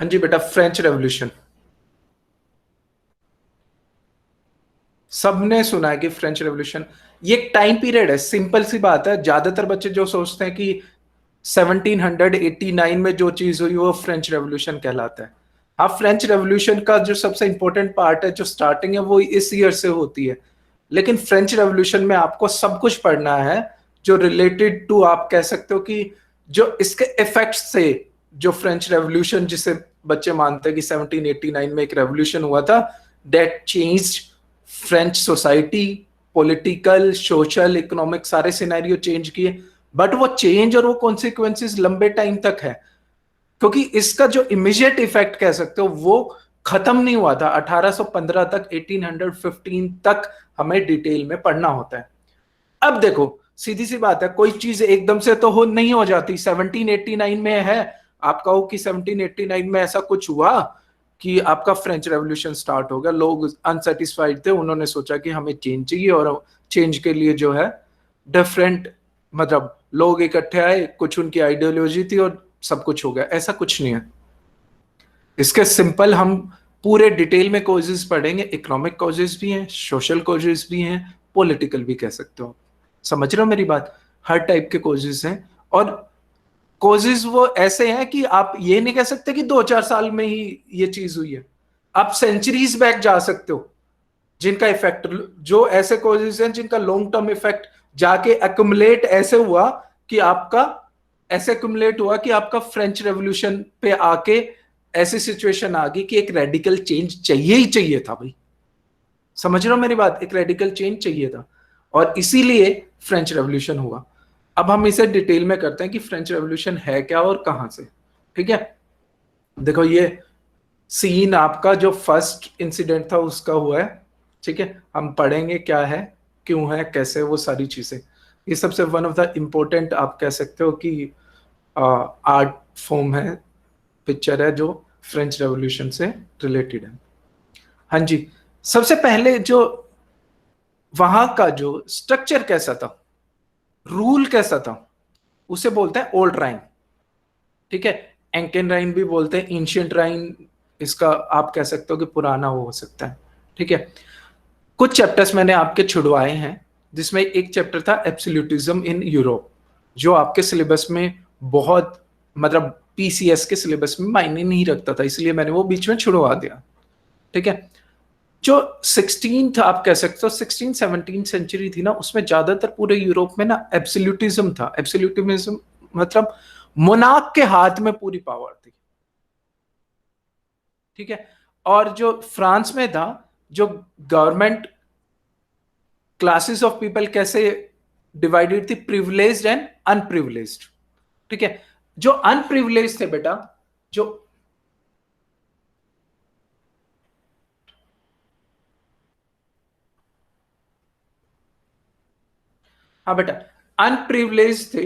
हाँ जी बेटा, French revolution सबने सुना है कि फ्रेंच रेवोल्यूशन ये एक टाइम पीरियड है। सिंपल सी बात है, ज्यादातर बच्चे जो सोचते हैं कि 1789 में जो चीज हुई वो फ्रेंच रेवोल्यूशन कहलाता है। हाँ, फ्रेंच रेवोल्यूशन का जो सबसे इंपॉर्टेंट पार्ट है, जो स्टार्टिंग है, वो इस ईयर से होती है। लेकिन फ्रेंच रेवोल्यूशन में आपको सब कुछ पढ़ना है जो रिलेटेड टू, आप कह सकते हो कि जो इसके इफेक्ट्स से, जो फ्रेंच रेवोल्यूशन जिसे बच्चे मानते हैं कि 1789 में एक रेवोल्यूशन हुआ था, that changed French society, political, social, economic, सारे सिनेरियो चेंज किए। बट वो चेंज और वो कॉन्सिक्वेंसेस लंबे टाइम तक है, क्योंकि इसका जो इमीडिएट इफेक्ट कह सकते हो वो खत्म नहीं हुआ था। 1815 तक, 1815 तक हमें डिटेल में पढ़ना होता है। अब देखो, सीधी सी बात है, कोई चीज एकदम से तो हो नहीं हो जाती। 1789 में है, आप कहो कि 1789 में ऐसा कुछ हुआ कि आपका फ्रेंच रेवोल्यूशन स्टार्ट हो गया, लोग अनसेटिस्फाइड थे, उन्होंने सोचा कि हमें चेंज चाहिए, और चेंज के लिए जो है डिफरेंट, मतलब लोग इकट्ठे आए, कुछ उनकी आइडियोलॉजी थी और सब कुछ हो गया। ऐसा कुछ नहीं है। इसके सिंपल हम पूरे डिटेल में कॉजेज पढ़ेंगे। इकोनॉमिक कॉजेज भी हैं, सोशल कॉजेज भी हैं, पॉलिटिकल भी कह सकते हो। समझ रहे हो मेरी बात? हर टाइप के कॉजेज हैं। और कॉजेज वो ऐसे हैं कि आप ये नहीं कह सकते कि 2-4 साल में ही ये चीज हुई है। आप सेंचुरीज बैक जा सकते हो जिनका इफेक्ट, जो ऐसे कॉजेज हैं जिनका लॉन्ग टर्म इफेक्ट जाके एक्युमुलेट ऐसे हुआ कि आपका, ऐसे एक्युमुलेट हुआ कि आपका फ्रेंच रेवोल्यूशन पे आके ऐसी सिचुएशन आ गई कि एक रेडिकल चेंज चाहिए ही चाहिए था भाई। समझ रहे हो मेरी बात? एक रेडिकल चेंज चाहिए था, और इसीलिए फ्रेंच रेवोल्यूशन हुआ। अब हम इसे डिटेल में करते हैं कि फ्रेंच रेवोल्यूशन है क्या और कहां से। ठीक है, देखो ये सीन आपका जो फर्स्ट इंसिडेंट था उसका हुआ है। ठीक है, हम पढ़ेंगे क्या है, क्यों है, कैसे, वो सारी चीजें। ये सबसे वन ऑफ द इम्पोर्टेंट, आप कह सकते हो कि आर्ट फॉर्म है, पिक्चर है जो फ्रेंच रेवोल्यूशन से रिलेटेड है। हाँ जी, सबसे पहले जो वहां का जो स्ट्रक्चर कैसा था, रूल कैसा था, उसे बोलते हैं ओल्ड राइन। ठीक है, एंकेन राइन भी बोलते हैं, एंशियंट राइन, इसका आप कह सकते हो कि पुराना वो हो सकता है। ठीक है, कुछ चैप्टर्स मैंने आपके छुड़वाए हैं, जिसमें एक चैप्टर था एब्सोल्यूटिज्म इन यूरोप, जो आपके सिलेबस में बहुत, मतलब पीसीएस के सिलेबस में मायने नहीं रखता था, इसलिए मैंने वो बीच में छुड़वा दिया। ठीक है, जो 16th आप कह सकते हो 16-17 सेंचुरी थी ना, उसमें ज्यादातर पूरे यूरोप में ना एब्सोल्यूटिज्म था। एब्सोल्यूटिज्म मतलब मोनार्क के हाथ में पूरी पावर थी। ठीक है, और जो फ्रांस में था, जो गवर्नमेंट क्लासेस ऑफ पीपल कैसे डिवाइडेड थी, प्रिविलेज्ड एंड अनप्रिविलेज्ड। ठीक है, जो अनप्रिविलेज थे बेटा, जो, हाँ बेटा, अनप्रिविलेज थे,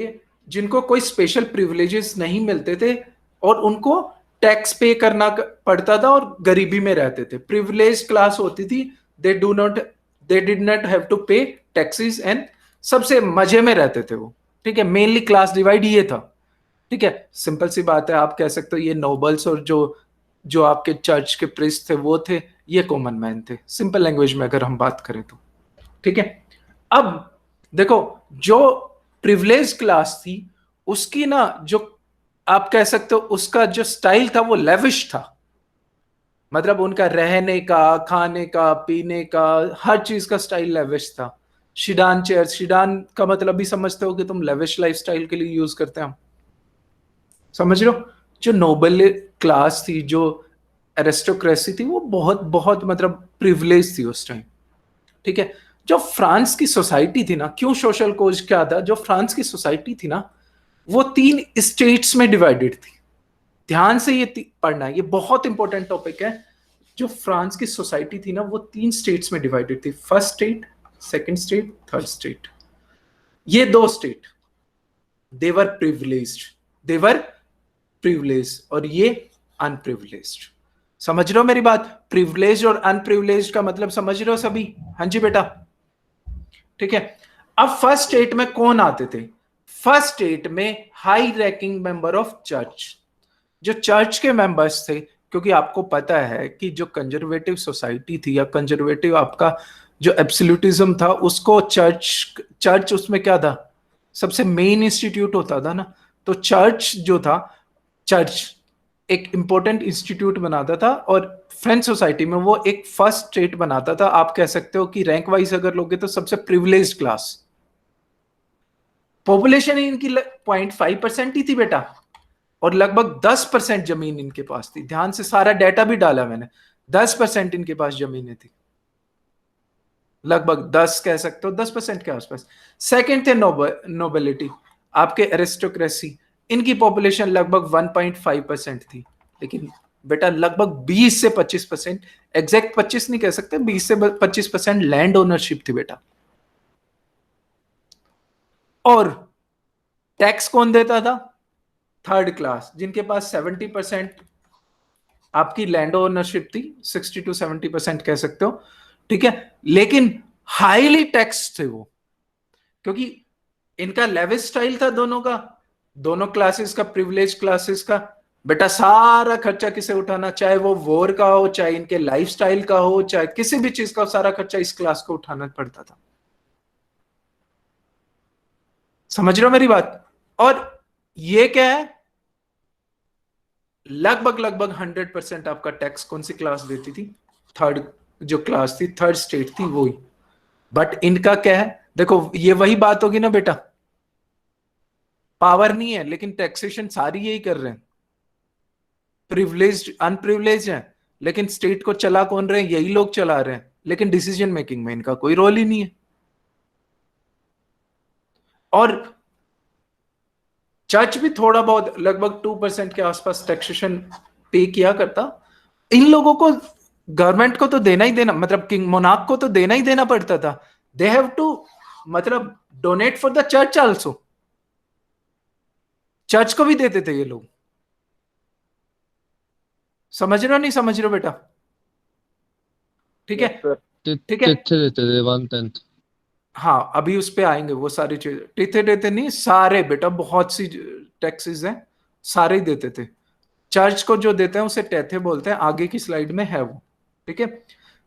जिनको कोई स्पेशल प्रिविलेजेस नहीं मिलते थे, और उनको टैक्स पे करना पड़ता था, और गरीबी में रहते थे। प्रिविलेज क्लास होती थी, they do not, they did not have to pay taxes, and सबसे मजे में रहते थे वो। ठीक है, मेनली क्लास डिवाइड ये था। ठीक है, सिंपल सी बात है, आप कह सकते हो ये नोबल्स और जो जो आपके चर्च के प्रिस्ट थे वो थे, ये कॉमन मैन थे, सिंपल लैंग्वेज में अगर हम बात करें तो। ठीक है, अब देखो, जो प्रिविलेज क्लास थी, उसकी ना जो, आप कह सकते हो उसका जो स्टाइल था वो लेविश था। मतलब उनका रहने का, खाने का, पीने का, हर चीज का स्टाइल लेविश था। शिडान चेयर, शिडान का मतलब भी समझते हो कि तुम लेविश लाइफस्टाइल के लिए यूज करते हैं, समझ रहे हो? जो नोबल क्लास थी, जो एरिस्टोक्रेसी थी, वो बहुत बहुत मतलब प्रिविलेज थी उस टाइम। ठीक है, जो फ्रांस की सोसाइटी थी ना, क्यों सोशल कोज क्या था, जो फ्रांस की सोसाइटी थी ना, वो 3 स्टेट्स में डिवाइडेड थी। ध्यान से ये पढ़ना है, ये बहुत इंपॉर्टेंट टॉपिक है। जो फ्रांस की सोसाइटी थी ना, वो 3 स्टेट्स में डिवाइडेड थी, first state, second state, third state. ये 2 स्टेट देवर प्रिविलेज्ड, देवर प्रिविलेज, और ये अनप्रिविलेज्ड। समझ रहे हो मेरी बात? प्रिविलेज और अनप्रिविलेज का मतलब समझ रहे हो सभी? हाँ जी बेटा। ठीक है, अब फर्स्ट स्टेट में कौन आते थे? फर्स्ट स्टेट में high ranking member of church, जो चर्च के मेंबर्स थे, क्योंकि आपको पता है कि जो कंजर्वेटिव सोसाइटी थी या कंजर्वेटिव आपका जो एब्सोल्यूटिज्म था, उसको चर्च चर्च उसमें क्या था, सबसे मेन इंस्टीट्यूट होता था ना। तो चर्च जो था, चर्च एक इंपॉर्टेंट इंस्टीट्यूट बनाता था, और फ्रेंच सोसाइटी में वो एक फर्स्ट स्टेट बनाता था। आप कह सकते हो कि रैंक वाइज अगर लोगे तो सबसे प्रिविलेज्ड क्लास। पॉपुलेशन इनकी 0.5% ही थी बेटा, और लगभग 10% जमीन इनके पास थी। ध्यान से सारा डेटा भी डाला मैंने, 10% इनके पास जमीनें थी, लगभग 10 कह सकते हो, 10% के आसपास। सेकंड थे नोबेलिटी, आपके एरिस्टोक्रेसी, इनकी पॉपुलेशन लगभग 1.5% थी। लेकिन बेटा लगभग 20 से 25%, एग्जैक्ट 25 नहीं कह सकते, 20 से 25% लैंड ओनरशिप थी बेटा। और टैक्स कौन देता था? थर्ड क्लास, जिनके पास 70% आपकी लैंड ओनरशिप थी, 60 to 70% कह सकते हो, ठीक है। लेकिन हाईली टैक्स थे वो, क्योंकि इनका लेविस स्टाइल था दोनों का, दोनों क्लासेस का, प्रिविलेज क्लासेस का। बेटा सारा खर्चा किसे उठाना, चाहे वो वॉर का हो, चाहे इनके लाइफस्टाइल का हो, चाहे किसी भी चीज का, सारा खर्चा इस क्लास को उठाना पड़ता था। समझ रहे हो मेरी बात? और ये क्या है, लगभग लगभग 100% आपका टैक्स कौन सी क्लास देती थी? थर्ड जो क्लास थी, थर्ड स्टेट थी वो ही। बट इनका क्या है, देखो ये वही बात होगी ना बेटा, पावर नहीं है लेकिन टैक्सेशन सारी यही कर रहे हैं, प्रिविलेज्ड अनप्रिविलेज है, लेकिन स्टेट को चला कौन रहे हैं? यही लोग चला रहे हैं, लेकिन डिसीजन मेकिंग में इनका कोई रोल ही नहीं है। और चर्च भी थोड़ा बहुत, लगभग 2% के आसपास टैक्सेशन पे किया करता। इन लोगों को, गवर्नमेंट को तो देना ही देना, मतलब किंग मोनार्क को तो देना ही देना पड़ता था। दे हैव टू, मतलब donate for the church also, church को भी देते थे ये लोग। समझ रहे हो नहीं समझ रहे हो बेटा? ठीक है, यस सर। ठीक है। तिथे देते थे 1/10। हाँ अभी उस पे आएंगे, वो सारी चीजें टीथे देते नहीं, सारे बेटा बहुत सी टैक्सेस हैं, सारे ही देते थे। चर्च को जो देते हैं उसे टेथे बोलते हैं, आगे की स्लाइड में है वो, ठीक है।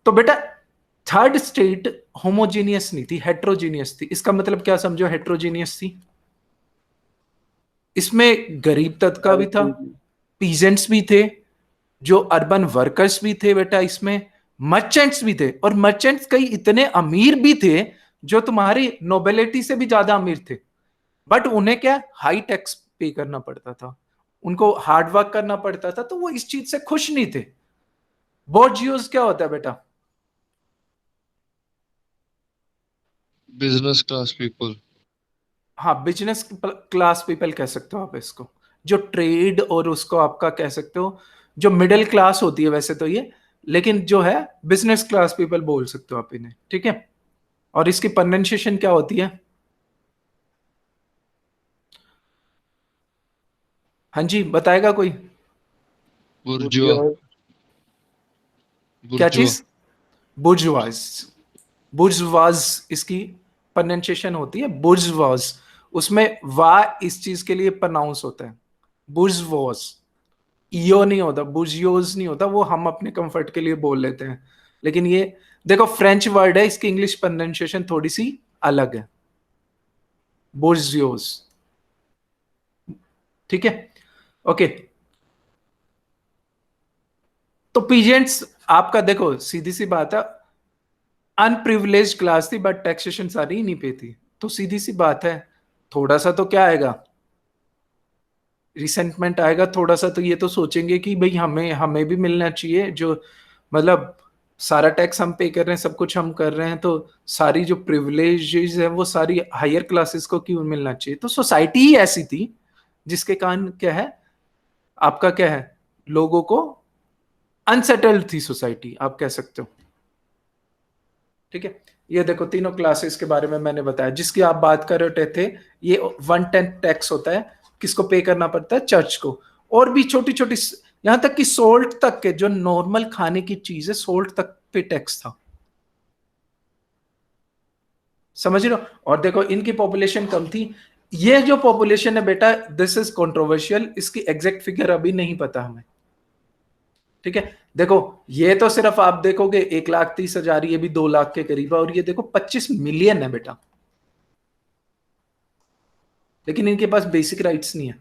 तो बेटा थर्ड स्टेट होमोजीनियस नहीं थी, हेट्रोजीनियस थी। इसका मतलब क्या समझो, हेट्रोजीनियस थी? इसमें गरीब तबका आई भी था, सी जी। पीजेंट्स भी थे, जो अर्बन वर्कर्स भी थे बेटा इसमें, मर्चेंट्स भी थे, और मर्चेंट्स कई इतने अमीर भी थे जो तुम्हारी नोबेलिटी से भी ज्यादा अमीर थे। बट उन्हें क्या, हाई टैक्स पे करना पड़ता था, उनको हार्ड वर्क करना पड़ता था, तो वो इस चीज से खुश नहीं थे। बोर्जियोस क्या होता है बेटा? Business class people. हाँ बिजनेस क्लास पीपल कह सकते हो आप इसको, जो ट्रेड और उसको आपका कह सकते हो, जो मिडिल क्लास होती है वैसे तो ये, लेकिन जो है बिजनेस क्लास पीपल बोल सकते हो आप इन्हें, ठीक है। और इसकी प्रोनाउंसिएशन क्या होती है? हाँ जी बताएगा कोई? बुर्जुआ। बुर्जियोई। क्या बुर्जुआ। चीज? बुर्जवाज, बुर्जवाज इसकी प्रोनाउंसिएशन होती है, बुर्जवाज। उसमें वा इस चीज के लिए प्रोनाउंस होता है, बुर्जवाज। ईओ नहीं होता, बुर्जियोज नहीं होता, वो हम अपने कंफर्ट के लिए बोल लेते हैं। लेकिन ये देखो फ्रेंच वर्ड है, इसकी इंग्लिश प्रोनाउंसिएशन थोड़ी सी अलग है, बुर्जियोज, ठीक है। ओके, तो पीजेंट्स आपका देखो सीधी सी बात है, अनप्रिविलेज क्लास थी, बट टैक्सेशन सारी नहीं पे थी, तो सीधी सी बात है, थोड़ा सा तो क्या आएगा, रिसेंटमेंट आएगा थोड़ा सा। तो ये तो सोचेंगे कि भाई हमें हमें भी मिलना चाहिए, जो मतलब सारा टैक्स हम पे कर रहे हैं, सब कुछ हम कर रहे हैं, तो सारी जो प्रिविलेजेस है वो सारी हायर क्लासेस को क्यों मिलना चाहिए? तो सोसाइटी ही ऐसी थी जिसके कारण क्या है, आपका क्या है, लोगों को अनसेटल्ड थी सोसाइटी, आप कह सकते हो, ठीक है। ये देखो तीनों क्लासेस के बारे में मैंने बताया, जिसकी आप बात कर रहे थे, ये 1/10 टैक्स होता है, किसको पे करना पड़ता है? चर्च को। और भी छोटी छोटी, यहां तक कि सोल्ट तक के, जो नॉर्मल खाने की चीज है, सोल्ट तक पे टैक्स था, समझ रहे हो? और देखो इनकी पॉपुलेशन कम थी, ये जो पॉपुलेशन है बेटा, दिस इज कंट्रोवर्शियल, इसकी एग्जैक्ट फिगर अभी नहीं पता हमें, ठीक है। देखो ये तो सिर्फ आप देखोगे 1,30,000, ये भी 2 लाख के करीब है, और ये देखो 25 मिलियन है बेटा, लेकिन इनके पास बेसिक राइट्स नहीं है।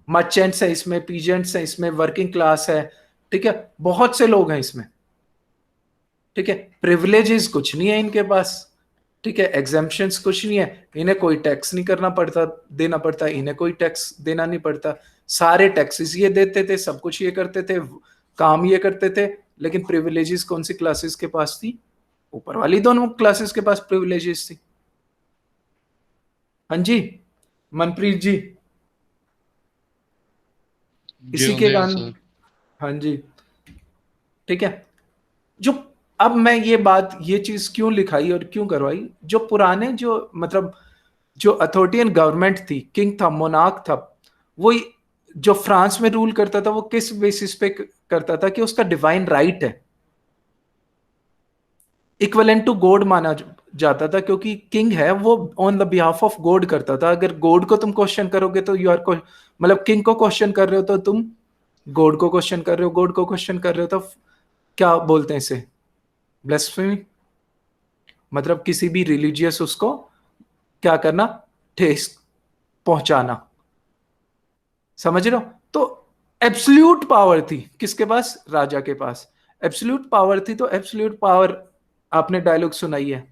मर्चेंट्स है इसमें, पीजेंट्स है इसमें, वर्किंग क्लास है, ठीक है, बहुत से लोग हैं इसमें, ठीक है। प्रिविलेजेस कुछ नहीं है इनके पास, ठीक है। एग्जेम्पशंस कुछ नहीं है, इन्हें कोई टैक्स नहीं करना पड़ता, देना पड़ता, इन्हें कोई टैक्स देना नहीं पड़ता, सारे टैक्सेस ये देते थे, सब कुछ ये करते थे, काम ये करते थे। लेकिन प्रिविलेजेस कौन सी क्लासेस के पास थी? ऊपर वाली दोनों क्लासेस के पास प्रिविलेजेस थी। हाँ जी मनप्रीत जी, इसी के Yes, कारण, sir. हाँ जी, ठीक है। जो अब मैं ये बात, ये चीज क्यों लिखाई और क्यों करवाई, जो पुराने जो मतलब जो अथॉरिटियन गवर्नमेंट थी, किंग था, मोनार्क था, वो जो फ्रांस में रूल करता था वो किस बेसिस पे करता था कि उसका डिवाइन राइट है, इक्वलेंट टू गॉड माना जाता था, क्योंकि किंग है वो on the behalf of God करता था। अगर गॉड को तुम क्वेश्चन करोगे तो यू आर मतलब किंग को क्वेश्चन कर रहे हो तो तुम गॉड को क्वेश्चन कर रहे हो, गॉड को क्वेश्चन कर रहे हो तो क्या बोलते हैं इसे? ब्लेस्फेमी, मतलब किसी भी रिलीजियस उसको क्या करना, ठेस पहुंचाना, समझ रहे हो? तो एब्सोल्यूट पावर थी किसके पास? राजा के पास एब्सोल्यूट पावर थी। तो एब्सोल्यूट पावर, आपने डायलॉग सुनाई है,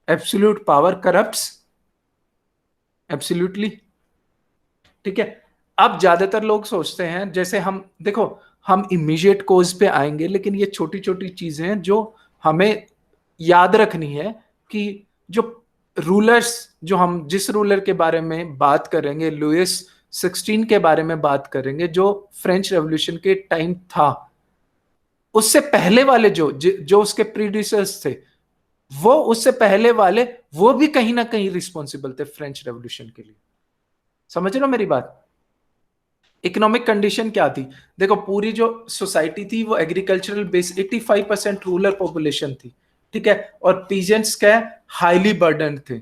एब्सोल्यूट पावर करप्ट्स एब्सोल्यूटली, ठीक है। अब ज्यादातर लोग सोचते हैं, जैसे हम देखो, हम इमीडिएट कोज पे आएंगे, लेकिन ये छोटी छोटी चीजें हैं जो हमें याद रखनी है कि जो रूलर्स, जो हम जिस रूलर के बारे में बात करेंगे, लुइस 16 के बारे में बात करेंगे, जो फ्रेंच रेवोल्यूशन के टाइम था, उससे पहले वाले जो उसके प्रीडिसर्स थे, वो उससे पहले वाले, वो भी कहीं ना कहीं रिस्पॉन्सिबल थे फ्रेंच रेवोल्यूशन के लिए। समझ रहे हो मेरी बात? इकोनॉमिक कंडीशन क्या थी? देखो पूरी जो सोसाइटी थी वो एग्रीकल्चरल बेस, 85% रूरल पॉपुलेशन थी, ठीक है। और पीजेंट्स क्या है, हाईली बर्डन थे,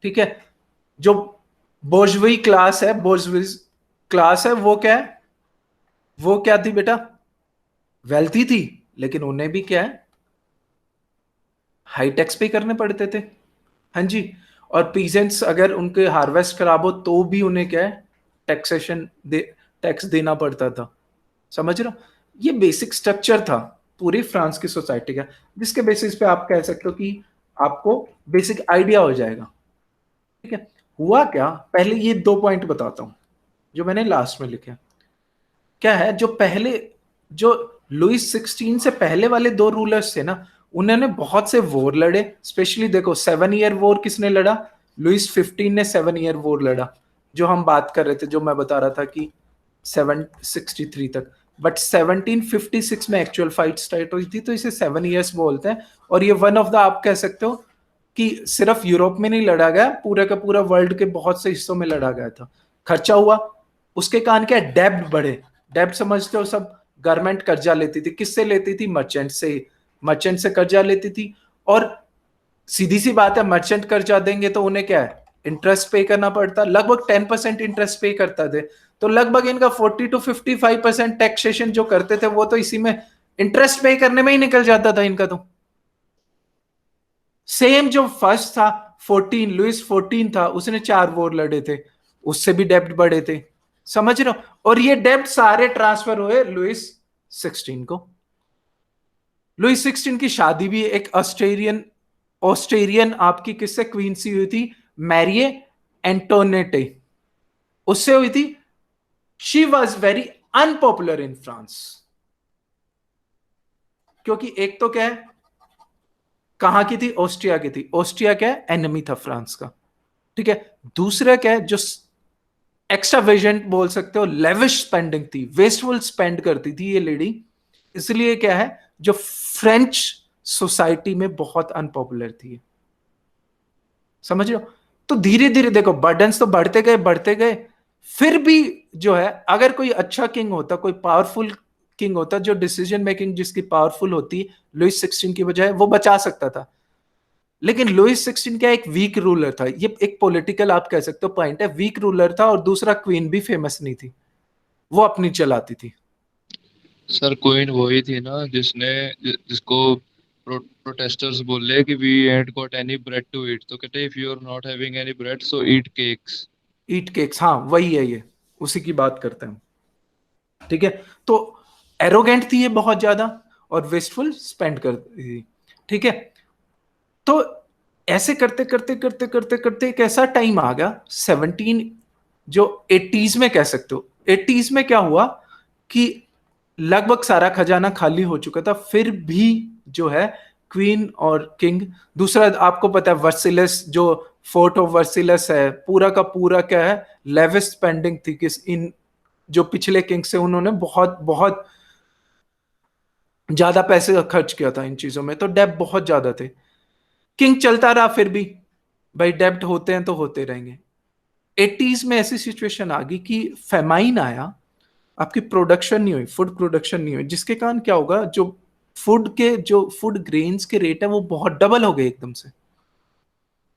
ठीक है। जो बोर्जवी क्लास है, बोर्जवी क्लास है, वो क्या है, वो क्या थी बेटा? वेल्थी थी, लेकिन उन्हें भी क्या है, हाई टैक्स पे करने पड़ते थे, हाँ जी। और पीजेंट्स अगर उनके हार्वेस्ट खराब हो तो भी उन्हें क्या है, टैक्सेशन टैक्स देना पड़ता था। समझ रहे हो? ये बेसिक स्ट्रक्चर था पूरी फ्रांस की सोसाइटी का, जिसके बेसिस पे आप कह सकते हो कि आपको बेसिक आइडिया हो जाएगा, ठीक है। हुआ क्या, पहले ये 2 पॉइंट बताता हूं जो मैंने लास्ट में लिखे। क्या है, जो पहले, जो लुइस 16 से पहले वाले 2 रूलर्स थे ना, उन्होंने बहुत से वॉर लड़े। स्पेशली देखो 7 ईयर वॉर किसने लड़ा? लुइस 15 ने 7 ईयर वॉर लड़ा, जो हम बात कर रहे थे, जो मैं बता रहा था कि 763 तक। बट 1756 में एक्चुअल फाइट स्टार्ट हुई थी, तो इसे 7 ईयर्स बोलते हैं। और ये वन ऑफ द, आप कह सकते हो कि सिर्फ यूरोप में नहीं लड़ा गया, पूरे का पूरा वर्ल्ड के बहुत से हिस्सों में लड़ा गया था। खर्चा हुआ, उसके कारण क्या, डेब्ट बढ़े। डेब्ट समझते हो सब, गवर्नमेंट कर्जा लेती थी, किससे लेती थी? मर्चेंट से, मर्चेंट से कर्जा लेती थी। और सीधी सी बात है, मर्चेंट कर्जा देंगे तो उन्हें क्या है, इंटरेस्ट पे करना पड़ता, लगभग 10% इंटरेस्ट पे करता थे। तो लगभग इनका 40 to 55% टैक्सेशन जो करते थे, वो तो इसी में इंटरेस्ट पे करने में ही निकल जाता था इनका। तो सेम जो फर्स्ट था 14, लुइस 14 था, उसने 4 वॉर लड़े थे, उससे भी डेब्ट बढ़े थे। समझ रहे हो? और ये डेब्ट सारे ट्रांसफर हुए लुइस 16 को। लुइस 16 की शादी भी एक ऑस्ट्रेलियन ऑस्ट्रेलियन आपकी किससे, क्वीन सी हुई थी, मैरिए एंटोनेटे, उससे हुई थी। She was very unpopular in France, क्योंकि एक तो क्या है, कहां की थी? ऑस्ट्रिया की थी। ऑस्ट्रिया क्या है, एनिमी था फ्रांस का, ठीक है। दूसरा क्या है, जो एक्स्ट्रा वेजेंट बोल सकते हो, लेविश स्पेंडिंग थी, वेस्टफुल स्पेंड करती थी ये लेडी, इसलिए क्या है, जो फ्रेंच सोसाइटी में बहुत अनपॉपुलर थी। समझ रहे हो? तो धीरे धीरे देखो बर्डन्स तो बढ़ते गए बढ़ते गए, फिर भी जो है, अगर कोई अच्छा किंग होता, कोई पावरफुल किंग होता, जो डिसीजन मेकिंग जिसकी पावरफुल होती, लुइस 16 की बजाय, वो बचा सकता था। लेकिन लुइस 16 क्या एक वीक रूलर था, ये एक पॉलिटिकल आप कह सकते हो पॉइंट है, वीक रूलर था, और दूसरा क्वीन भी फेमस नहीं थी, वो अपनी चलाती थी। सर क्वीन वही थी ना जिसको प्रोटेस्टर्स बोले कि we ain't got any bread to eat, तो कहते if you are not having any bread so eat cakes। Eat cakes, हाँ वही है, ये उसी की बात करते हैं। ठीक है, तो एरोगेंट थी ये बहुत ज्यादा, और वेस्टफुल स्पेंड करती थी। ठीक है, तो ऐसे करते करते करते करते करते एक ऐसा टाइम आ गया 17, जो 80s में कह सकते हो। 80s में क्या हुआ कि लगभग सारा खजाना खाली हो चुका था, फिर भी जो है क्वीन और किंग, दूसरा आपको पता है वर्सिलस, जो फोर्ट ऑफ वर्सिलस है, पूरा का पूरा क्या है, लेविश स्पेंडिंग थी, किस इन जो पिछले किंग से उन्होंने बहुत बहुत ज्यादा पैसे खर्च किया था इन चीजों में, तो डेब्ट बहुत ज्यादा थे। किंग चलता रहा, फिर भी भाई डेब्ट होते हैं तो होते रहेंगे। 80s में ऐसी सिचुएशन आ गई कि फेमाइन आया, आपकी प्रोडक्शन नहीं हुई, फूड प्रोडक्शन नहीं हुई, जिसके कारण क्या होगा, जो फूड ग्रेन्स के रेट है वो बहुत डबल हो गए एकदम से।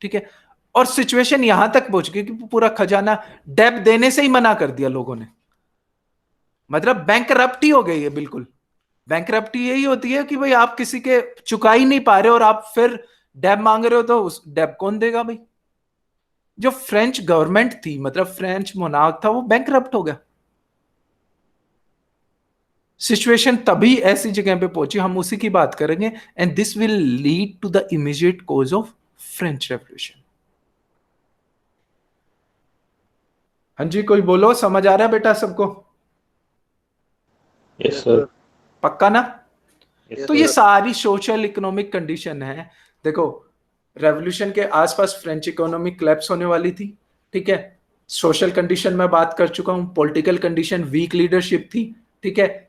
ठीक है, और सिचुएशन यहां तक पहुंच गई कि पूरा खजाना डेब देने से ही मना कर दिया लोगों ने, मतलब बैंकरप्टी हो गई है बिल्कुल। बैंकरप्टी यही होती है कि भाई आप किसी के चुका ही नहीं पा रहे हो और आप फिर डेब मांग रहे हो, तो उस डेब कौन देगा भाई। जो फ्रेंच गवर्नमेंट थी, मतलब फ्रेंच मोनार्क था, वो बैंकरप्ट हो गया। सिचुएशन तभी ऐसी जगह पे पहुंची, हम उसी की बात करेंगे, and this will lead to the immediate cause of French revolution. हाँ जी, कोई बोलो, समझ आ रहा है बेटा सबको? Yes sir. पक्का ना? यस तो ये सर। सारी सोशल इकोनॉमिक कंडीशन है। देखो, रेवोल्यूशन के आसपास फ्रेंच इकोनॉमी क्लैप्स होने वाली थी। ठीक है, सोशल कंडीशन में बात कर चुका हूं, पॉलिटिकल कंडीशन वीक लीडरशिप थी। ठीक है,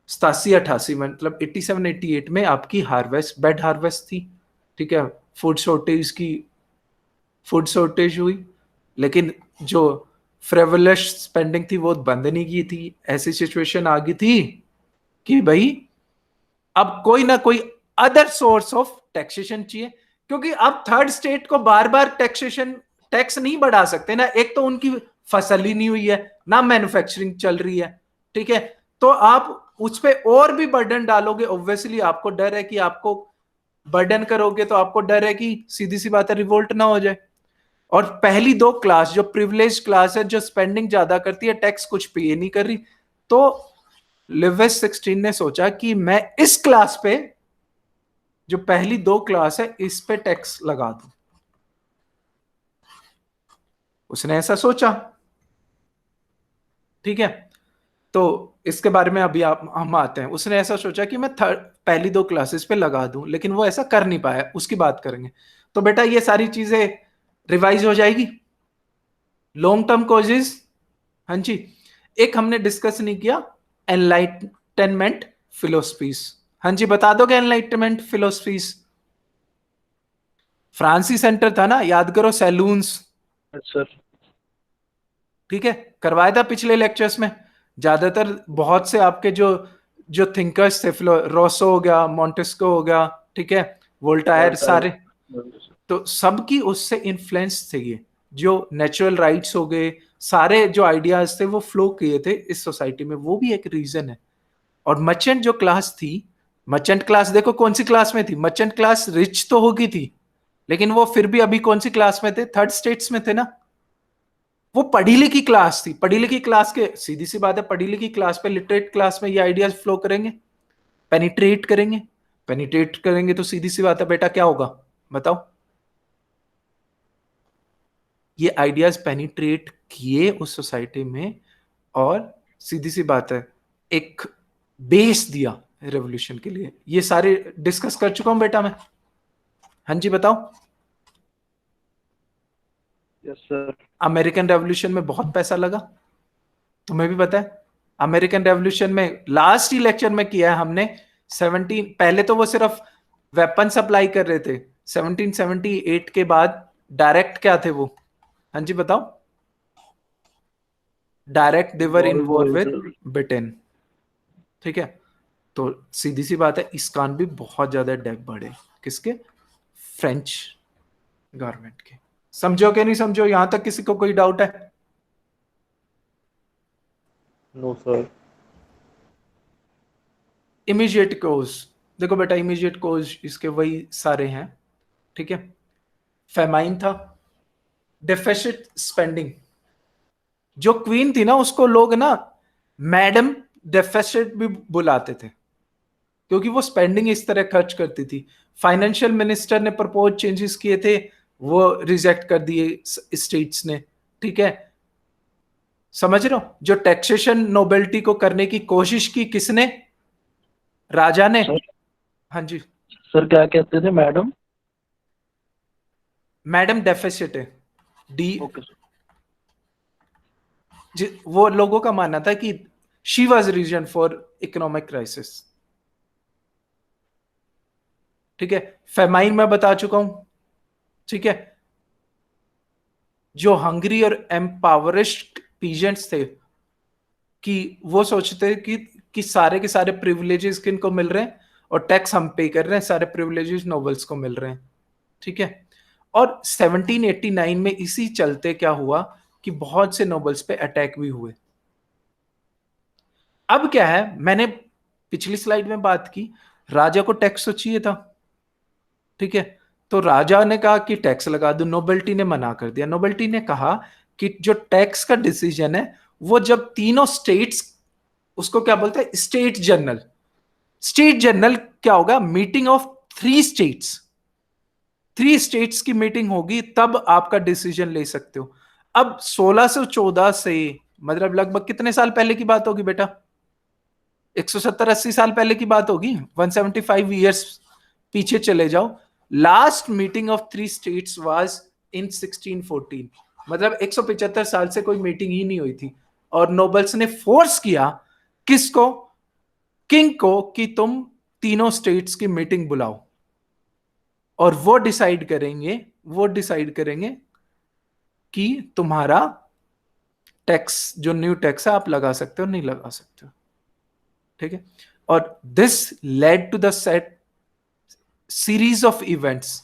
87-88 मतलब 87-88 में आपकी हार्वेस्ट, बेड हार्वेस्ट थी। ठीक है, फूड शॉर्टेज हुई, लेकिन जो फ्रेवलश स्पेंडिंग थी वो बंद नहीं की थी। ऐसी सिचुएशन आ गई थी कि भाई अब कोई ना कोई अदर सोर्स ऑफ टैक्सेशन चाहिए, क्योंकि अब थर्ड स्टेट को बार बार टैक्स नहीं बढ़ा सकते ना, एक तो उनकी फसल ही नहीं हुई है, ना मैन्युफैक्चरिंग चल रही है। ठीक है, तो आप उस पर और भी बर्डन डालोगे, ऑब्वियसली आपको डर है कि आपको बर्डन करोगे तो आपको डर है कि सीधी सी बात है रिवोल्ट ना हो जाए। और पहली दो क्लास जो प्रिविलेज क्लास है, जो स्पेंडिंग ज्यादा करती है, टैक्स कुछ पे नहीं कर रही, तो लिविस 16 ने सोचा कि मैं इस क्लास पे, जो पहली दो क्लास है, इस पे टैक्स लगा दूं। उसने ऐसा सोचा। ठीक है, तो इसके बारे में अभी हम आते हैं। उसने ऐसा सोचा कि मैं पहली दो क्लासेस पे लगा दूं, लेकिन वो ऐसा कर नहीं पाया, उसकी बात करेंगे। तो बेटा ये सारी चीजें रिवाइज हो जाएगी। लॉन्ग टर्म कॉजेज, हाँ जी, एक हमने डिस्कस नहीं किया, एनलाइटनमेंट फिलोसफीज। हाँ जी, बता दोगे एनलाइटनमेंट फिलोसफीज? फ्रांसी सेंटर था ना, याद करो, सैलून्स। सर। ठीक है, करवाया था पिछले लेक्चर्स में। ज्यादातर बहुत से आपके जो जो थिंकर्स थे, रोसो हो गया, मॉन्टेस्को हो गया, ठीक है, वोल्टायर, सारे, तो सबकी उससे इन्फ्लुएंस थे ये। जो नेचुरल राइट्स हो गए, सारे जो आइडियाज थे वो फ्लो किए थे इस सोसाइटी में, वो भी एक रीजन है। और मर्चेंट जो क्लास थी, मर्चेंट क्लास देखो कौन सी क्लास में थी, मर्चेंट क्लास रिच तो होगी थी, लेकिन वो फिर भी अभी कौन सी क्लास में थे, थर्ड स्टेट्स में थे ना। वो पढ़ी लिखी क्लास थी, पढ़ी लिखी क्लास के, सीधी सी बात है, पढ़ी लिखी क्लास पे, लिटरेट क्लास में ये आइडियाज फ्लो करेंगे, पेनिट्रेट करेंगे। पेनिट्रेट करेंगे तो सीधी सी बात है बेटा, क्या होगा बताओ? ये आइडियाज पेनिट्रेट किए उस सोसाइटी में, और सीधी सी बात है, एक बेस दिया रेवोल्यूशन के लिए। ये सारे डिस्कस कर चुका हूं बेटा मैं। हाँ जी बताओ। Yes sir. अमेरिकन रेवोल्यूशन में बहुत पैसा लगा, तुम्हें भी पता है। अमेरिकन रेवोल्यूशन में लास्ट ही लेक्चर में किया है हमने, 17, पहले तो वो सिर्फ वेपन सप्लाई कर रहे थे, 1778 के बाद डायरेक्ट क्या थे वो? हाँ जी बताओ। Direct they were in war with Britain. ठीक है, तो सीधी सी बात है, इस कान भी बहुत ज्यादा डेप बढ़े, किसके? फ्रेंच गवर्नमेंट के। समझो कि नहीं समझो? यहां तक किसी को कोई डाउट है? No, sir. इमीडिएट कोज, देखो बेटा इमीडिएट कोज इसके वही सारे हैं, ठीक है। फेमाइन था, डेफिसिट स्पेंडिंग, जो क्वीन थी ना उसको लोग ना मैडम डेफिसिट भी बुलाते थे, क्योंकि वो स्पेंडिंग इस तरह खर्च करती थी। फाइनेंशियल मिनिस्टर ने प्रपोज चेंजेस किए थे, वो रिजेक्ट कर दिए स्टेट्स ने, ठीक है। समझ रहे हो? जो टैक्सेशन नोबेलिटी को करने की कोशिश की किसने? राजा ने। सर हाँ जी, सर क्या कहते थे मैडम? मैडम डेफिसिट है, डी। Okay sir. वो लोगों का मानना था कि she was reason for economic crisis, ठीक है। फेमाइन मैं बता चुका हूं, ठीक है। जो हंगरी और एम्पावरिश्ड पीजेंट्स थे कि वो सोचते कि सारे के सारे प्रिविलेजेस किनको मिल रहे हैं और टैक्स हम पे कर रहे हैं, सारे प्रिविलेजेस नोबल्स को मिल रहे हैं, ठीक है। और 1789 में इसी चलते क्या हुआ कि बहुत से नोबल्स पे अटैक भी हुए। अब क्या है, मैंने पिछली स्लाइड में बात की, राजा को टैक्स तो चाहिए था, ठीक है। तो राजा ने कहा कि टैक्स लगा दो, नोबेलिटी ने मना कर दिया। नोबेलिटी ने कहा कि जो टैक्स का डिसीजन है वो जब तीनों स्टेट्स, उसको क्या बोलते हैं, स्टेट जनरल। स्टेट जनरल क्या होगा? मीटिंग ऑफ थ्री स्टेट्स की मीटिंग होगी, तब आपका डिसीजन ले सकते हो। अब 1614 से, मतलब लगभग कितने साल पहले की बात होगी बेटा? 170-80 साल पहले की बात होगी, 175 ईयर्स पीछे चले जाओ। Last meeting of three states was in 1614, मतलब 175 साल से कोई मीटिंग ही नहीं हुई थी। और नोबल्स ने फोर्स किया किसको? किंग को, कि तुम तीनों स्टेट्स की मीटिंग बुलाओ और वो डिसाइड करेंगे कि तुम्हारा टैक्स, जो न्यू टैक्स है, आप लगा सकते हो नहीं लगा सकते हो, ठीक है। और this led to the set series of events,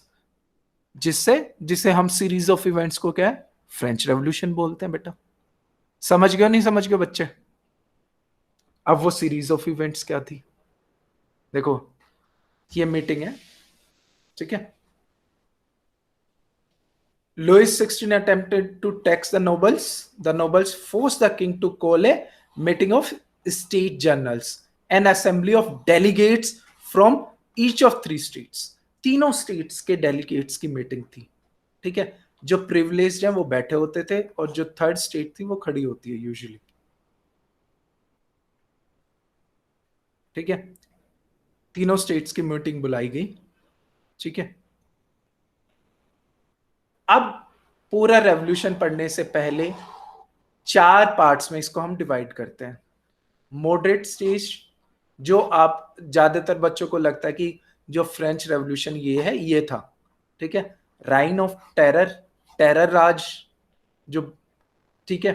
जिसे हम सीरीज ऑफ इवेंट्स को क्या है, फ्रेंच रेवोल्यूशन बोलते हैं बेटा। समझ गए नहीं समझ गए बच्चे? अब वो सीरीज ऑफ इवेंट्स क्या थी? देखो ये मीटिंग है, ठीक है। Louis XVI attempted to tax the nobles. The nobles forced the king to call a meeting of state generals, an assembly of delegates from each of three states. तीनों states के delegates की meeting थी, ठीक है। जो privileged हैं वो बैठे होते थे और जो थर्ड स्टेट थी वो खड़ी होती है यूजुअली, ठीक है। तीनों स्टेट्स की मीटिंग बुलाई गई, ठीक है। अब पूरा रेवोल्यूशन पढ़ने से पहले 4 पार्ट्स में इसको हम डिवाइड करते हैं। मॉडरेट स्टेज, जो आप ज्यादातर बच्चों को लगता है कि जो फ्रेंच रेवोल्यूशन ये है, ये था, ठीक है। राइन ऑफ टेरर, टेरर राज जो, ठीक है।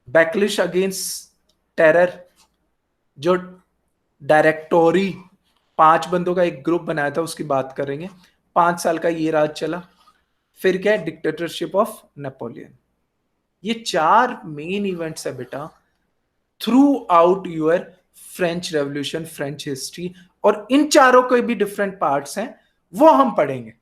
बैकलिश अगेंस्ट टेरर, जो डायरेक्टोरी 5 बंदों का एक ग्रुप बनाया था, उसकी बात करेंगे। 5 साल का ये राज चला। फिर क्या है? Dictatorship of Napoleon. ये 4 मेन इवेंट्स है बेटा throughout your French revolution, French history. और इन चारों के भी डिफरेंट पार्ट्स हैं, वो हम पढ़ेंगे।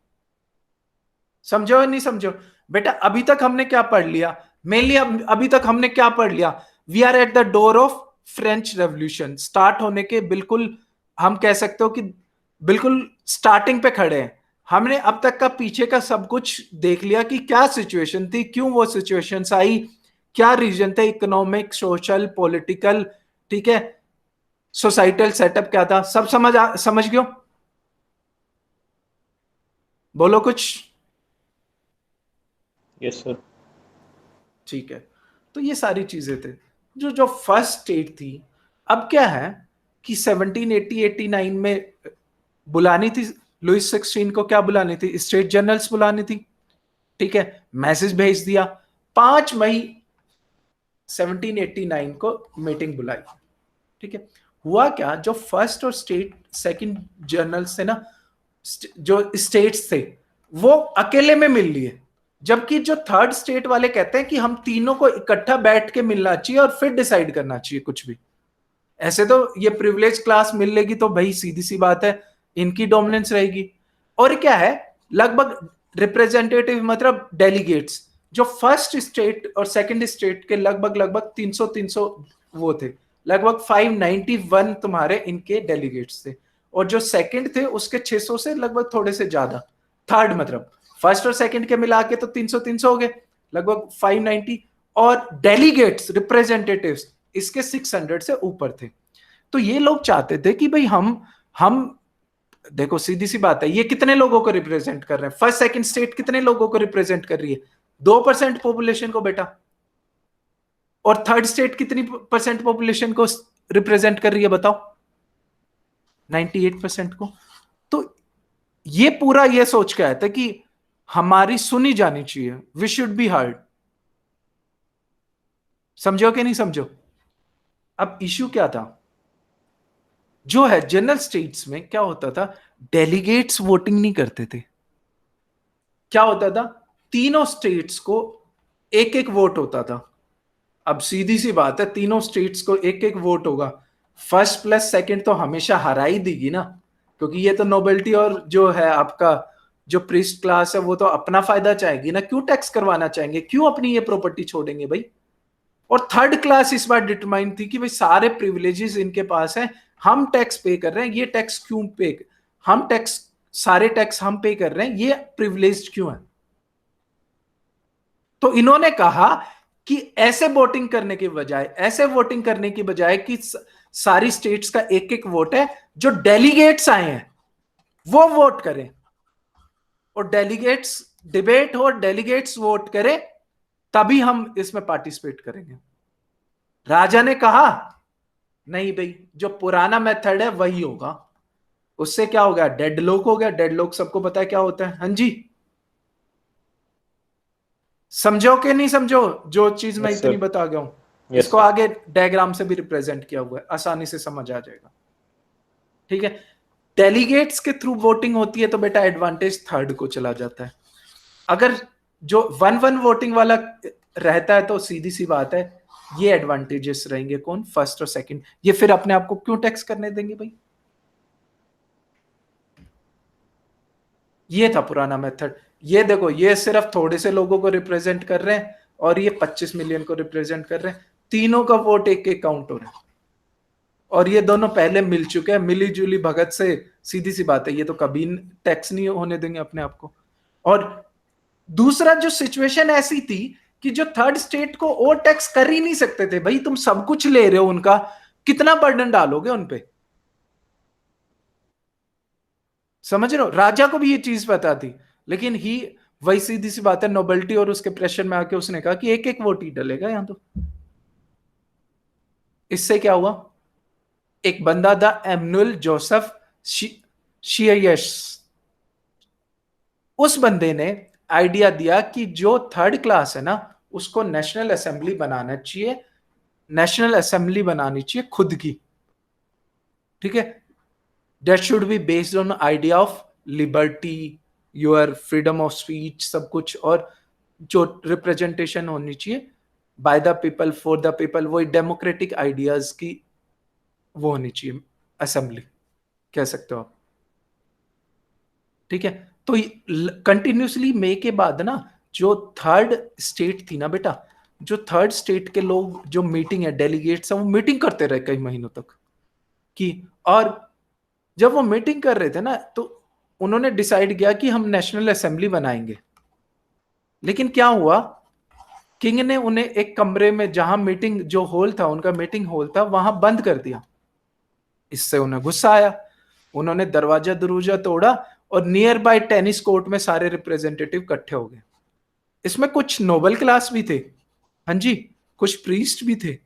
समझो या नहीं समझो बेटा? अभी तक हमने क्या पढ़ लिया? मेनली अभी तक हमने क्या पढ़ लिया? We are at the door of French revolution, start होने के बिल्कुल, हम कह सकते हो कि बिल्कुल स्टार्टिंग पे खड़े हैं। हमने अब तक का पीछे का सब कुछ देख लिया कि क्या सिचुएशन थी, क्यों वो सिचुएशन आई, क्या रीजन थे, इकोनॉमिक, सोशल, पॉलिटिकल, ठीक है, सोसाइटल सेटअप क्या था, सब समझ गयो? बोलो कुछ। Yes sir. ठीक है, तो ये सारी चीजें थे जो फर्स्ट स्टेट थी। अब क्या है कि 1780-89 में बुलानी थी लुइस 16 को, क्या बुलानी थी? स्टेट जनरल्स बुलानी थी, ठीक है। मैसेज भेज दिया, 5 मई 1789 को मीटिंग बुलाई, ठीक है। हुआ क्या, जो फर्स्ट और सेकंड जनरल्स थे ना, जो स्टेट्स थे, वो अकेले में मिल लिए, जबकि जो थर्ड स्टेट वाले कहते हैं कि हम तीनों को इकट्ठा बैठ के मिलना चाहिए और फिर डिसाइड करना चाहिए कुछ भी। ऐसे तो ये प्रिविलेज क्लास मिल लेगी तो भाई सीधी सी बात है इनकी डोमिनेंस रहेगी। और क्या है, लगभग रिप्रेजेंटेटिव मतलब डेलीगेट्स जो फर्स्ट स्टेट और सेकंड स्टेट के लगभग लगभग 300 वो थे, लगभग 591 तुम्हारे इनके डेलीगेट्स थे, और जो सेकंड थे उसके 600 से लगभग थोड़े से ज्यादा, थर्ड मतलब फर्स्ट और सेकंड के मिला के तो 300 हो गए, लगभग 590, और डेलीगेट्स रिप्रेजेंटेटिव्स इसके 600 से ऊपर थे। तो ये लोग चाहते थे कि भाई हम देखो सीधी सी बात है, ये कितने लोगों को रिप्रेजेंट कर रहे हैं, फर्स्ट सेकंड स्टेट कितने लोगों को रिप्रेजेंट कर रही है, 2% पॉपुलेशन को बेटा, और थर्ड स्टेट कितनी परसेंट पॉपुलेशन को रिप्रेजेंट कर रही है बताओ, 98% को। तो ये पूरा ये सोच के आया था कि हमारी सुनी जानी चाहिए, वी शुड बी हर्ड। समझो कि नहीं समझो। अब इश्यू क्या था, जो है जनरल स्टेट्स में क्या होता था, डेलीगेट्स वोटिंग नहीं करते थे। क्या होता था, तीनों स्टेट्स को एक एक वोट होता था। अब सीधी सी बात है, तीनों स्टेट्स को एक एक वोट होगा, फर्स्ट प्लस सेकंड तो हमेशा हरा ही देगी ना, क्योंकि ये तो नोबेलिटी और जो है आपका जो प्रीस्ट क्लास है वो तो अपना फायदा चाहेगी ना, क्यों टैक्स करवाना चाहेंगे, क्यों अपनी ये प्रॉपर्टी छोड़ेंगे भाई। और थर्ड क्लास इस बार डिटरमाइन थी कि भाई सारे प्रिविलेजेस इनके पास हैं, हम टैक्स पे कर रहे हैं, ये टैक्स क्यों पे, हम टैक्स सारे टैक्स हम पे कर रहे हैं, ये प्रिविलेज क्यों है। तो इन्होंने कहा कि ऐसे वोटिंग करने के बजाय, ऐसे वोटिंग करने की बजाय कि सारी स्टेट्स का एक एक वोट है, जो डेलीगेट्स आए हैं वो वोट करें, और डेलीगेट्स डिबेट हो, डेलीगेट्स वोट करें, तभी हम इसमें पार्टिसिपेट करेंगे। राजा ने कहा नहीं भाई, जो पुराना मेथड है वही होगा। उससे क्या हो गया, डेडलॉक हो गया। डेडलॉक सबको पता है क्या होता है, हाँ जी, समझो कि नहीं समझो जो चीज मैं इतनी बता गया हूं। इसको आगे डायग्राम से भी रिप्रेजेंट किया हुआ है, आसानी से समझ आ जाएगा। ठीक है, डेलीगेट्स के थ्रू वोटिंग होती है तो बेटा एडवांटेज थर्ड को चला जाता है। अगर जो 1-1 वोटिंग वाला रहता है तो सीधी सी बात है ये एडवांटेजेस रहेंगे, कौन, फर्स्ट और सेकंड। ये फिर अपने आप को क्यों टैक्स करने देंगे भाई। ये था पुराना मेथड। ये देखो, ये सिर्फ थोड़े से लोगों को रिप्रेजेंट कर रहे हैं और ये 25 मिलियन को रिप्रेजेंट कर रहे हैं, तीनों का वोट एक एक काउंट हो रहा है, और ये दोनों पहले मिल चुके हैं, मिली जुली भगत से। सीधी सी बात है, ये तो कभी टैक्स नहीं होने देंगे अपने आप को। और दूसरा जो सिचुएशन ऐसी थी कि जो थर्ड स्टेट को और टैक्स कर ही नहीं सकते थे भाई, तुम सब कुछ ले रहे हो उनका, कितना बर्डन डालोगे उनपे। समझ रहे हो, राजा को भी ये चीज पता थी, लेकिन ही वही सीधी सी बात है, नोबेलिटी और उसके प्रेशर में आके उसने कहा कि एक एक वोट ही डलेगा यहां। तो इससे क्या हुआ, एक बंदा था एमनुअल जोसेफ शियस, उस बंदे ने आइडिया दिया कि जो थर्ड क्लास है ना उसको नेशनल असेंबली बनाना चाहिए, नेशनल असेंबली बनानी चाहिए खुद की। ठीक है, that should be based on idea of liberty, your freedom of speech, सब कुछ, और जो रिप्रेजेंटेशन होनी चाहिए by the people for the people, वो डेमोक्रेटिक आइडियाज की वो होनी चाहिए असेंबली, कह सकते हो आप। ठीक है, तो कंटिन्यूसली मई के बाद ना जो थर्ड स्टेट थी ना बेटा, जो थर्ड स्टेट के लोग जो मीटिंग है डेलीगेट्स, वो मीटिंग करते रहे कई महीनों तक कि, और जब वो मीटिंग कर रहे थे ना तो उन्होंने डिसाइड किया कि हम नेशनल असेंबली बनाएंगे। लेकिन क्या हुआ, किंग ने उन्हें एक कमरे में, जहां मीटिंग जो हॉल था उनका मीटिंग हॉल था, वहां बंद कर दिया। इससे उन्हें गुस्सा आया, उन्होंने दरवाजा दरवाजा तोड़ा और नियर बाय टेनिस कोर्ट में सारे रिप्रेजेंटेटिव इकट्ठे हो गए। इसमें कुछ नोबल क्लास भी थे, हाँ जी, कुछ प्रीस्ट भी थे।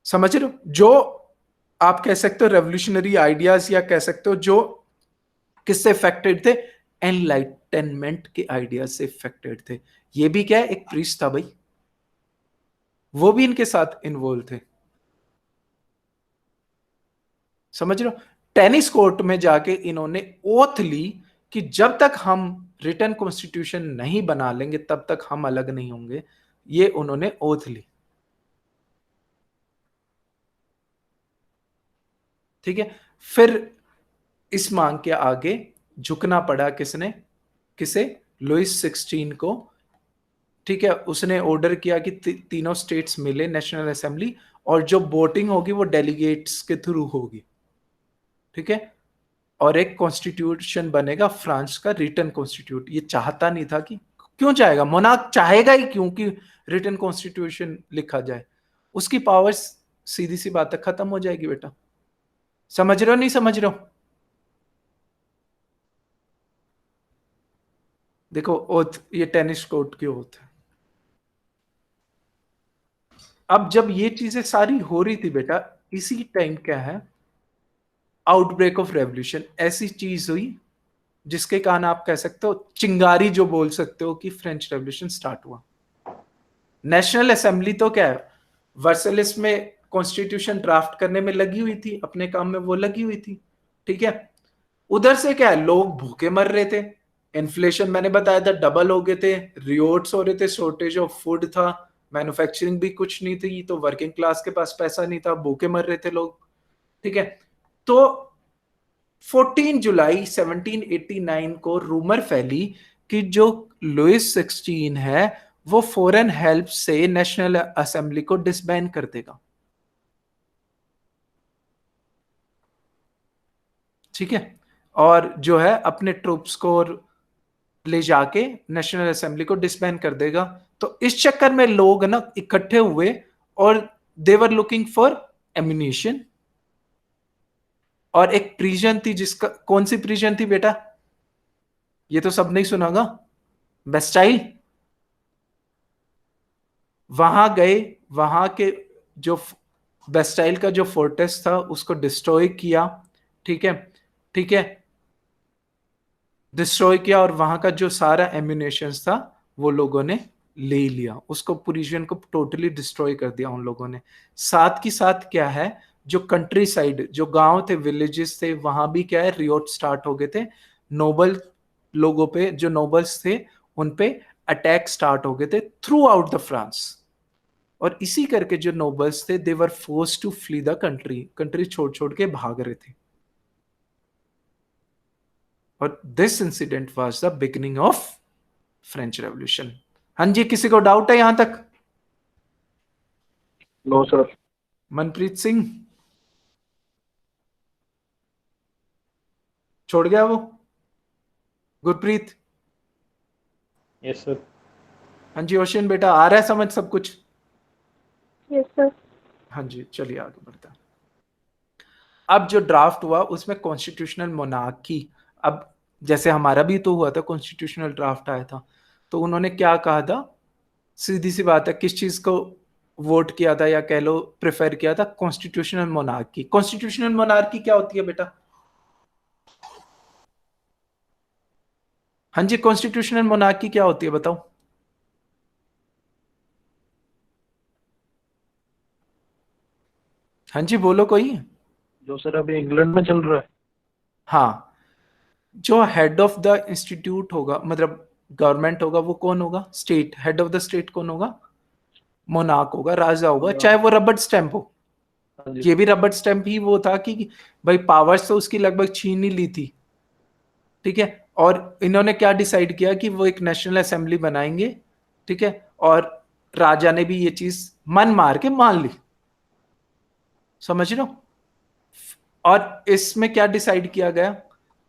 समझ रहे हो, जो आप कह सकते हो रेवोल्यूशनरी आइडियाज, या कह सकते हो जो किससे इफेक्टेड थे, एनलाइटनमेंट के आइडियाज से इफेक्टेड थे। ये भी क्या है, एक प्रीस्ट था भाई, वो भी इनके साथ इन्वॉल्व थे। समझ रहे हो, टेनिस कोर्ट में जाके इन्होंने ओथ ली कि जब तक हम रिटर्न कॉन्स्टिट्यूशन नहीं बना लेंगे तब तक हम अलग नहीं होंगे। ये उन्होंने ओथ ली। ठीक है, फिर इस मांग के आगे झुकना पड़ा किसने, किसे, लुइस 16 को। ठीक है, उसने ऑर्डर किया कि तीनों स्टेट्स मिले नेशनल असेंबली, और जो वोटिंग होगी वो डेलीगेट्स के थ्रू होगी। ठीक है, और एक कॉन्स्टिट्यूशन बनेगा फ्रांस का, रिटन कॉन्स्टिट्यूट। ये चाहता नहीं था कि, क्यों चाहेगा, मोनार्क चाहेगा ही क्यों कि रिटन कॉन्स्टिट्यूशन लिखा जाए। उसकी पावर्स सीधी सी बात है खत्म हो जाएगी बेटा। समझ रहे हो नहीं समझ रहे हो? देखो ओथ, ये टेनिस कोर्ट की ओथ है। अब जब ये चीजें सारी हो रही थी बेटा, इसी टाइम क्या है, आउटब्रेक ऑफ रेवोल्यूशन ऐसी चीज हुई जिसके कारण आप कह सकते हो, चिंगारी जो बोल सकते हो कि फ्रेंच रेवोल्यूशन स्टार्ट हुआ। नेशनल असेंबली तो क्या है, वर्सेलिस में कॉन्स्टिट्यूशन ड्राफ्ट करने में लगी हुई थी, अपने काम में वो लगी हुई थी। ठीक है, उधर से क्या है, लोग भूखे मर रहे थे, इन्फ्लेशन मैंने बताया था डबल हो गए थे, रियोट्स हो रहे थे, शॉर्टेज ऑफ फूड था, मैन्युफैक्चरिंग भी कुछ नहीं थी, तो वर्किंग क्लास के पास पैसा नहीं था, भूखे मर रहे थे लोग। ठीक है, तो 14 जुलाई 1789 को रूमर फैली कि जो लुइस 16 है वो फॉरेन हेल्प से नेशनल असेंबली को डिसबैन कर देगा। ठीक है, और जो है अपने ट्रूप्स को ले जाके नेशनल असेंबली को डिसबैन कर देगा। तो इस चक्कर में लोग ना इकट्ठे हुए और दे वर लुकिंग फॉर एम्यूनिशन। और एक प्रिजन थी, जिसका, कौन सी प्रिजन थी बेटा, ये तो सब नहीं सुनागा, बेस्टाइल। वहां गए, वहां के जो बेस्टाइल का जो फोर्ट्रेस था उसको डिस्ट्रॉय किया। ठीक है, ठीक है, डिस्ट्रॉय किया, और वहां का जो सारा एम्यूनेशंस था वो लोगों ने ले लिया, उसको पोजीशन को टोटली डिस्ट्रॉय कर दिया उन लोगों ने। साथ की साथ क्या है, जो कंट्री साइड, जो गांव थे, विलेजेस थे, वहां भी क्या है, रियोट स्टार्ट हो गए थे। नोबल लोगों पे, जो नोबल्स थे उन पे अटैक स्टार्ट हो गए थे थ्रू आउट द फ्रांस। और इसी करके जो नोबल्स थे, they were forced to flee the country, country छोड़ छोड़ के भाग रहे थे। और this incident was the beginning of French revolution. हाँ जी, किसी को डाउट है यहां तक? No sir. मनप्रीत सिंह छोड़ गया वो? गुरप्रीत? Yes sir. हाँ जी, ओशियन बेटा आ रहा है समझ सब कुछ? Yes sir. हाँ जी, चलिए आगे बढ़ते हैं। अब जो ड्राफ्ट हुआ उसमें कॉन्स्टिट्यूशनल मोनार्की, अब जैसे हमारा भी तो हुआ था, कॉन्स्टिट्यूशनल ड्राफ्ट आया था, तो उन्होंने क्या कहा था, सीधी सी बात है, किस चीज को वोट किया था या कह लो प्रेफर किया था, कॉन्स्टिट्यूशनल मोनार्की। कॉन्स्टिट्यूशनल मोनार्की क्या होती है बेटा? हाँ जी, कॉन्स्टिट्यूशनल मोनार्की क्या होती है बताओ? हाँ जी बोलो कोई। जो सर अभी इंग्लैंड में चल रहा है। हाँ, जो हेड ऑफ द इंस्टीट्यूट होगा, मतलब गवर्नमेंट होगा, वो कौन होगा, state head of the state कौन होगा, मोनार्क होगा, राजा होगा, चाहे वो रबड़ स्टैंप हो। हाँ जी ये भी रबड़ स्टैंप ही वो था कि भाई पावर्स तो उसकी लगभग छीन ही ली थी। ठीक है, और इन्होंने क्या डिसाइड किया कि वो एक नेशनल असेंबली बनाएंगे। ठीक है, और राजा ने भी ये चीज मन मार के मान ली। समझ रहे हो? और इसमें क्या डिसाइड किया गया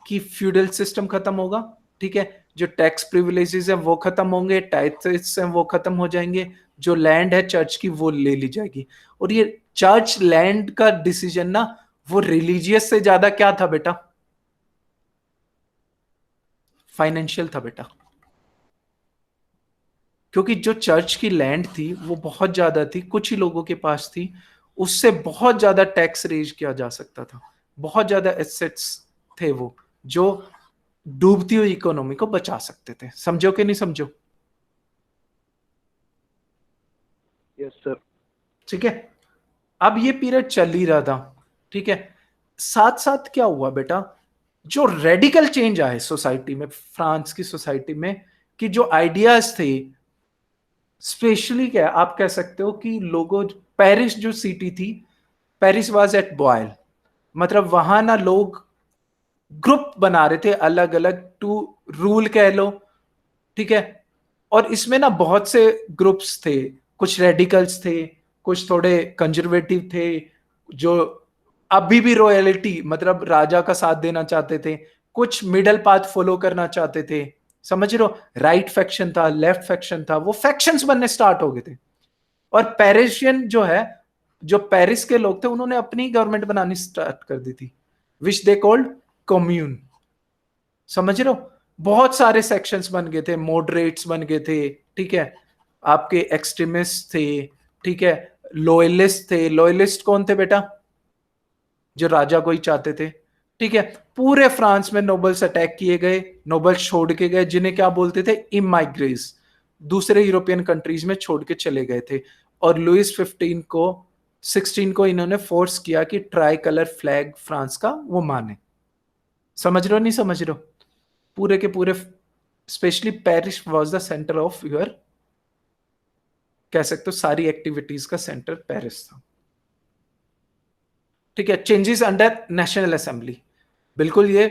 कि फ्यूडल सिस्टम खत्म होगा। ठीक है, जो टैक्स प्रिविलेजेस है वो खत्म होंगे, टैक्सेस हैं वो खत्म हो जाएंगे, जो लैंड है चर्च की वो ले ली जाएगी। और ये चर्च लैंड का डिसीजन ना, वो रिलीजियस से ज्यादा क्या था बेटा, फाइनेंशियल था बेटा। क्योंकि जो चर्च की लैंड थी वो बहुत ज्यादा थी, कुछ ही लोगों के पास थी, उससे बहुत ज्यादा टैक्स रेज किया जा सकता था, बहुत ज्यादा एसेट्स थे वो, जो डूबती हुई इकोनॉमी को बचा सकते थे। समझो कि नहीं समझो? Yes sir. ठीक है, अब ये पीरियड चल ही रहा था। ठीक है, साथ साथ क्या हुआ बेटा, जो रेडिकल चेंज आए सोसाइटी में, फ्रांस की सोसाइटी में, कि जो आइडियाज थे, स्पेशली क्या आप कह सकते हो कि लोगों, पेरिस जो सिटी थी, पेरिस वाज एट बॉयल, मतलब वहां ना लोग ग्रुप बना रहे थे अलग अलग टू रूल कह लो, ठीक है। और इसमें ना बहुत से ग्रुप्स थे, कुछ रेडिकल्स थे, कुछ थोड़े कंजर्वेटिव थे, जो अभी भी रॉयल्टी मतलब राजा का साथ देना चाहते थे, कुछ मिडल पाथ फॉलो करना चाहते थे, समझ रहे हो। राइट फैक्शन था, लेफ्ट फैक्शन था, वो फैक्शंस बनने स्टार्ट हो गए थे। और पेरिसियन जो है, जो पेरिस के लोग थे, उन्होंने अपनी गवर्नमेंट बनानी स्टार्ट कर दी थी, विच दे कॉल्ड कम्यून, समझ रहे हो। बहुत सारे सेक्शंस बन गए थे, मॉडरेट्स बन गए थे, ठीक है, आपके एक्सट्रीमिस्ट थे, ठीक है, लॉयलिस्ट थे। लॉयलिस्ट कौन थे बेटा? जो राजा को ही चाहते थे, ठीक है। पूरे फ्रांस में नोबल्स अटैक किए गए, नोबल्स छोड़ के गए, जिन्हें क्या बोलते थे? इमाइग्रेस, दूसरे यूरोपियन कंट्रीज में छोड़ के चले गए थे। और लुइस 16 को इन्होंने फोर्स किया कि ट्राई कलर फ्लैग फ्रांस का वो माने। समझ रहे हो नहीं समझ रहे हो? पूरे के पूरे, specially Paris was the centre of your, कह सकते हो सारी एक्टिविटीज का सेंटर पेरिस था, ठीक है। चेंजेस अंडर नेशनल असेंबली, बिल्कुल ये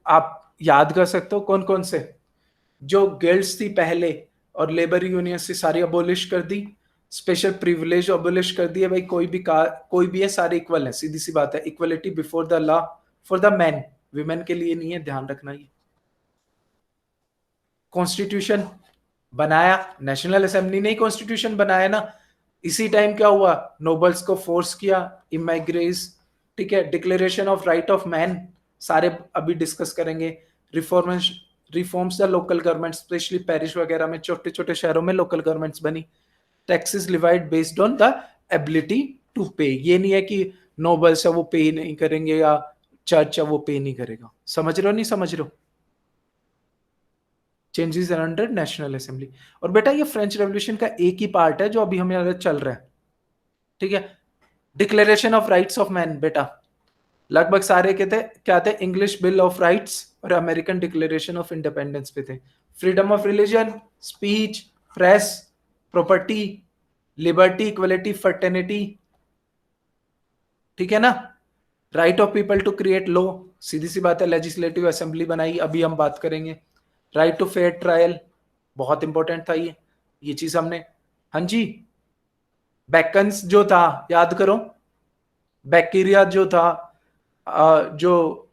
आप याद कर सकते हो कौन कौन से। जो गिल्ड्स थी पहले और लेबर यूनियंस थी, सारी अबोलिश कर दी। स्पेशल प्रिविलेज अबोलिश कर दिए, भाई कोई भी है, सारे इक्वल है, सीधी सी बात है। Equality before the law for the man, women के लिए नहीं है, ध्यान रखना। ये कॉन्स्टिट्यूशन बनाया, नेशनल असेंबली ने ही कॉन्स्टिट्यूशन बनाया ना। इसी टाइम क्या हुआ? नोबल्स को फोर्स किया, इमाइग्रेस, ठीक है। Declaration of right of man, सारे अभी डिस्कस करेंगे। Reforms the local government, specially Paris वगैरह में, छोटे छोटे शहरों में लोकल गवर्नमेंट्स बनी। Taxes divide based on the ability to pay, ये नहीं है कि नोबल्स है वो पे नहीं करेंगे या चर्च है वो पे नहीं करेगा। समझ रहे हो नहीं समझ रहे हो? Changes under national assembly. और बेटा ये फ्रेंच रेवोल्यूशन का एक ही पार्ट है जो अभी हमें चल रहा है, ठीक है। Declaration of rights of man, बेटा लगभग सारे के थे क्या थे? इंग्लिश बिल ऑफ राइट्स और अमेरिकन डिक्लेरेशन ऑफ इंडिपेंडेंस पे थे। Freedom of religion, speech, press, property, liberty, equality, fraternity, ठीक है ना। Right of people to create law, सीधी सी बात है, लेजिस्लेटिव असेंबली बनाई, अभी हम बात करेंगे। राइट टू फेयर ट्रायल, बहुत इंपॉर्टेंट था ये चीज हमने। हाँ जी, बैकन्स जो था याद करो, बैक्टीरिया जो था, जो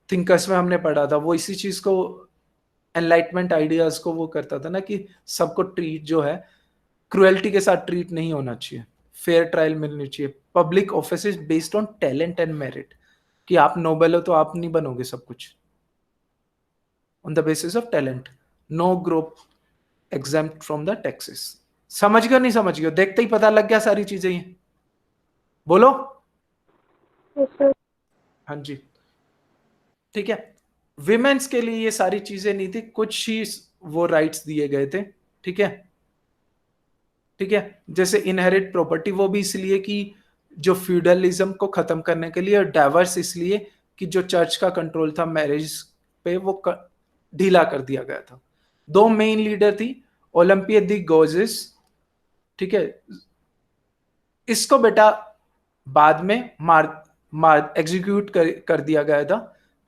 थिंकर्स में हमने पढ़ा था, वो इसी चीज को, एनलाइटमेंट आइडियाज को वो करता था ना, कि सबको ट्रीट जो है क्रुएल्टी के साथ ट्रीट नहीं होना चाहिए, फेयर ट्रायल मिलनी चाहिए। Public office based on talent and merit, कि आप नोबेल हो तो आप नहीं बनोगे सब कुछ, on the basis of talent. No group exempt from the taxes. समझ गए नहीं समझ गए? देखते ही पता लग गया सारी चीजें ये, बोलो। Yes, sir. हाँ जी, ठीक है। विमेन्स के लिए ये सारी चीजें नहीं थी, कुछ ही वो राइट्स दिए गए थे, ठीक है, ठीक है। जैसे इनहेरिट प्रॉपर्टी, वो भी इसलिए कि जो फ्यूडलिज्म को खत्म करने के लिए, और डाइवर्स इसलिए कि जो चर्च का कंट्रोल था मैरिज पे वो ढीला कर दिया गया था। दो मेन लीडर थी, ओलंपिया दी गोजेस, ठीक है। इसको बेटा बाद में मार एग्जीक्यूट कर दिया गया था,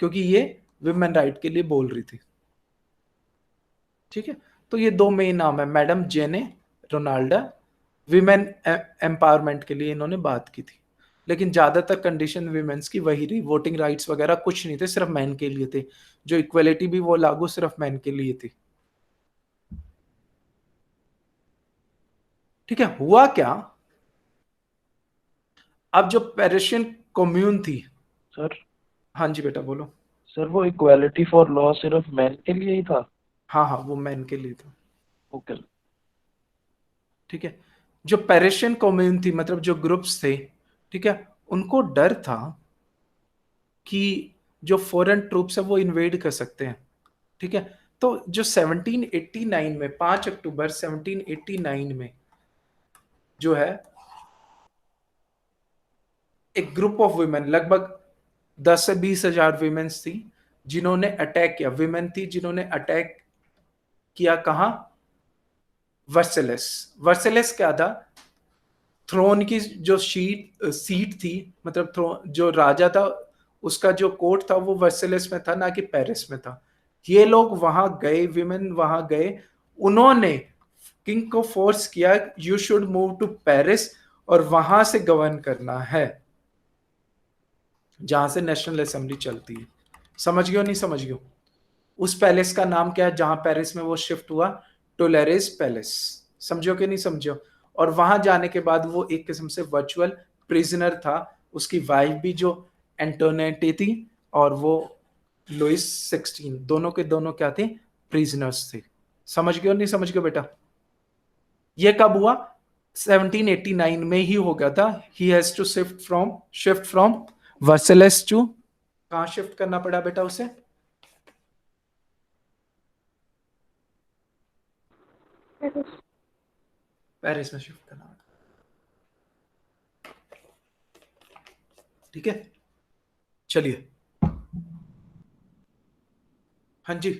क्योंकि ये विमेन राइट के लिए बोल रही थी, ठीक है। तो ये दो मेन नाम है, मैडम जेने रोनाल्डा, विमेन एम्पावरमेंट के लिए इन्होंने बात की थी। लेकिन ज्यादातर कंडीशन विमेन्स की वही रही, वोटिंग राइट्स वगैरह कुछ नहीं थे, सिर्फ मैन के लिए थे। जो इक्वलिटी भी वो लागू सिर्फ मैन के लिए थी, ठीक है। हुआ क्या, अब जो पेरिशियन कम्यून थी, सर हाँ जी बेटा बोलो। सर वो इक्वालिटी फॉर लॉ सिर्फ मैन के लिए ही था? हाँ हाँ, वो मैन के लिए था, ओके। ठीक है। जो पेरिशियन कम्यून थी, मतलब जो ग्रुप्स थे, ठीक है, उनको डर था कि जो फॉरेन ट्रूप्स है वो इन्वेड कर सकते हैं, ठीक है। तो जो 1789 में, 5 अक्टूबर 1789 में जो है, एक ग्रुप ऑफ वुमेन, लगभग 10 से 20,000 विमेन्स थी जिन्होंने अटैक किया, विमेन थी जिन्होंने अटैक किया कहां? वर्सेलेस। वर्सेलेस क्या था? थ्रोन की जो सीट थी, मतलब थ्रोन जो राजा था उसका जो कोर्ट था वो वर्सेलेस में था, ना कि पेरिस में था। ये लोग वहां गए, विमेन वहां गए, उन्होंने किंग को फोर्स किया you should move to Paris और वहां से गवर्न करना है, जहां से नेशनल असेंबली चलती है। समझ गए नहीं समझ गए? उस पैलेस का नाम क्या है जहां पेरिस में वो शिफ्ट हुआ? टोलेरेस पैलेस। समझो कि नहीं समझो? और वहां जाने के बाद वो एक किस्म से वर्चुअल प्रिजनर था। उसकी वाइफ भी जो एंटोनेटी थी और वो लुइस 16, दोनों के दोनों क्या थे? प्रिजनर्स थे। समझ गए और नहीं समझ गए बेटा? ये कब हुआ? 1789 में ही हो गया था। He has to shift from Versailles to, कहां शिफ्ट करना पड़ा बेटा उसे? पेरिस। पेरिस में शिफ्ट करना पड़ा। ठीक है, चलिए। हाँ जी,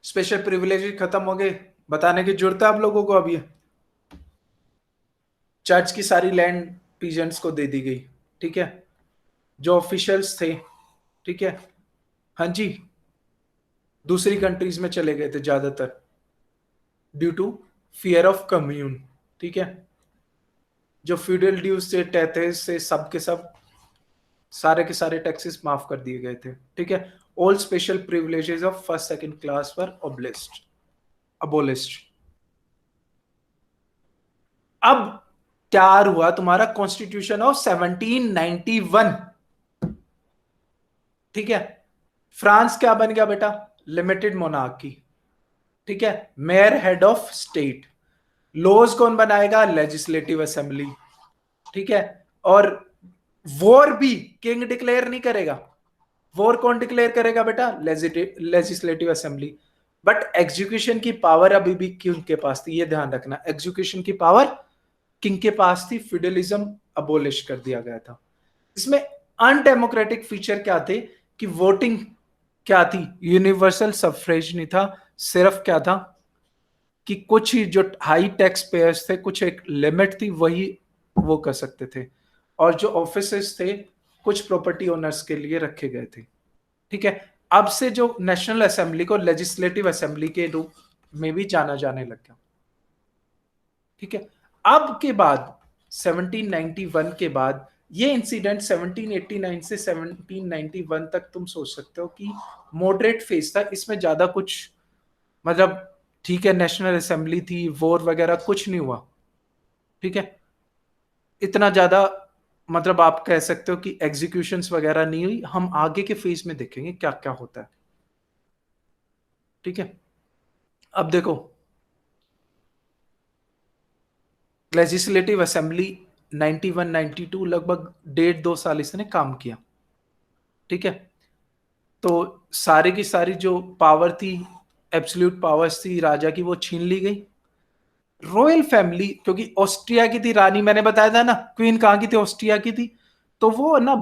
स्पेशल प्रिविलेज खत्म हो गए, बताने की जरूरत है आप लोगों को? अब ये चर्च की सारी लैंड पीजेंट्स को दे दी गई, ठीक है, जो ऑफिशियल्स थे, ठीक है। हाँ जी, दूसरी कंट्रीज में चले गए थे ज्यादातर due to fear of commune, ठीक है। जो फ्यूडल ड्यूज से, टैक्सेस से, सब के सब सारे के सारे टैक्सेस माफ कर दिए गए थे, ठीक है। All special privileges of first second class were abolished. अब तैयार हुआ तुम्हारा कॉन्स्टिट्यूशन ऑफ 1791, ठीक है। फ्रांस क्या बन गया बेटा? लिमिटेड मोनार्की, ठीक है। Mayor head of state. Laws कौन बनाएगा? लेजिस्लेटिव असेंबली, ठीक है। और वॉर भी किंग डिक्लेयर नहीं करेगा। वॉर कौन डिक्लेयर करेगा बेटा? Legislative assembly. बट एग्जीक्यूशन की पावर अभी भी किंग के पास थी, ये ध्यान रखना। एग्जीक्यूशन की पावर किंग के पास थी। फ्यूडलिज्म अबोलिश कर दिया गया था। इसमें अनडेमोक्रेटिक फीचर क्या थे कि वोटिंग क्या थी? यूनिवर्सल सफरेज नहीं था, सिर्फ क्या था कि कुछ ही जो हाई टैक्स पेयर्स थे, कुछ एक लिमिट थी, वही वो कर सकते थे। और जो ऑफिसेस थे कुछ प्रॉपर्टी ओनर्स के लिए रखे गए थे, ठीक है। अब से जो नेशनल असेंबली को लेजिस्लेटिव असेंबली के रूप में भी जाना जाने लग गया, ठीक है। अब के बाद 1791 के बाद ये इंसिडेंट 1789 से 1791 तक तुम सोच सकते हो कि मॉडरेट फेज था। इसमें ज्यादा कुछ मतलब, ठीक है, नेशनल असेंबली थी, वॉर वगैरह कुछ नहीं हुआ, ठीक है। इतना ज्यादा मतलब आप कह सकते हो कि एग्जीक्यूशंस वगैरह नहीं हुई। हम आगे के फेज में देखेंगे क्या क्या होता है, ठीक है। अब देखो, लेजिस्लेटिव असेंबली 91 92 लगभग 1.5-2 साल इसने काम किया, ठीक है। तो सारी की सारी जो पावर थी, एब्सोल्यूट पावर्स थी राजा की, वो छीन ली गई। रॉयल फैमिली, क्योंकि ऑस्ट्रिया की थी रानी, मैंने बताया था ना, क्वीन कहां की थी? ऑस्ट्रिया की थी। तो वो ना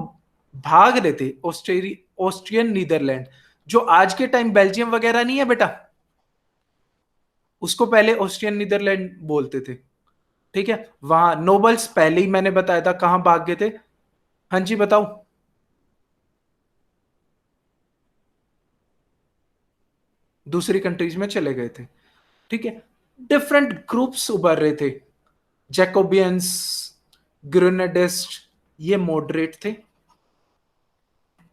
भाग रहे थे ऑस्ट्रियन नीदरलैंड, जो आज के टाइम बेल्जियम वगैरह नहीं है बेटा, उसको पहले ऑस्ट्रियन नीदरलैंड बोलते थे, ठीक है। वहां नोबल्स पहले ही मैंने बताया था कहां भाग गए थे। हाँ जी बताओ। दूसरी कंट्रीज में चले गए थे, ठीक है। डिफरेंट ग्रुप्स उभर रहे थे। जैकोबियंस, ग्रेनेडिस्ट, ये मॉडरेट थे,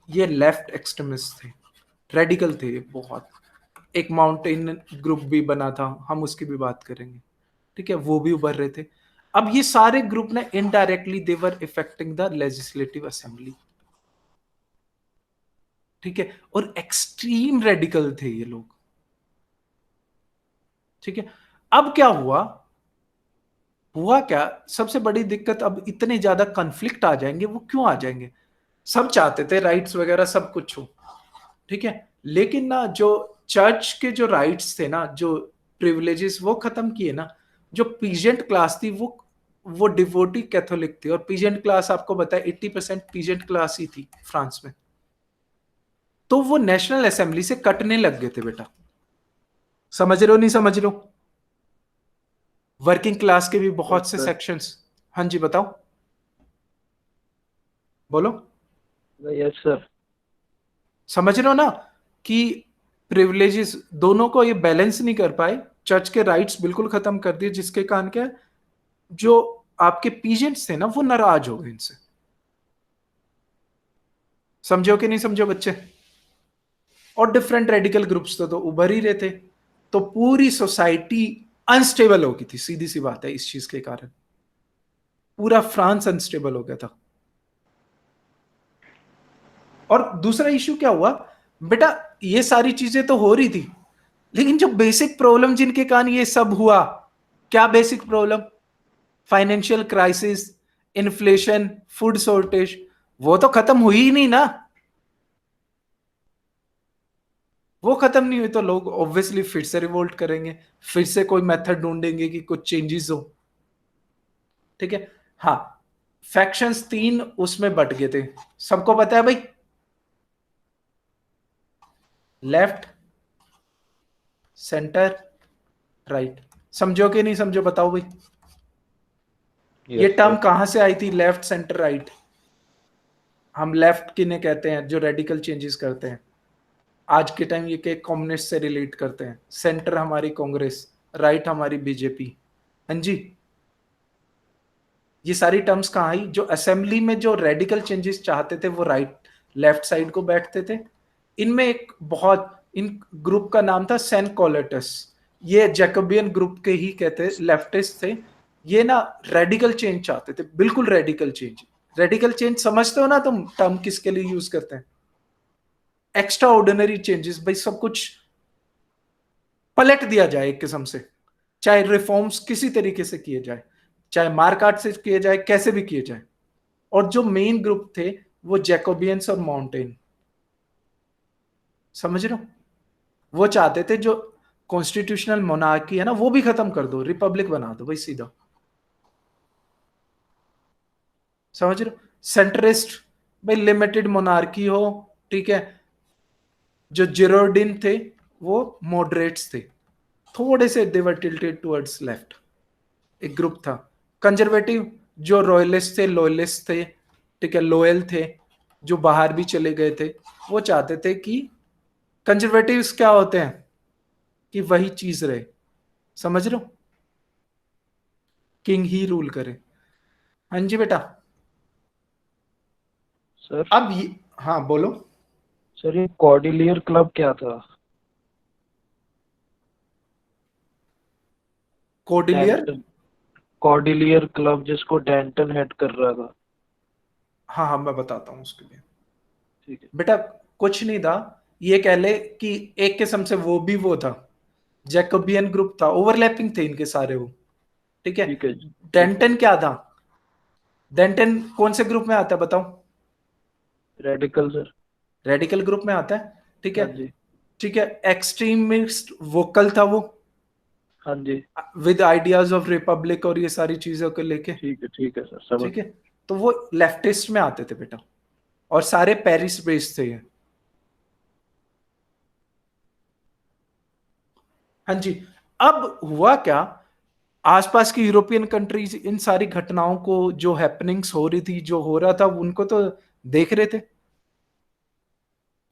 ये लेफ्ट एक्सट्रीमिस्ट थे, रेडिकल थे ये बहुत। एक माउंटेन ग्रुप भी बना था, हम उसकी भी बात करेंगे, ठीक है, वो भी उभर रहे थे। अब ये सारे ग्रुप ने indirectly they were affecting the legislative assembly, ठीक है। और एक्सट्रीम रेडिकल थे ये लोग, ठीक है। अब क्या हुआ? हुआ क्या? सबसे बड़ी दिक्कत, अब इतने ज्यादा कन्फ्लिक्ट आ जाएंगे, वो क्यों आ जाएंगे? सब चाहते थे राइट्स वगैरह सब कुछ हो, ठीक है। लेकिन ना जो चर्च के जो राइट्स थे ना, जो प्रिविलेजेस वो खत्म किए ना, जो पीजेंट क्लास थी वो डिवोटी कैथोलिक थी, और पीजेंट क्लास आपको बताया 80% पीजेंट क्लास ही थी फ्रांस में। तो वो नेशनल असेंबली से कटने लग गए थे बेटा। समझ रहे हो नहीं समझ रहे हो? वर्किंग क्लास के भी बहुत से सर सेक्शंस। हाँ जी बताओ, बोलो। Yes sir. समझ रहे हो ना कि प्रिविलेजेस दोनों को ये बैलेंस नहीं कर पाए, चर्च के राइट्स बिल्कुल खत्म कर दिए, जिसके कारण क्या है, जो आपके पीजेंट्स थे ना वो नाराज हो गए इनसे। समझो कि नहीं समझो बच्चे? और डिफरेंट रेडिकल ग्रुप्स तो उभर ही रहे थे, तो पूरी सोसाइटी अनस्टेबल हो गई थी, सीधी सी बात है। इस चीज के कारण पूरा फ्रांस अनस्टेबल हो गया था। और दूसरा इश्यू क्या हुआ बेटा, ये सारी चीजें तो हो रही थी, लेकिन जो बेसिक प्रॉब्लम जिनके कारण ये सब हुआ, क्या basic problem? Financial crisis, inflation, food shortage, वो तो खत्म हुई ही नहीं ना। वो खत्म नहीं हुई तो लोग ऑब्वियसली फिर से रिवोल्ट करेंगे, फिर से कोई मेथड ढूंढेंगे कि कुछ चेंजेस हो। ठीक है, हाँ। फैक्शंस 3 उसमें बट गए थे, सबको पता है भाई। Left, centre, right. समझो कि नहीं समझो बताओ भाई? ये यस टर्म सर। कहां से आई थी, लेफ्ट सेंटर राइट? हम लेफ्ट किन्हें कहते हैं? जो रेडिकल चेंजेस करते हैं। आज के टाइम ये के कम्युनिस्ट से रिलेट करते हैं। सेंटर हमारी कांग्रेस, राइट हमारी बीजेपी। हाँ जी, ये सारी टर्म्स कहाँ आई? जो असेंबली में जो रेडिकल चेंजेस चाहते थे वो राइट लेफ्ट साइड को बैठते थे। इनमें एक बहुत, इन ग्रुप का नाम था सेंट कॉलेटस। ये जैकोबियन ग्रुप के ही कहते, लेफ्टिस्ट थे। ये ना रेडिकल चेंज चाहते थे, बिल्कुल रेडिकल चेंज। रेडिकल चेंज समझते हो ना तुम, टर्म किसके लिए यूज करते हैं? एक्स्ट्रा ऑर्डिनरी चेंजेस भाई, सब कुछ पलट दिया जाए एक किस्म से। चाहे रिफॉर्म्स किसी तरीके से किए जाए, चाहे मारकाट से किए जाए, कैसे भी किए जाए। और जो मेन ग्रुप थे वो जैकोबियंस और माउंटेन। समझ रहे हो? वो चाहते थे जो कॉन्स्टिट्यूशनल मोनार्की है ना वो भी खत्म कर दो, रिपब्लिक बना दो भाई सीधा। समझ रहे हो? सेंट्रिस्ट भाई, लिमिटेड मोनार्की हो, ठीक है। जो जिरोडिन थे वो मॉडरेट्स थे, थोड़े से दे वर टिल्टेड टुवर्ड्स लेफ्ट। एक ग्रुप था कंजर्वेटिव, जो रॉयलिस्ट थे, लॉयलिस्ट थे, ठीक है, लोयल थे, जो बाहर भी चले गए थे। वो चाहते थे कि कंजर्वेटिव्स क्या होते हैं कि वही चीज रहे। समझ रहे हो? किंग ही रूल करे। हाँ जी बेटा। सर अब ये, हाँ बोलो। सर ये कॉर्डिलियर क्लब क्या था? कोडिलियर? डेंटन, कॉर्डिलियर क्लब जिसको डेंटन हेड कर रहा था। हाँ हाँ मैं बताता हूँ उसके लिए। ठीक है। बेटा कुछ नहीं था, ये कह ले कि एक किस्म से वो भी वो था, जैकोबियन ग्रुप था, ओवरलैपिंग थे इनके सारे वो। ठीक है। ठीक है जी। डेंटन क्या था? डेंटन कौन से ग्रुप में आता है बताओ? Radical sir. रेडिकल ग्रुप में आता है, ठीक हाँ है। जी। ठीक है, एक्सट्रीमिस्ट वोकल था वो, हाँ जी। विद आइडियाज ऑफ रिपब्लिक और ये सारी चीजों को लेके। ठीक है सर, समझ। ठीक है, तो वो लेफ्टिस्ट में आते थे बेटा, और सारे पेरिस बेस्ड थे ये। हाँ जी। अब हुआ क्या, आसपास की यूरोपियन कंट्रीज इन सारी घटनाओं को, जो हैपनिंग्स हो रही थी, जो हो रहा था, उनको तो देख रहे थे।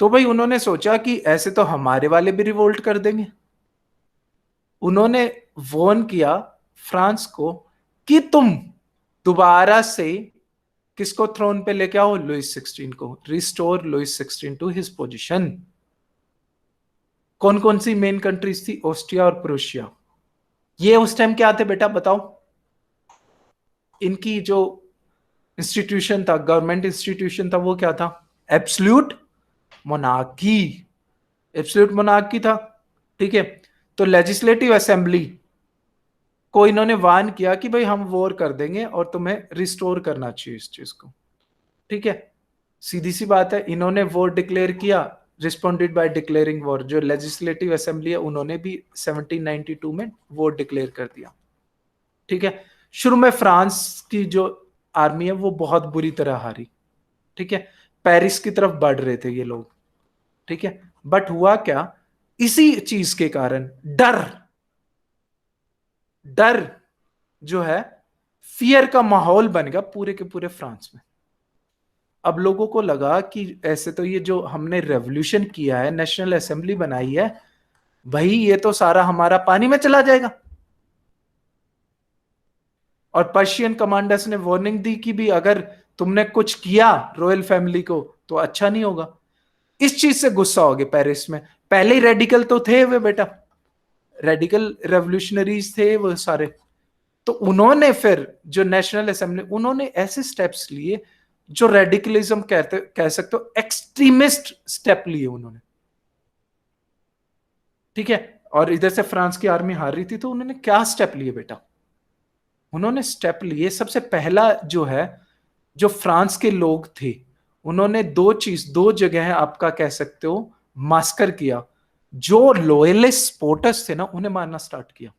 तो भाई उन्होंने सोचा कि ऐसे तो हमारे वाले भी रिवोल्ट कर देंगे। उन्होंने वॉर्न किया फ्रांस को कि तुम दोबारा से किसको थ्रोन पे लेके आओ? लुइस 16 को, restore Louis 16 to his position. कौन कौन सी मेन कंट्रीज थी? ऑस्ट्रिया और प्रूशिया। ये उस टाइम क्या थे बेटा बताओ? इनकी जो इंस्टीट्यूशन था, गवर्नमेंट इंस्टीट्यूशन था, वो क्या था? Absolute monarchy. एब्सोल्यूट मोनार्की था। ठीक है, तो लेजिस्लेटिव असेंबली को इन्होंने वार्न किया कि भाई हम वॉर कर देंगे और तुम्हें रिस्टोर करना चाहिए इस चीज को। ठीक है, सीधी सी बात है, इन्होंने वॉर डिक्लेयर किया, रिस्पॉन्डेड बाय डिक्लेयरिंग वॉर। जो लेजिस्लेटिव असेंबली है उन्होंने भी 1792 में वॉर डिक्लेयर कर दिया। ठीक है, शुरू में फ्रांस की जो आर्मी है वो बहुत बुरी तरह हारी, ठीक है, पेरिस की तरफ बढ़ रहे थे ये लोग, ठीक है, बट हुआ क्या, इसी चीज के कारण डर डर जो है, फियर का माहौल बन गया पूरे के पूरे फ्रांस में। अब लोगों को लगा कि ऐसे तो ये जो हमने रेवोल्यूशन किया है, नेशनल असेंबली बनाई है, भाई ये तो सारा हमारा पानी में चला जाएगा। और पर्शियन कमांडर्स ने वार्निंग दी कि भी अगर तुमने कुछ किया रॉयल फैमिली को तो अच्छा नहीं होगा। इस चीज से गुस्सा हो गया पेरिस में। पहले ही रेडिकल तो थे वे बेटा, रेडिकल रेवोल्यूशनरीज थे वो सारे, तो उन्होंने फिर जो नेशनल असेंबली, उन्होंने ऐसे स्टेप्स लिए जो रेडिकलिज्म कहते कह सकते हो, एक्सट्रीमिस्ट स्टेप लिए उन्होंने, ठीक है। और इधर से फ्रांस की आर्मी हार रही थी, तो उन्होंने क्या स्टेप लिए बेटा, उन्होंने स्टेप लिए। सबसे पहला जो है, जो फ्रांस के लोग थे, उन्होंने दो जगह आपका कह सकते हो मास्कर किया। जो लॉयलिस्ट सपोर्टर्स थे ना, उन्हें मारना स्टार्ट किया।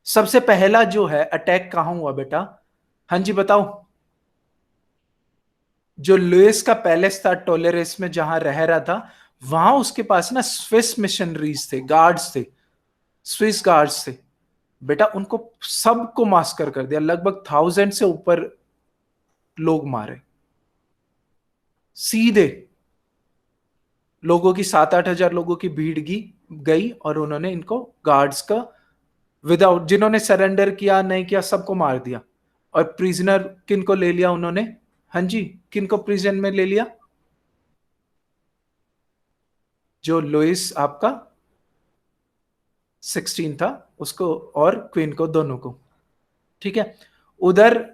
सबसे पहला जो है अटैक कहां हुआ बेटा, हाँ जी बताओ। जो लुइस का पैलेस था टोलेरेस में जहां रह रहा था, वहां उसके पास ना स्विस मिशनरीज थे, गार्ड्स थे, स्विस गार्ड्स थे बेटा। उनको सबको मास्कर कर दिया, लगभग 1000 से ऊपर लोग मारे सीधे। लोगों की 7-8 हजार लोगों की भीड़ गई और उन्होंने इनको गार्ड्स का विदाउट, जिन्होंने सरेंडर किया नहीं किया सबको मार दिया। और प्रिजनर किनको ले लिया उन्होंने, हाँ जी किनको प्रिजन में ले लिया, जो लुइस आपका 16 था उसको और क्वीन को, दोनों को, ठीक है। उधर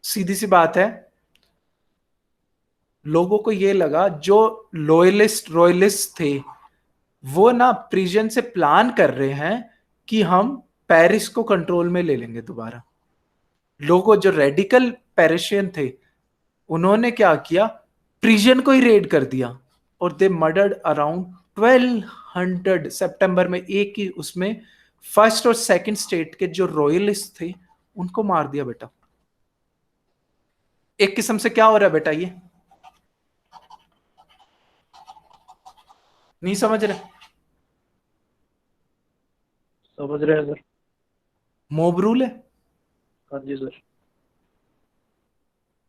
सीधी सी बात है, लोगों को यह लगा जो रॉयलिस्ट थे वो ना प्रिजन से प्लान कर रहे हैं कि हम पेरिस को कंट्रोल में ले लेंगे दोबारा। लोगों जो रेडिकल पेरिशियन थे, उन्होंने क्या किया, प्रिजन को ही रेड कर दिया और दे मर्डर्ड अराउंड 1200 सितंबर में। एक ही उसमें फर्स्ट और सेकंड स्टेट के जो रॉयलिस्ट थे उनको मार दिया बेटा। एक किस्म से क्या हो रहा है बेटा, ये नहीं समझ रहे, समझ रहे हैं सर। मोब रूल है, हाँ जी सर।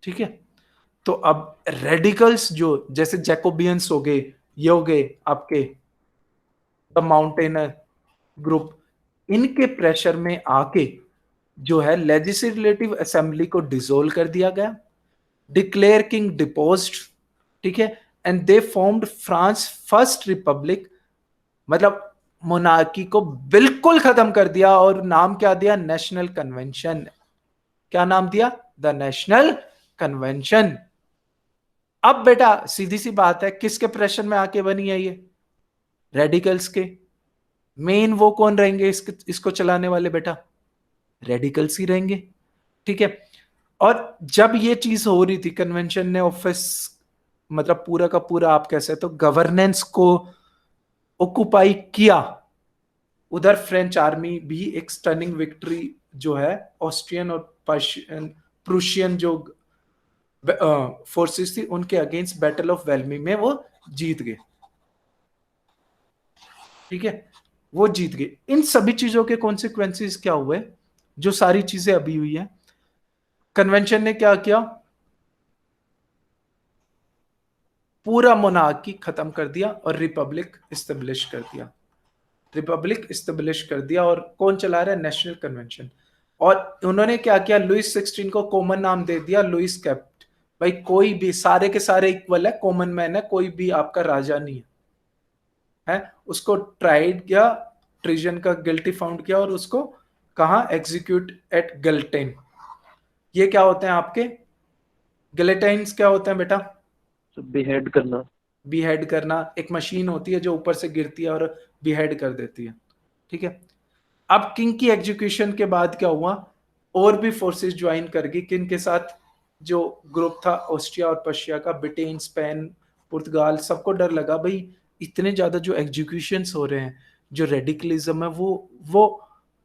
ठीक है। तो अब रेडिकल्स जो जैसे जैकोबियंस हो गए, ये हो गए आपके द माउंटेनर ग्रुप, इनके प्रेशर में आके जो है लेजिस्लेटिव असेंबली को डिसोल्व कर दिया गया, डिक्लेयर किंग डिपोज्ड, ठीक है, and they formed France first Republic, मतलब मोनार्की को बिल्कुल खत्म कर दिया। और नाम क्या दिया, नेशनल कन्वेंशन। क्या नाम दिया, द नेशनल कन्वेंशन। अब बेटा सीधी सी बात है, किसके प्रेशर में आके बनी है ये, रेडिकल्स के। मेन वो कौन रहेंगे इसको चलाने वाले बेटा, रेडिकल्स ही रहेंगे, ठीक है। और जब ये चीज हो रही थी, कन्वेंशन ने ऑफिस मतलब पूरा का पूरा आप कह सकते हो गवर्नेंस को ऑक्युपाई किया, उधर फ्रेंच आर्मी भी एक स्टनिंग विक्ट्री जो है ऑस्ट्रियन और प्रूशियन जो फोर्सेस थी उनके अगेंस्ट बैटल ऑफ वेल्मी में वो जीत गए, ठीक है, वो जीत गए। इन सभी चीजों के कॉन्सिक्वेंसेस क्या हुए, जो सारी चीजें अभी हुई है, कन्वेंशन ने क्या किया, पूरा मोनार्की खत्म कर दिया और रिपब्लिक इस्टेब्लिश कर दिया, रिपब्लिक इस्टेब्लिश कर दिया। और कौन चला रहा है, नेशनल कन्वेंशन। और उन्होंने क्या किया, लुइस 16 को कॉमन नाम दे दिया, लुइस कैप्ट। भाई कोई भी, सारे के सारे इक्वल है, कॉमन मैन है, कोई भी आपका राजा नहीं है। उसको ट्राइड किया, ट्रीजन का गिल्टी फाउंड किया और उसको कहा, एग्जीक्यूट एट गिल्टेन। ये क्या होते हैं आपके गिलेटाइन्स, क्या होते हैं बेटा, बिहेड करना। बीहेड करना। एक मशीन होती है जो ऊपर से गिरती है और बीहेड कर देती है, ठीक है। अब किंग की एग्जीक्यूशन के बाद क्या हुआ, और भी फोर्सेस ज्वाइन कर गई किंग के साथ। जो ग्रुप था ऑस्ट्रिया और पर्शिया का, ब्रिटेन, स्पेन, पुर्तगाल, सबको डर लगा भाई इतने ज्यादा जो एग्जीक्यूशंस हो रहे हैं, जो रेडिकलिज्म है वो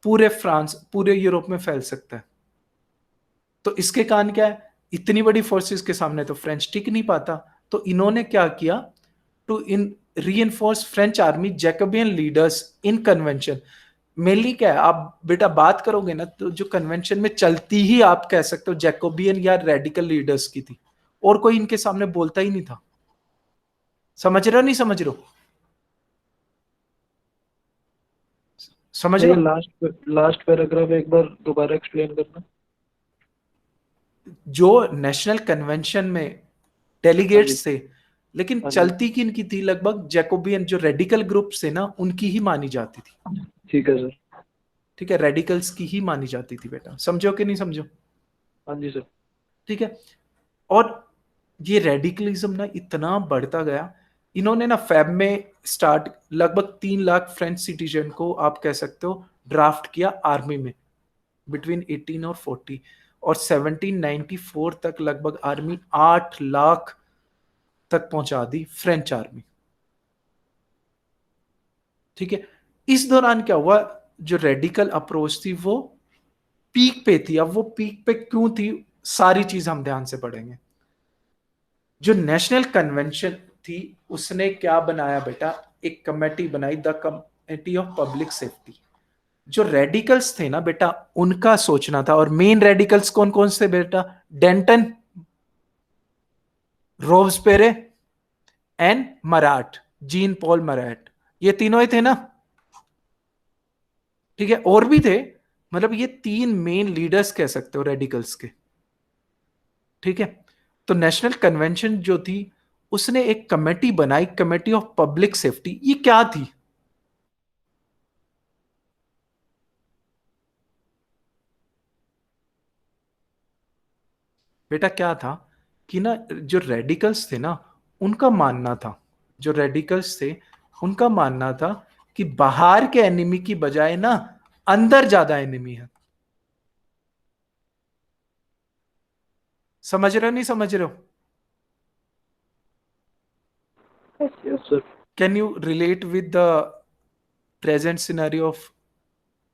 पूरे फ्रांस, पूरे यूरोप में फैल सकता है। तो इसके कारण क्या है, इतनी बड़ी फोर्सेस के सामने तो फ्रेंच टिक नहीं पाता। तो इन्होंने क्या किया, to in reinforce French army Jacobian leaders in convention. Mainly क्या है, आप बेटा बात करोगे ना तो जो कन्वेंशन में चलती ही आप कह सकते हो जैकोबियन या रेडिकल लीडर्स की थी, और कोई इनके सामने बोलता ही नहीं था। समझ रहे हो नहीं समझ रहे हो? समझ रहे ये हो? लास्ट पैराग्राफ एक बार दोबारा एक्सप्लेन करना। जो नेशनल कन्वेंशन में हाँ जी। डेलीगेट्स थे, लेकिन हाँ जी। चलती किन की थी, लगभग जैकोबियन जो रेडिकल ग्रुप्स थे ना उनकी ही मानी जाती थी। ठीक है सर। ठीक है, रेडिकल्स की ही मानी जाती थी बेटा, समझो कि नहीं समझो? हाँ जी सर। ठीक है। और ये रेडिकलिज्म ना इतना बढ़ता गया, इन्होंने ना फैब में स्टार्ट लगभग 3 लाख फ्रेंच सिटीजन को आप कह सकते हो ड्राफ्ट किया आर्मी में बिटवीन 18 और 40, और 1794 तक लगभग आर्मी 8 लाख तक पहुंचा दी फ्रेंच आर्मी। ठीक है। इस दौरान क्या हुआ, जो रेडिकल अप्रोच थी वो पीक पे थी। अब वो पीक पे क्यों थी, सारी चीज हम ध्यान से पढ़ेंगे। जो नेशनल कन्वेंशन थी उसने क्या बनाया बेटा, एक कमेटी बनाई, the committee of public safety. जो रेडिकल्स थे ना बेटा उनका सोचना था, और मेन रेडिकल्स कौन कौन से बेटा, Danton, रोब्सपेरे and Marathi, Jean Paul Marathi, ये तीनों ही थे ना। ठीक है, और भी थे, मतलब ये 3 मेन लीडर्स कह सकते हो रेडिकल्स के। ठीक है। तो नेशनल कन्वेंशन जो थी उसने एक कमेटी बनाई, कमेटी ऑफ पब्लिक सेफ्टी। ये क्या थी, बेटा क्या था कि ना जो रेडिकल्स थे ना उनका मानना था, जो रेडिकल्स थे उनका मानना था कि बाहर के एनिमी की बजाय ना अंदर ज्यादा एनिमी है। समझ रहे हो नहीं समझ रहे हो? Yes. Yes sir. Can you relate with the present scenario of,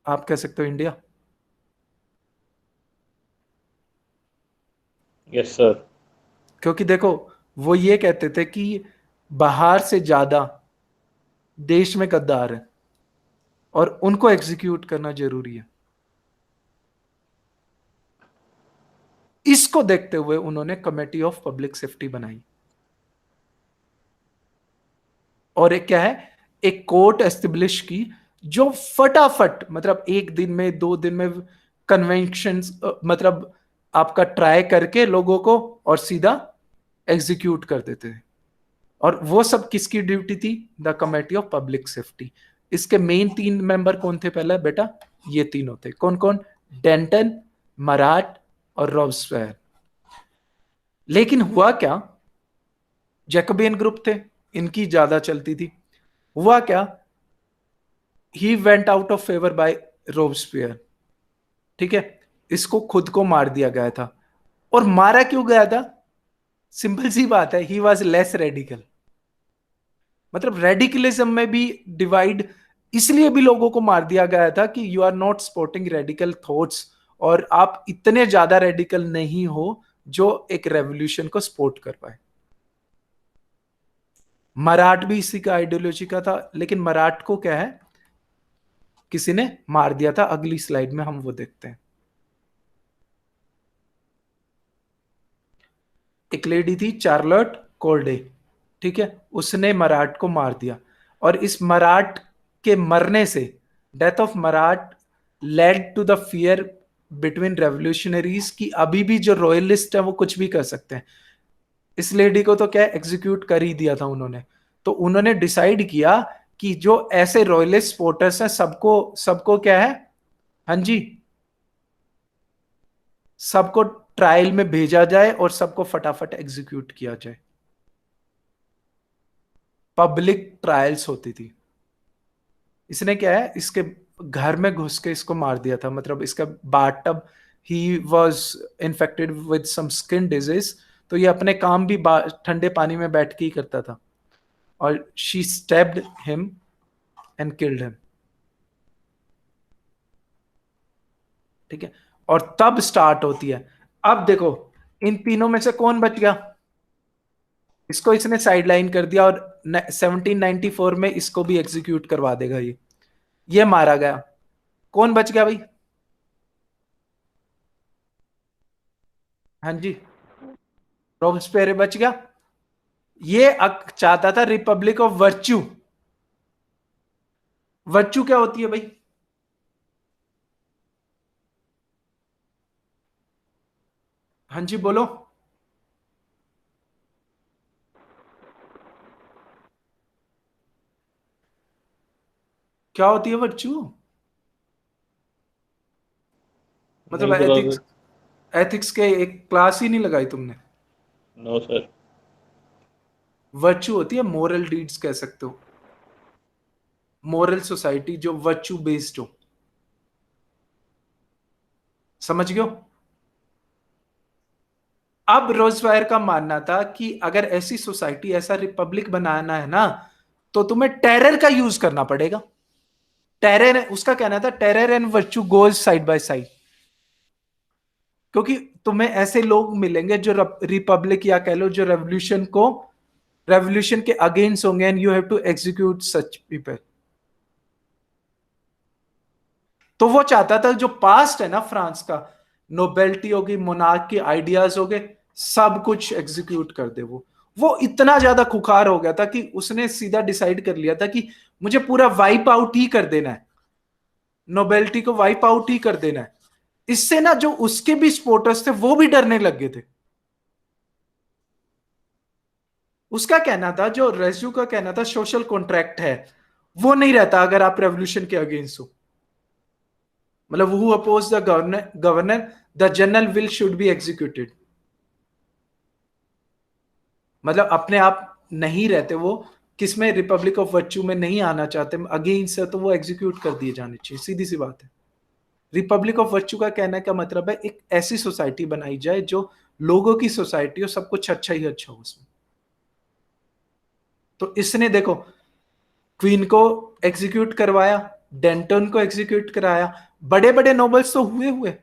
आप कह सकते हो, इंडिया? Yes sir. क्योंकि देखो वो ये कहते थे कि बाहर से ज्यादा देश में गद्दार है और उनको एग्जीक्यूट करना जरूरी है। इसको देखते हुए उन्होंने कमेटी ऑफ पब्लिक सेफ्टी बनाई, और एक क्या है, एक कोर्ट एस्टेब्लिश की जो फटाफट, मतलब 1 दिन में 2 दिन में कन्वेंशन, मतलब आपका ट्राई करके लोगों को और सीधा एग्जीक्यूट कर देते थे। और वो सब किसकी ड्यूटी थी, the committee of public safety. इसके मेन 3 मेंबर कौन थे, पहला बेटा ये तीनों थे, कौन कौन, डेंटन, मराट और रॉब्सवेयर। लेकिन हुआ क्या, जैकोबियन ग्रुप थे, इनकी ज्यादा चलती थी। हुआ क्या, he went out of favour by Robespierre. ठीक है, इसको खुद को मार दिया गया था। और मारा क्यों गया था, सिंपल सी बात है, ही वॉज लेस रेडिकल। मतलब रेडिकलिज्म में भी डिवाइड इसलिए भी लोगों को मार दिया गया था कि you are not supporting radical thoughts, और आप इतने ज्यादा रेडिकल नहीं हो जो एक रेवोल्यूशन को सपोर्ट कर पाए। मराठ भी इसी का आइडियोलॉजी का था, लेकिन मराठ को क्या है, किसी ने मार दिया था। अगली स्लाइड में हम वो देखते हैं। एक लेडी थी चार्लोट कोल्डे, ठीक है, उसने मराठ को मार दिया। और इस मराठ के मरने से, death of Marat led to the fear between revolutionaries की अभी भी जो रॉयलिस्ट है वो कुछ भी कर सकते हैं। इस लेडी को तो क्या एग्जीक्यूट कर ही दिया था उन्होंने। तो उन्होंने डिसाइड किया कि जो ऐसे रॉयलिस्ट सपोर्टर्स हैं सबको सबको क्या है, हाँ जी, सबको ट्रायल में भेजा जाए और सबको फटाफट एग्जीक्यूट किया जाए। पब्लिक ट्रायल्स होती थी। इसने क्या है, इसके घर में घुस के इसको मार दिया था, मतलब इसका bathtub, he was infected with some skin disease, तो ये अपने काम भी ठंडे पानी में बैठ के ही करता था। और she stabbed him and killed him. ठीक है, और तब स्टार्ट होती है अब देखो इन तीनों में से कौन बच गया? इसको इसने साइडलाइन कर दिया और 1794 में इसको भी एग्जीक्यूट करवा देगा। ये मारा गया। कौन बच गया भाई? हाँ जी, रॉबस्पियर बच गया। ये चाहता था रिपब्लिक ऑफ वर्च्यू। वर्च्यू क्या होती है भाई? हाँ जी बोलो। क्या होती है वर्च्यू? मतलब नहीं पता एथिक्स, सर। एथिक्स के एक क्लास ही नहीं लगाई तुमने? No sir. वर्च्यू होती है मोरल डीड्स कह सकते हो, मोरल सोसाइटी जो वर्च्यू बेस्ड हो। समझ गए हो? अब रोजफायर का मानना था कि अगर ऐसी सोसाइटी, ऐसा रिपब्लिक बनाना है ना, तो तुम्हें टेरर का यूज करना पड़ेगा। टेरर, उसका कहना था terror and virtue goes side by side, क्योंकि तुम्हें ऐसे लोग मिलेंगे जो रिपब्लिक या कह लो जो रेवोल्यूशन के अगेंस्ट होंगे, and you have to execute such people. तो वो चाहता था जो पास्ट है ना फ्रांस का, नोबेलिटी होगी, मोनार्क के आइडियाज हो गए, सब कुछ एग्जीक्यूट कर दे। वो इतना ज्यादा खुखार हो गया था कि उसने सीधा डिसाइड कर लिया था कि मुझे पूरा वाइप आउट ही कर देना है, नोबेलिटी को वाइप आउट ही कर देना है। इससे ना जो उसके भी सपोर्टर्स थे वो भी डरने लग गए थे। उसका कहना था, जो रेज्यू का कहना था, सोशल कॉन्ट्रैक्ट है, वो नहीं रहता अगर आप रेवोल्यूशन के अगेंस्ट हो। मतलब who oppose the governor the general will should be executed. मतलब अपने आप नहीं रहते वो, किसमें, रिपब्लिक ऑफ वर्च्यू में नहीं आना चाहते, अगेंस्ट है तो वो एग्जीक्यूट कर दिए जाने चाहिए। सीधी सी बात है। रिपब्लिक ऑफ वर्च्यू का कहने का मतलब है एक ऐसी सोसाइटी बनाई जाए जो लोगों की सोसाइटी हो, सब कुछ अच्छा ही अच्छा हो उसमें। तो इसने देखो क्वीन को एग्जीक्यूट करवाया, डेंटन को एग्जीक्यूट कराया, बड़े बड़े नोबल्स तो हुए हुए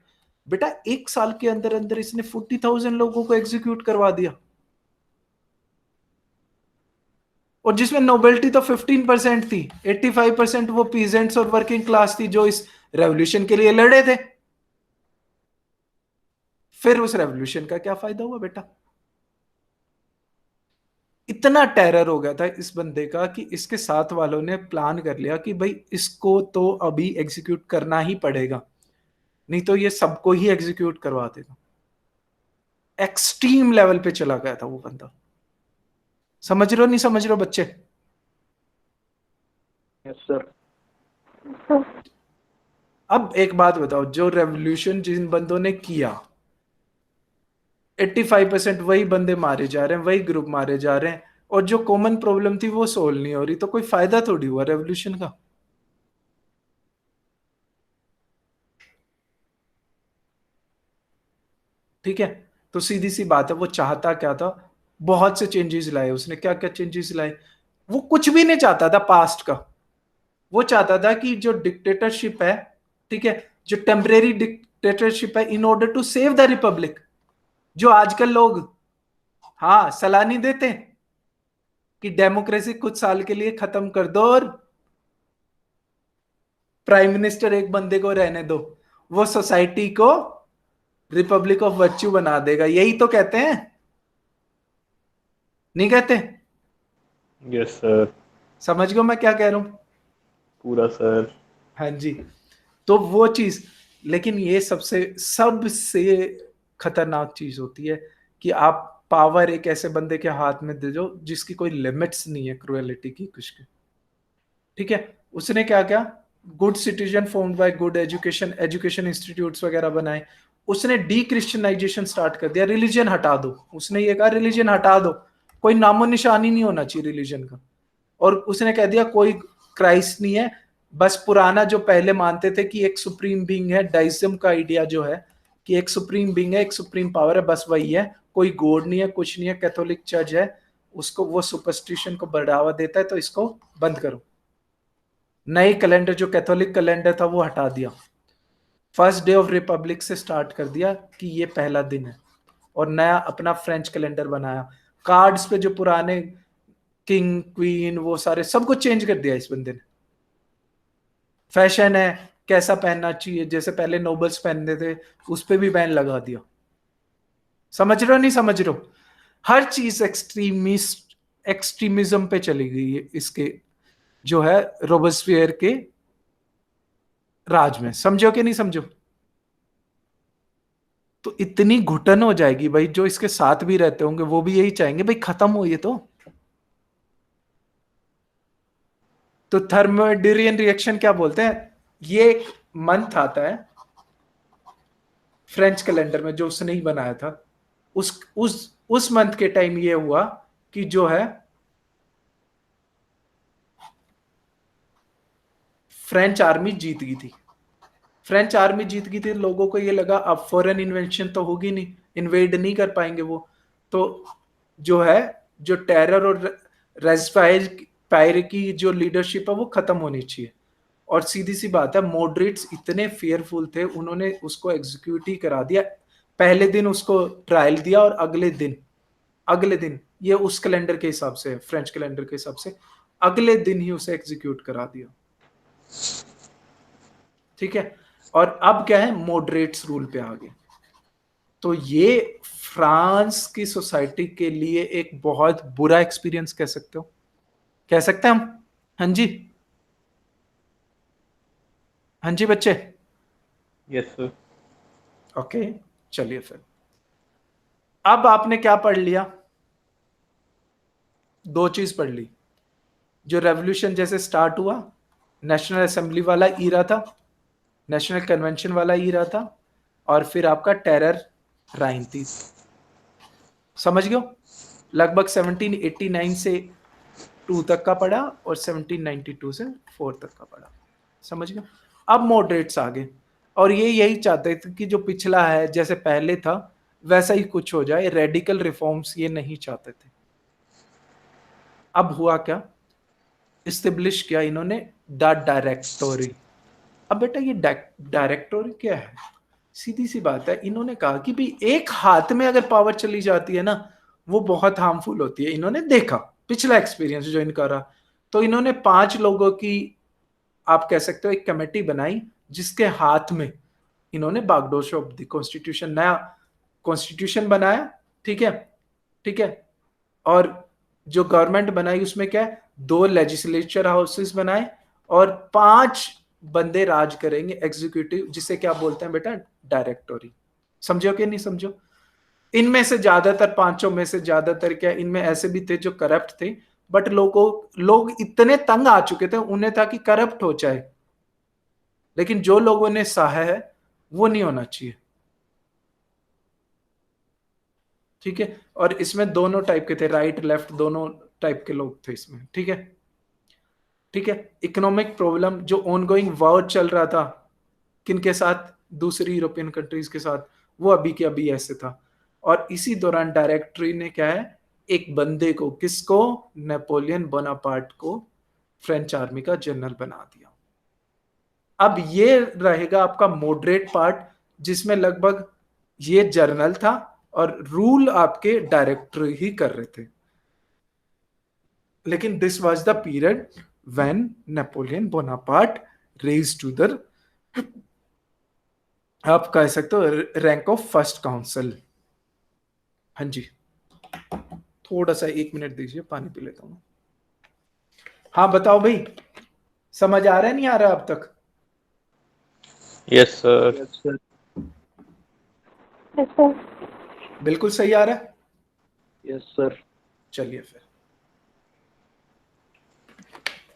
बेटा, 1 साल के अंदर अंदर इसने 40,000 लोगों को एग्जीक्यूट करवा दिया। और जिसमें नोबेलिटी तो 15% थी, 85% वो पीजेंट्स और वर्किंग क्लास थी जो इस रेवोल्यूशन के लिए लड़े थे। फिर उस रेवोल्यूशन का क्या फायदा हुआ बेटा? इतना टेरर हो गया था इस बंदे का कि इसके साथ वालों ने प्लान कर लिया कि भाई इसको तो अभी एग्जीक्यूट करना ही पड़ेगा, नहीं तो ये सबको ही एग्जीक्यूट करवा देगा। एक्सट्रीम लेवल पे चला गया था वो बंदा। समझ रहे हो नहीं समझ रहे हो बच्चे? Yes sir. सर अब एक बात बताओ, जो रेवोल्यूशन जिन बंदों ने किया, 85% वही बंदे मारे जा रहे हैं, वही ग्रुप मारे जा रहे हैं, और जो कॉमन प्रॉब्लम थी वो सोल्व नहीं हो रही, तो कोई फायदा थोड़ी हुआ रेवोल्यूशन का। ठीक है, तो सीधी सी बात है, वो चाहता क्या था? बहुत से चेंजेस लाए उसने। क्या क्या चेंजेस लाए? वो कुछ भी नहीं चाहता था पास्ट का। वो चाहता था कि जो डिक्टेटरशिप है, ठीक है, जो टेम्परेरी डिक्टेटरशिप है, in order to save the republic, जो आजकल लोग हाँ सलाह देते हैं कि डेमोक्रेसी कुछ साल के लिए खत्म कर दो और प्राइम मिनिस्टर एक बंदे को रहने दो, वो सोसाइटी को रिपब्लिक ऑफ वर्च्यू बना देगा, यही तो कहते हैं, नहीं कहते? Yes sir. समझ गए मैं क्या कह रहा हूं? पूरा सर। हाँ जी। तो वो चीज, लेकिन ये सबसे सबसे खतरनाक चीज होती है कि आप पावर एक ऐसे बंदे के हाथ में दे दो जिसकी कोई लिमिट्स नहीं है क्रुएलिटी की कुछ की। ठीक है, उसने क्या क्या, good citizen formed by good education, education institutes वगैरह बनाए। उसने डी क्रिश्चियनाइजेशन स्टार्ट कर दिया, रिलीजन हटा दो। उसने ये कहा रिलीजन हटा दो, कोई नामो निशान ही नहीं होना चाहिए रिलीजन का। और उसने कह दिया कोई क्राइस्ट नहीं है, बस पुराना जो पहले मानते थे कि एक सुप्रीम बीइंग है, डाइज्म का आइडिया जो है कि एक सुप्रीम बीइंग है, एक सुप्रीम पावर है, बस वही है, कोई गॉड नहीं है, कुछ नहीं है, कैथोलिक चर्च है, उसको वो सुपरस्टिशन को बढ़ावा देता है, तो इसको बंद करो। नए कैलेंडर जो कैथोलिक कैलेंडर था वो हटा दिया। फर्स्ट डे ऑफ रिपब्लिक से स्टार्ट कर दिया कि ये पहला दिन है, और नया अपना फ्रेंच कैलेंडर बनाया। कार्ड्स पे जो पुराने किंग क्वीन वो सारे सब कुछ चेंज कर दिया इस बंदे ने। फैशन है कैसा पहनना चाहिए, जैसे पहले नोबल्स पहनते थे उस पे भी बैन लगा दिया। समझ रहे हो नहीं समझ रहे हो? हर चीज एक्सट्रीमिज्म पे चली गई है इसके जो है रोबेस्पियर के राज में। समझो कि नहीं समझो? तो इतनी घुटन हो जाएगी भाई, जो इसके साथ भी रहते होंगे वो भी यही चाहेंगे भाई खत्म हो ये तो थर्मोडोरियन रिएक्शन क्या बोलते हैं, ये एक मंथ आता है फ्रेंच कैलेंडर में जो उसने ही बनाया था। उस मंथ के टाइम ये हुआ कि जो है फ्रेंच आर्मी जीत गई थी। फ्रेंच आर्मी जीत गई थी, लोगों को ये लगा अब फॉरेन इन्वेंशन तो होगी नहीं, इन्वेड नहीं कर पाएंगे वो, तो जो है जो टेरर और रेस्पायर की जो लीडरशिप है वो खत्म होनी चाहिए। और सीधी सी बात है, मॉडरेट्स इतने फेयरफुल थे, उन्होंने उसको एग्जीक्यूट ही करा दिया। पहले दिन उसको ट्रायल दिया और अगले दिन ये उस कैलेंडर के हिसाब से, फ्रेंच कैलेंडर के हिसाब से अगले दिन ही उसे एग्जीक्यूट करा दिया। ठीक है, और अब क्या है, मॉडरेट्स रूल पे आ गए। तो ये फ्रांस की सोसाइटी के लिए एक बहुत बुरा एक्सपीरियंस कह सकते हो, कह सकते हैं हम। हाँ जी, हाँ जी बच्चे। Yes sir. ओके चलिए फिर, अब आपने क्या पढ़ लिया? दो चीज पढ़ ली। जो रेवोल्यूशन जैसे स्टार्ट हुआ, नेशनल असेंबली वाला ईरा था, नेशनल कन्वेंशन वाला ईरा था, और फिर आपका टेरर राइन थी। समझ गए? लगभग 1789 से 2 तक का पढ़ा और 1792 से 4 तक का पढ़ा। समझ गए? अब मॉडरेट्स आ गए, और ये यही चाहते थे कि जो पिछला है जैसे पहले था वैसा ही कुछ हो जाए, रेडिकल रिफॉर्म्स ये नहीं चाहते थे। अब हुआ क्या, इस्टेब्लिश किया इन्होंने द डायरेक्टोरी। अब बेटा ये डायरेक्टोरी क्या है? सीधी सी बात है, इन्होंने कहा कि भी एक हाथ में अगर पावर चली जाती है ना वो बहुत हार्मफुल होती है। इन्होंने देखा पिछला एक्सपीरियंस जो इनका रहा, तो इन्होंने 5 लोगों की आप कह सकते हो एक कमेटी बनाई, जिसके हाथ में इन्होंने बागडोर ऑफ द कॉन्स्टिट्यूशन, नया कॉन्स्टिट्यूशन बनाया। ठीक है, ठीक है। और जो गवर्नमेंट बनाई उसमें क्या है, 2 लेजिस्लेचर हाउसेस बनाए और 5 बंदे राज करेंगे एग्जीक्यूटिव, जिसे क्या बोलते हैं बेटा, डायरेक्टोरी। समझो कि नहीं समझो? इनमें से ज्यादातर, 5 में से ज्यादातर क्या, इनमें ऐसे भी थे जो करप्ट थे, बट लोग इतने तंग आ चुके थे, उन्हें था कि करप्ट हो जाए, लेकिन जो लोगों ने सहा है वो नहीं होना चाहिए। ठीक है, और इसमें दोनों टाइप के थे, राइट लेफ्ट दोनों टाइप के लोग थे इसमें। ठीक है, ठीक है। इकोनॉमिक प्रॉब्लम, जो ऑनगोइंग वॉर चल रहा था किनके साथ, दूसरी यूरोपियन कंट्रीज के साथ, वो अभी के अभी ऐसे था। और इसी दौरान डायरेक्टरी ने क्या है, एक बंदे को, किसको, नेपोलियन बोनापार्ट को फ्रेंच आर्मी का जनरल बना दिया। अब ये रहेगा आपका मॉडरेट पार्ट, जिसमें लगभग ये जर्नल था और रूल आपके डायरेक्टर ही कर रहे थे। लेकिन this was the period when Napoleon Bonaparte raised to the, आप कह सकते हो, रैंक ऑफ फर्स्ट काउंसिल। हाँ जी, थोड़ा सा 1 मिनट दीजिए, पानी पी लेता हूँ। हाँ बताओ भाई, समझ आ रहा है नहीं आ रहा अब तक? Yes sir. Yes, sir. बिल्कुल सही आ रहा है? Yes sir. चलिए फिर,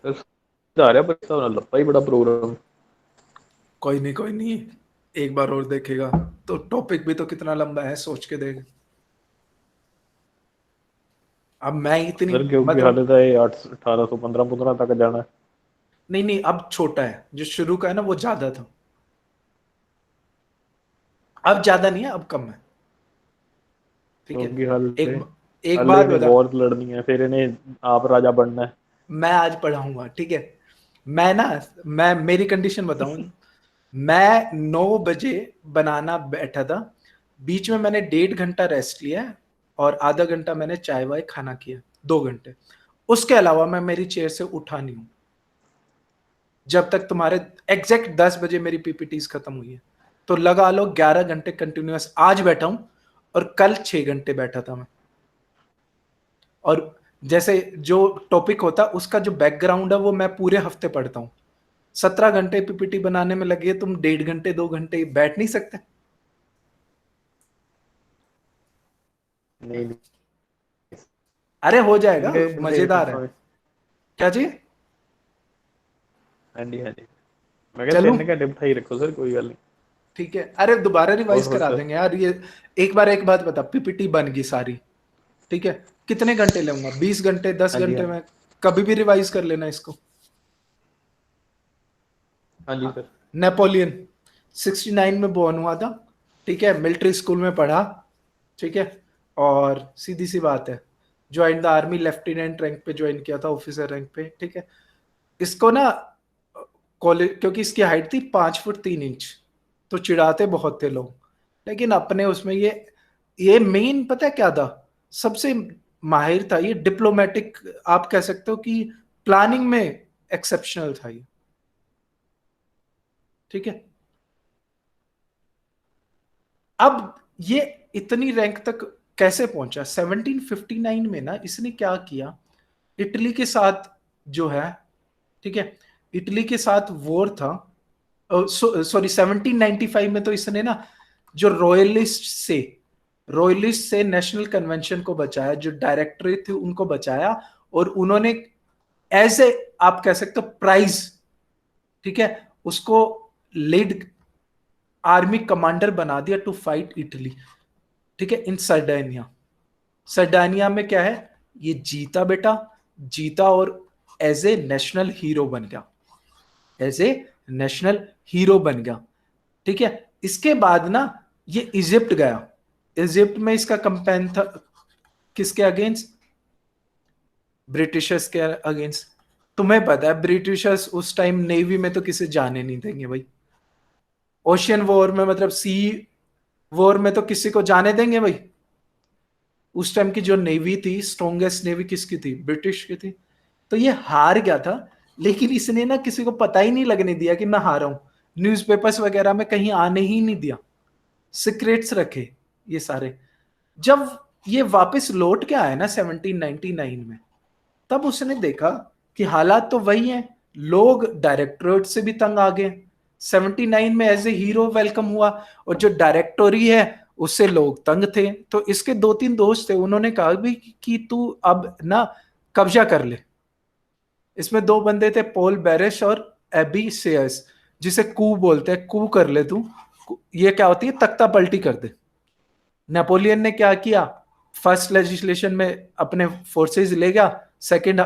आ रहा है बच्चा ना, लंबा ही बड़ा प्रोग्राम। कोई नहीं कोई नहीं, एक बार और देखेगा तो टॉपिक भी तो कितना लंबा है, सोच के देख। अब मैं इतनी सर क्योंकि हालत है 1815 तक जाना है। नहीं नहीं, अब छोटा है, जो शुरू का है ना वो ज्यादा था, अब ज्यादा नहीं है, अब कम है। ठीक क्योंकि है, हाल एक बात बता, वॉर लड़नी है, फिर इन्हें आप राजा बनना है। मैं आज पढ़ाऊंगा। ठीक है, मैं मेरी कंडीशन बताऊं, मैं 9 बजे बनाना बैठा था, बीच में मैंने 1.5 घंटा रेस्ट लिया है और आधा घंटा मैंने चाय वाय खाना किया, 2 घंटे। उसके अलावा मैं मेरी चेयर से उठा नहीं हूं जब तक तुम्हारे एग्जैक्ट 10 बजे मेरी पीपीटीज खत्म हुई है। तो लगा लो 11 घंटे कंटिन्यूअस आज बैठा हूं और कल 6 घंटे बैठा था मैं। और जैसे जो टॉपिक होता उसका जो बैकग्राउंड है वो मैं पूरे हफ्ते पढ़ता हूं। 17 घंटे पीपीटी बनाने में लगे, तुम 1.5 घंटे 2 घंटे बैठ नहीं सकते? नहीं अरे हो जाएगा, नहीं, मजेदार है। क्या जी? हाँ जी हाँ जी, मैं कहता चलूं? 3 घंटे बिठाई रखो सर, कोई गल नहीं। ठीक है, अरे दोबारा रिवाइज और करा सर देंगे यार। ये एक बार एक बात बता, पीपीटी बन गई सारी, ठीक है, कितने घंटे लूंगा? 20 घंटे, 10 हाँ जी हाँ घंटे में कभी भी रिवाइज कर लेना इसको। हाँ जी सर। नेपोलियन 69 में बोर्न हुआ था, ठीक है, मिलिट्री स्कूल में पढ़ा, ठीक है, और सीधी सी बात है, join the army, lieutenant rank पे ज्वाइन किया था, ऑफिसर रैंक पे, ठीक है। इसको ना कॉलेज, क्योंकि इसकी हाइट थी 5 फुट 3 इंच, तो चिढ़ाते बहुत थे लोग, लेकिन अपने उसमें ये मेन पता है क्या था, सबसे माहिर था ये डिप्लोमेटिक, आप कह सकते हो कि प्लानिंग में एक्सेप्शनल था ये, ठीक है। अब ये इतनी रैंक तक कैसे पहुंचा? 1759 में ना इसने क्या किया, इटली के साथ जो है, ठीक है, इटली के साथ वॉर था, सॉरी 1795 में तो इसने ना जो रॉयलिस्ट से नेशनल कन्वेंशन को बचाया, जो डायरेक्टरेट थे उनको बचाया, और उन्होंने एज ए, आप कह सकते हो, प्राइज, ठीक है, उसको लीड आर्मी कमांडर बना दिया टू फाइट इटली, ठीक है, इन सर्डानिया। सर्डानिया में क्या है, ये जीता बेटा, जीता और एज ए नेशनल हीरो बन गया, एज ए नेशनल हीरो बन गया, ठीक है। इसके बाद ना ये इजिप्ट गया, इजिप्ट में इसका कंपेन था किसके अगेंस्ट? ब्रिटिशर्स के अगेंस्ट। तुम्हें पता है ब्रिटिशर्स उस टाइम नेवी में तो किसे जाने नहीं देंगे भाई, ओशियन वॉर में, मतलब सी वॉर में तो किसी को जाने देंगे भाई? उस टाइम की जो नेवी थी, स्ट्रॉन्गेस्ट नेवी किसकी थी? ब्रिटिश की थी। तो ये हार गया था, लेकिन इसने ना किसी को पता ही नहीं लगने दिया कि मैं हारा हूं, न्यूज़पेपर्स वगैरह में कहीं आने ही नहीं दिया, सीक्रेट्स रखे ये सारे। जब ये वापस लौट के आया ना 1799 में, तब उसने देखा कि हालात तो वही हैं, लोग डायरेक्टरेट से भी तंग आ गए। 79 में एज ए हीरो वेलकम हुआ, और जो डायरेक्टोरी है उससे लोग तंग थे। तो इसके 2-3 दोस्त थे, उन्होंने कहा भी कि तू अब ना कब्जा कर ले। इसमें 2 बंदे थे, पॉल बेरिश और एबी सेयर्स, जिसे कू बोलते हैं, कू कर ले तू। ये क्या होती है? तख्ता पलटी कर दे। नेपोलियन ने क्या किया, फर्स्ट लेजिस्लेशन में अपने फोर्सेस ले गया, सेकंड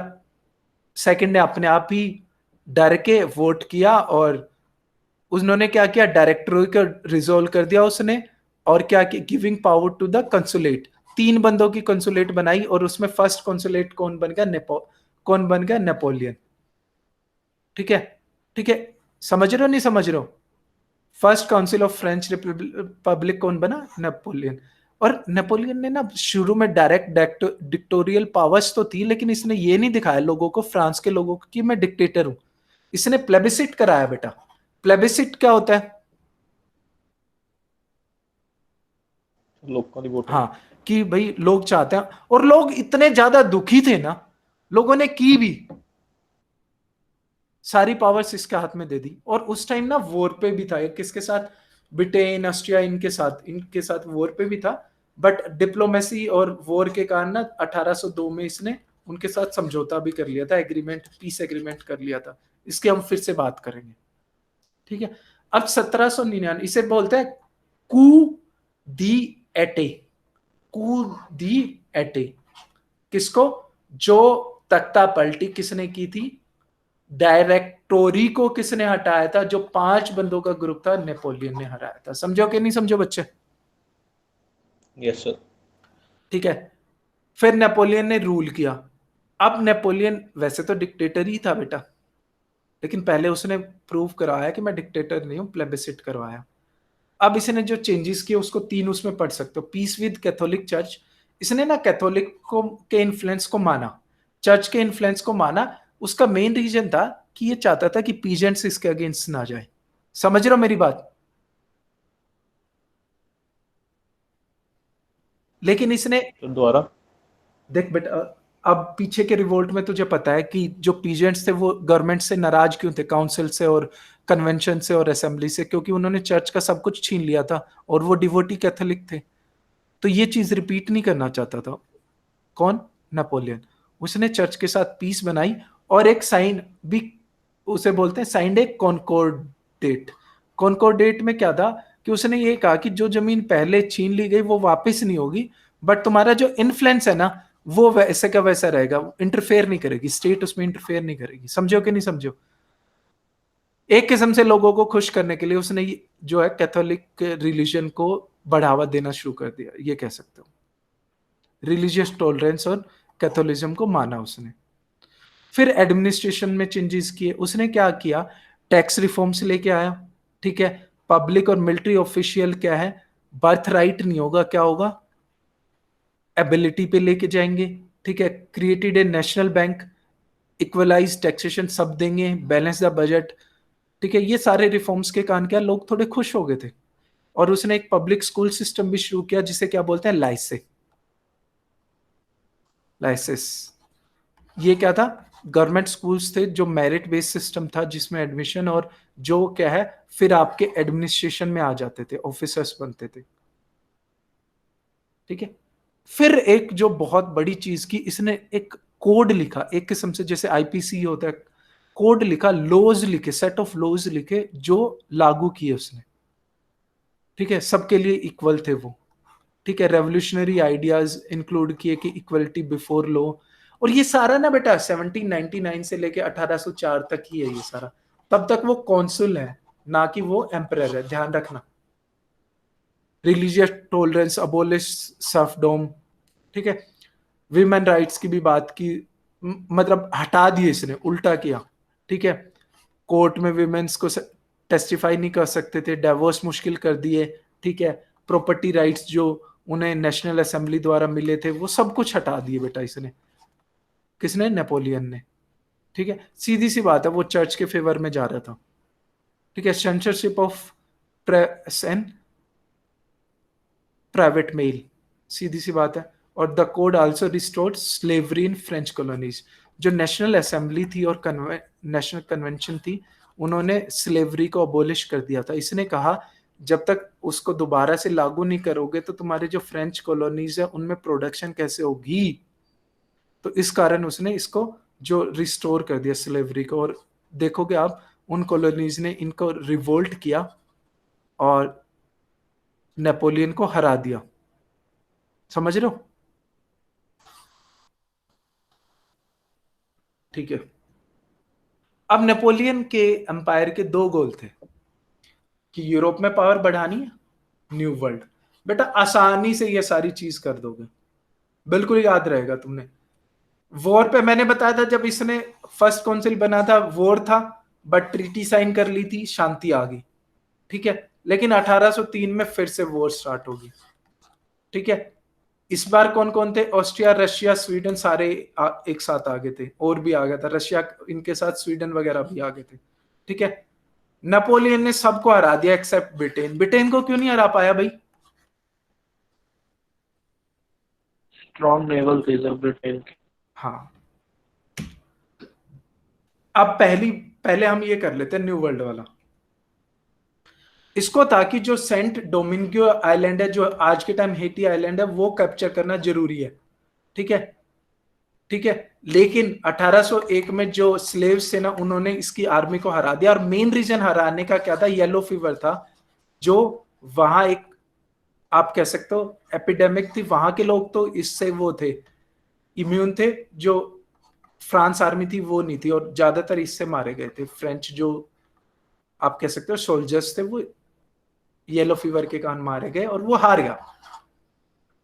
ने अपने आप ही डर के वोट किया, और उन्होंने क्या किया, डायरेक्टरी को रिजोल्व कर दिया उसने, और क्या किया, giving power to the consulate. 3 बंदों की कंसुलेट बनाई, और उसमें फर्स्ट कंसुलेट कौन बन गया? कौन बन गया? नेपोलियन, ठीक है, ठीक है। समझ रहे हो नहीं समझ रहे हो? First council of French Republic कौन बना? नेपोलियन। और नेपोलियन ने ना शुरू में डायरेक्ट डिक्टोरियल पावर्स तो थी, लेकिन इसने ये नहीं दिखाया लोगों को, फ्रांस के लोगों को, कि मैं डिक्टेटर हूं। इसने प्लेबिसिट कराया बेटा। प्लेबिसिट क्या होता है? लोगों की वोटिंग। हाँ, कि भाई लोग चाहते हैं, और लोग इतने ज्यादा दुखी थे ना, लोगों ने की भी, सारी पावर्स इसके हाथ में दे दी। और उस टाइम ना वॉर पे भी था, किसके साथ? ब्रिटेन, ऑस्ट्रिया, इनके साथ वॉर पे भी था। बट डिप्लोमेसी और वॉर के कारण ना 1802 में इसने उनके साथ समझौता भी कर लिया था, एग्रीमेंट, पीस एग्रीमेंट कर लिया था। इसके हम फिर से बात करेंगे, ठीक है। अब 1799, इसे बोलते हैं कू दी एटे। कू दी एटे किसको? जो तख्ता पलटी किसने की थी? डायरेक्टोरी को किसने हटाया था? जो 5 बंदों का ग्रुप था, नेपोलियन ने हराया था। समझो कि नहीं समझो बच्चे? Yes sir. ठीक है। फिर नेपोलियन ने रूल किया। अब नेपोलियन वैसे तो डिक्टेटर ही था बेटा, लेकिन पहले उसने प्रूव करवाया कि मैं डिक्टेटर नहीं हूं, प्लेबिसिट करवाया। अब इसने जो चेंजेस किए उसको 3 उसमें पढ़ सकते हो। पीस विद कैथोलिक चर्च, इसने ना कैथोलिक को के इन्फ्लुएंस को माना, चर्च के इन्फ्लुएंस को माना। उसका मेन रीजन था कि ये चाहता था कि पीजेंट्स इसके अगेंस्ट ना जाए। समझ रहे हो मेरी बात? लेकिन इसने तो दोबारा देख बेटा, अब पीछे के रिवोल्ट में तुझे पता है कि जो पीजेंट्स थे वो गवर्नमेंट से नाराज क्यों थे, काउंसिल से और कन्वेंशन से और असेंबली से, क्योंकि उन्होंने चर्च का सब कुछ छीन लिया था और वो डिवोटी कैथोलिक थे। तो ये चीज रिपीट नहीं करना चाहता था। कौन? नेपोलियन। उसने चर्च के साथ पीस बनाई और एक साइन भी, उसे बोलते हैं साइंड ए कॉन्कोर्डेट। कॉन्कोर्डेट में क्या था कि उसने ये कहा कि जो जमीन पहले छीन ली गई वो वापस नहीं होगी, बट तुम्हारा जो इन्फ्लुएंस है ना वो वैसे का वैसा रहेगा, इंटरफेयर नहीं करेगी, स्टेट उसमें इंटरफेयर नहीं करेगी। समझो कि नहीं समझो? एक किस्म से लोगों को खुश करने के लिए उसने जो है कैथोलिक रिलीजन को बढ़ावा देना शुरू कर दिया, ये कह सकते हो। रिलीजियस टॉलरेंस और कैथोलिज्म को माना उसने। फिर एडमिनिस्ट्रेशन में चेंजेस किए। उसने क्या किया? टैक्स रिफॉर्म्स लेके आया, ठीक है। पब्लिक और मिलिट्री ऑफिशियल क्या है, बर्थ राइट नहीं होगा, क्या होगा? एबिलिटी पे लेके जाएंगे, ठीक है। Created a national bank, equalize taxation सब देंगे, बैलेंस द बजट, ठीक है। ये सारे रिफॉर्म्स के कारण क्या लोग थोड़े खुश हो गए थे। और उसने एक पब्लिक स्कूल सिस्टम भी शुरू किया जिसे क्या बोलते हैं, लाइसे, लाइसेस। ये क्या था? गवर्नमेंट स्कूल्स थे जो मेरिट बेस्ड सिस्टम था, जिसमें एडमिशन और जो क्या है फिर आपके एडमिनिस्ट्रेशन में आ जाते थे, ऑफिसर्स बनते थे, ठीक है। फिर एक जो बहुत बड़ी चीज की, इसने एक कोड लिखा, एक किस्म से जैसे आईपीसी होता है, कोड लिखा, लॉज लिखे, सेट ऑफ लॉज लिखे जो लागू किए उसने, ठीक है। सबके लिए इक्वल थे वो, ठीक है। रेवोल्यूशनरी आइडियाज इंक्लूड किए कि इक्वलिटी बिफोर लॉ। और ये सारा ना बेटा 1799 से लेके 1804 तक ही है ये सारा। तब तक वो कॉन्सुल है, ना कि वो एम्परर है, ध्यान रखना। रिलीजियस टॉलरेंस, अबोलिश सर्फडोम, ठीक है। विमेन राइट्स की भी बात की, मतलब हटा दिए इसने, उल्टा किया, ठीक है। कोर्ट में विमेन्स को टेस्टिफाई नहीं कर सकते थे, डिवोर्स मुश्किल कर दिए, ठीक है। प्रॉपर्टी राइट्स जो उन्हें नेशनल असेंबली द्वारा मिले थे वो सब कुछ हटा दिए बेटा इसने। किसने? नेपोलियन ने, ठीक है। सीधी सी बात है, वो चर्च के फेवर में जा रहा था, ठीक है। Censorship of press and private mail, सीधी सी बात है। और the code also restored slavery in French colonies. जो नेशनल असेंबली थी और नेशनल कन्वेंशन थी, उन्होंने स्लेवरी को अबोलिश कर दिया था। इसने कहा जब तक उसको दोबारा से लागू नहीं करोगे तो तुम्हारे जो फ्रेंच कॉलोनीज है उनमें प्रोडक्शन कैसे होगी। तो इस कारण उसने इसको जो रिस्टोर कर दिया स्लेवरी को। और देखोगे आप उन कॉलोनीज ने इनको रिवोल्ट किया और नेपोलियन को हरा दिया। समझ रहे हो? ठीक है। अब नेपोलियन के एम्पायर के 2 गोल थे कि यूरोप में पावर बढ़ानी है, न्यू वर्ल्ड। बेटा आसानी से ये सारी चीज कर दोगे, बिल्कुल याद रहेगा तुमने। वॉर पे मैंने बताया था, जब इसने फर्स्ट काउंसिल बना था वॉर था, बट ट्रीटी साइन कर ली थी, शांति आ गई, ठीक है। लेकिन 1803 में फिर से वॉर स्टार्ट होगी, ठीक है। इस बार कौन कौन थे? ऑस्ट्रिया, रशिया, स्वीडन सारे एक साथ आ गए थे, और भी आ गया था रशिया इनके साथ, स्वीडन वगैरह भी आ गए थे, ठीक है। नेपोलियन ने सबको हरा दिया एक्सेप्ट ब्रिटेन। ब्रिटेन को क्यों नहीं हरा पाया भाई? स्ट्रॉन्ग नेवल थी सर ब्रिटेन की। हाँ। अब पहले हम ये कर लेते हैं न्यू वर्ल्ड वाला। इसको था कि जो सेंट डोमिंगो आइलैंड है, जो आज के टाइम हेटी आइलैंड है, वो कैप्चर करना जरूरी है, ठीक है, ठीक है। लेकिन 1801 में जो स्लेव्स थे ना, उन्होंने इसकी आर्मी को हरा दिया। और मेन रीजन हराने का क्या था? येलो फीवर था, जो वहां एक आप कह सकते हो एपिडेमिक थी। वहां के लोग तो इससे वो थे, इम्यून थे। जो फ्रांस आर्मी थी वो नहीं थी, और ज्यादातर इससे मारे गए थे। फ्रेंच जो आप कह सकते हो सोल्जर्स थे वो येलो फीवर के कारण मारे गए और वो हार गया।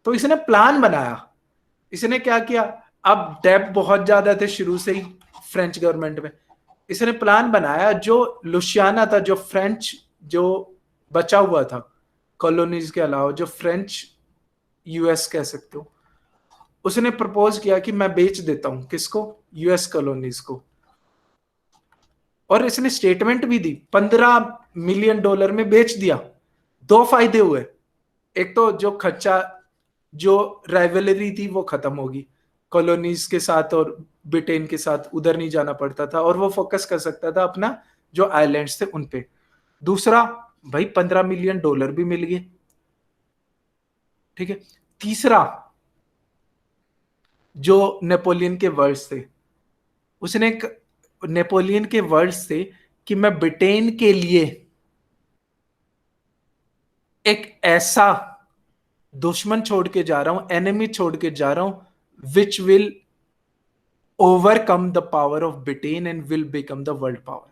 तो इसने प्लान बनाया। इसने क्या किया? अब डेब्ट बहुत ज्यादा थे शुरू से ही फ्रेंच गवर्नमेंट में। इसने प्लान बनाया, जो लुसियाना था, जो फ्रेंच जो बचा हुआ था कॉलोनीज के अलावा, जो फ्रेंच यूएस कह सकते हो, उसने प्रपोज किया कि मैं बेच देता हूं, किसको? यूएस कॉलोनीज को। और इसने स्टेटमेंट भी दी, $15 मिलियन में बेच दिया। दो फायदे हुए, एक तो जो खर्चा, जो राइवलरी थी वो खत्म होगी कॉलोनीज के साथ और ब्रिटेन के साथ, उधर नहीं जाना पड़ता था और वो फोकस कर सकता था अपना जो आइलैंड्स थे उन पे। दूसरा, भाई $15 मिलियन भी मिल गए, ठीक है। तीसरा, जो नेपोलियन के वर्ड्स थे, उसने नेपोलियन के वर्ड्स थे कि मैं ब्रिटेन के लिए एक ऐसा दुश्मन छोड़ के जा रहा हूं, एनिमी छोड़ के जा रहा हूं, which will overcome the power of Britain and will become the world power.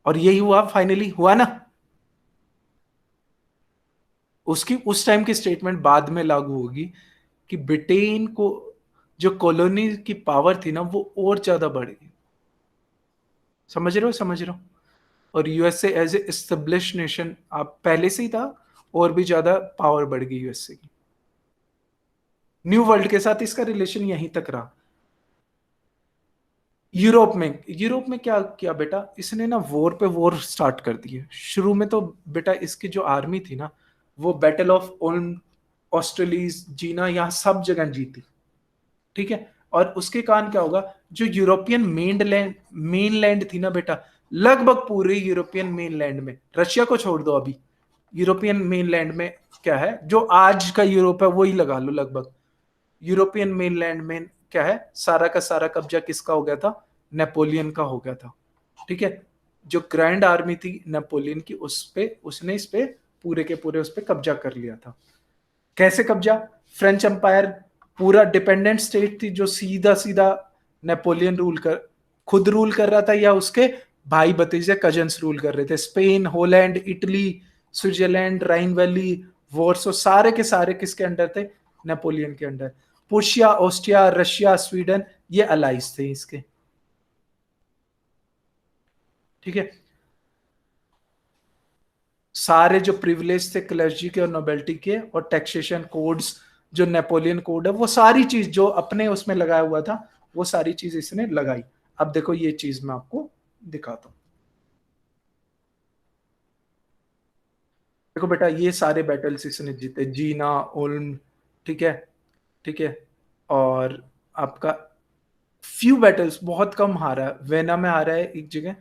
और यही हुआ, फाइनली हुआ ना। उसकी उस टाइम की स्टेटमेंट बाद में लागू होगी कि ब्रिटेन को जो कॉलोनी की पावर थी ना वो और ज्यादा बढ़ गई। समझ रहे हो? समझ रहे हो? और USA as a establish nation आप पहले से ही था, और भी ज्यादा पावर बढ़ गई यूएसए की। न्यू वर्ल्ड के साथ इसका रिलेशन यहीं तक रहा। यूरोप में क्या किया बेटा, इसने ना वॉर पे वॉर स्टार्ट कर दिए। शुरू में तो बेटा इसकी जो आर्मी थी ना, वो बैटल ऑफ ओल्म, ऑस्ट्रेलिस, जीना, यहाँ सब जगह जीती, ठीक है। और उसके कारण क्या होगा, जो यूरोपियन मेनलैंड थी ना बेटा, लगभग पूरे यूरोपियन मेनलैंड में, रशिया को छोड़ दो अभी, यूरोपियन मेनलैंड में क्या है, जो आज का यूरोप है वही लगा लो, लगभग यूरोपियन मेनलैंड में क्या है, सारा का सारा कब्जा किसका हो गया था? नेपोलियन का हो गया था, ठीक है। जो ग्रैंड आर्मी थी नेपोलियन की, उसने इस पे पूरे के पूरे उस पे कब्जा कर लिया था। कैसे कब्जा? फ्रेंच एम्पायर पूरा डिपेंडेंट स्टेट थी, जो सीधा सीधा नेपोलियन खुद रूल कर रहा था, या उसके भाई भतीजे कजन्स रूल कर रहे थे। स्पेन, हॉलैंड, इटली, स्विट्जरलैंड, राइन वैली, वॉर्सो, सारे के सारे किसके अंडर थे? नेपोलियन के अंडर। पुर्शिया, ऑस्ट्रिया, रशिया, स्वीडन, ये अलाइज थे इसके, ठीक है। सारे जो प्रिविलेज थे क्लर्जी के और नोबेलिटी के, और टैक्सेशन कोड्स, जो नेपोलियन कोड है, वो सारी चीज जो अपने उसमें लगाया हुआ था, वो सारी चीज इसने लगाई। अब देखो ये चीज मैं आपको दिखाता हूं। देखो बेटा, ये सारे बैटल्स इसने जीते, जीना, ओल्म, ठीक है, ठीक है। और आपका फ्यू बैटल्स बहुत कम हारा है, वेना में हारा है एक जगह,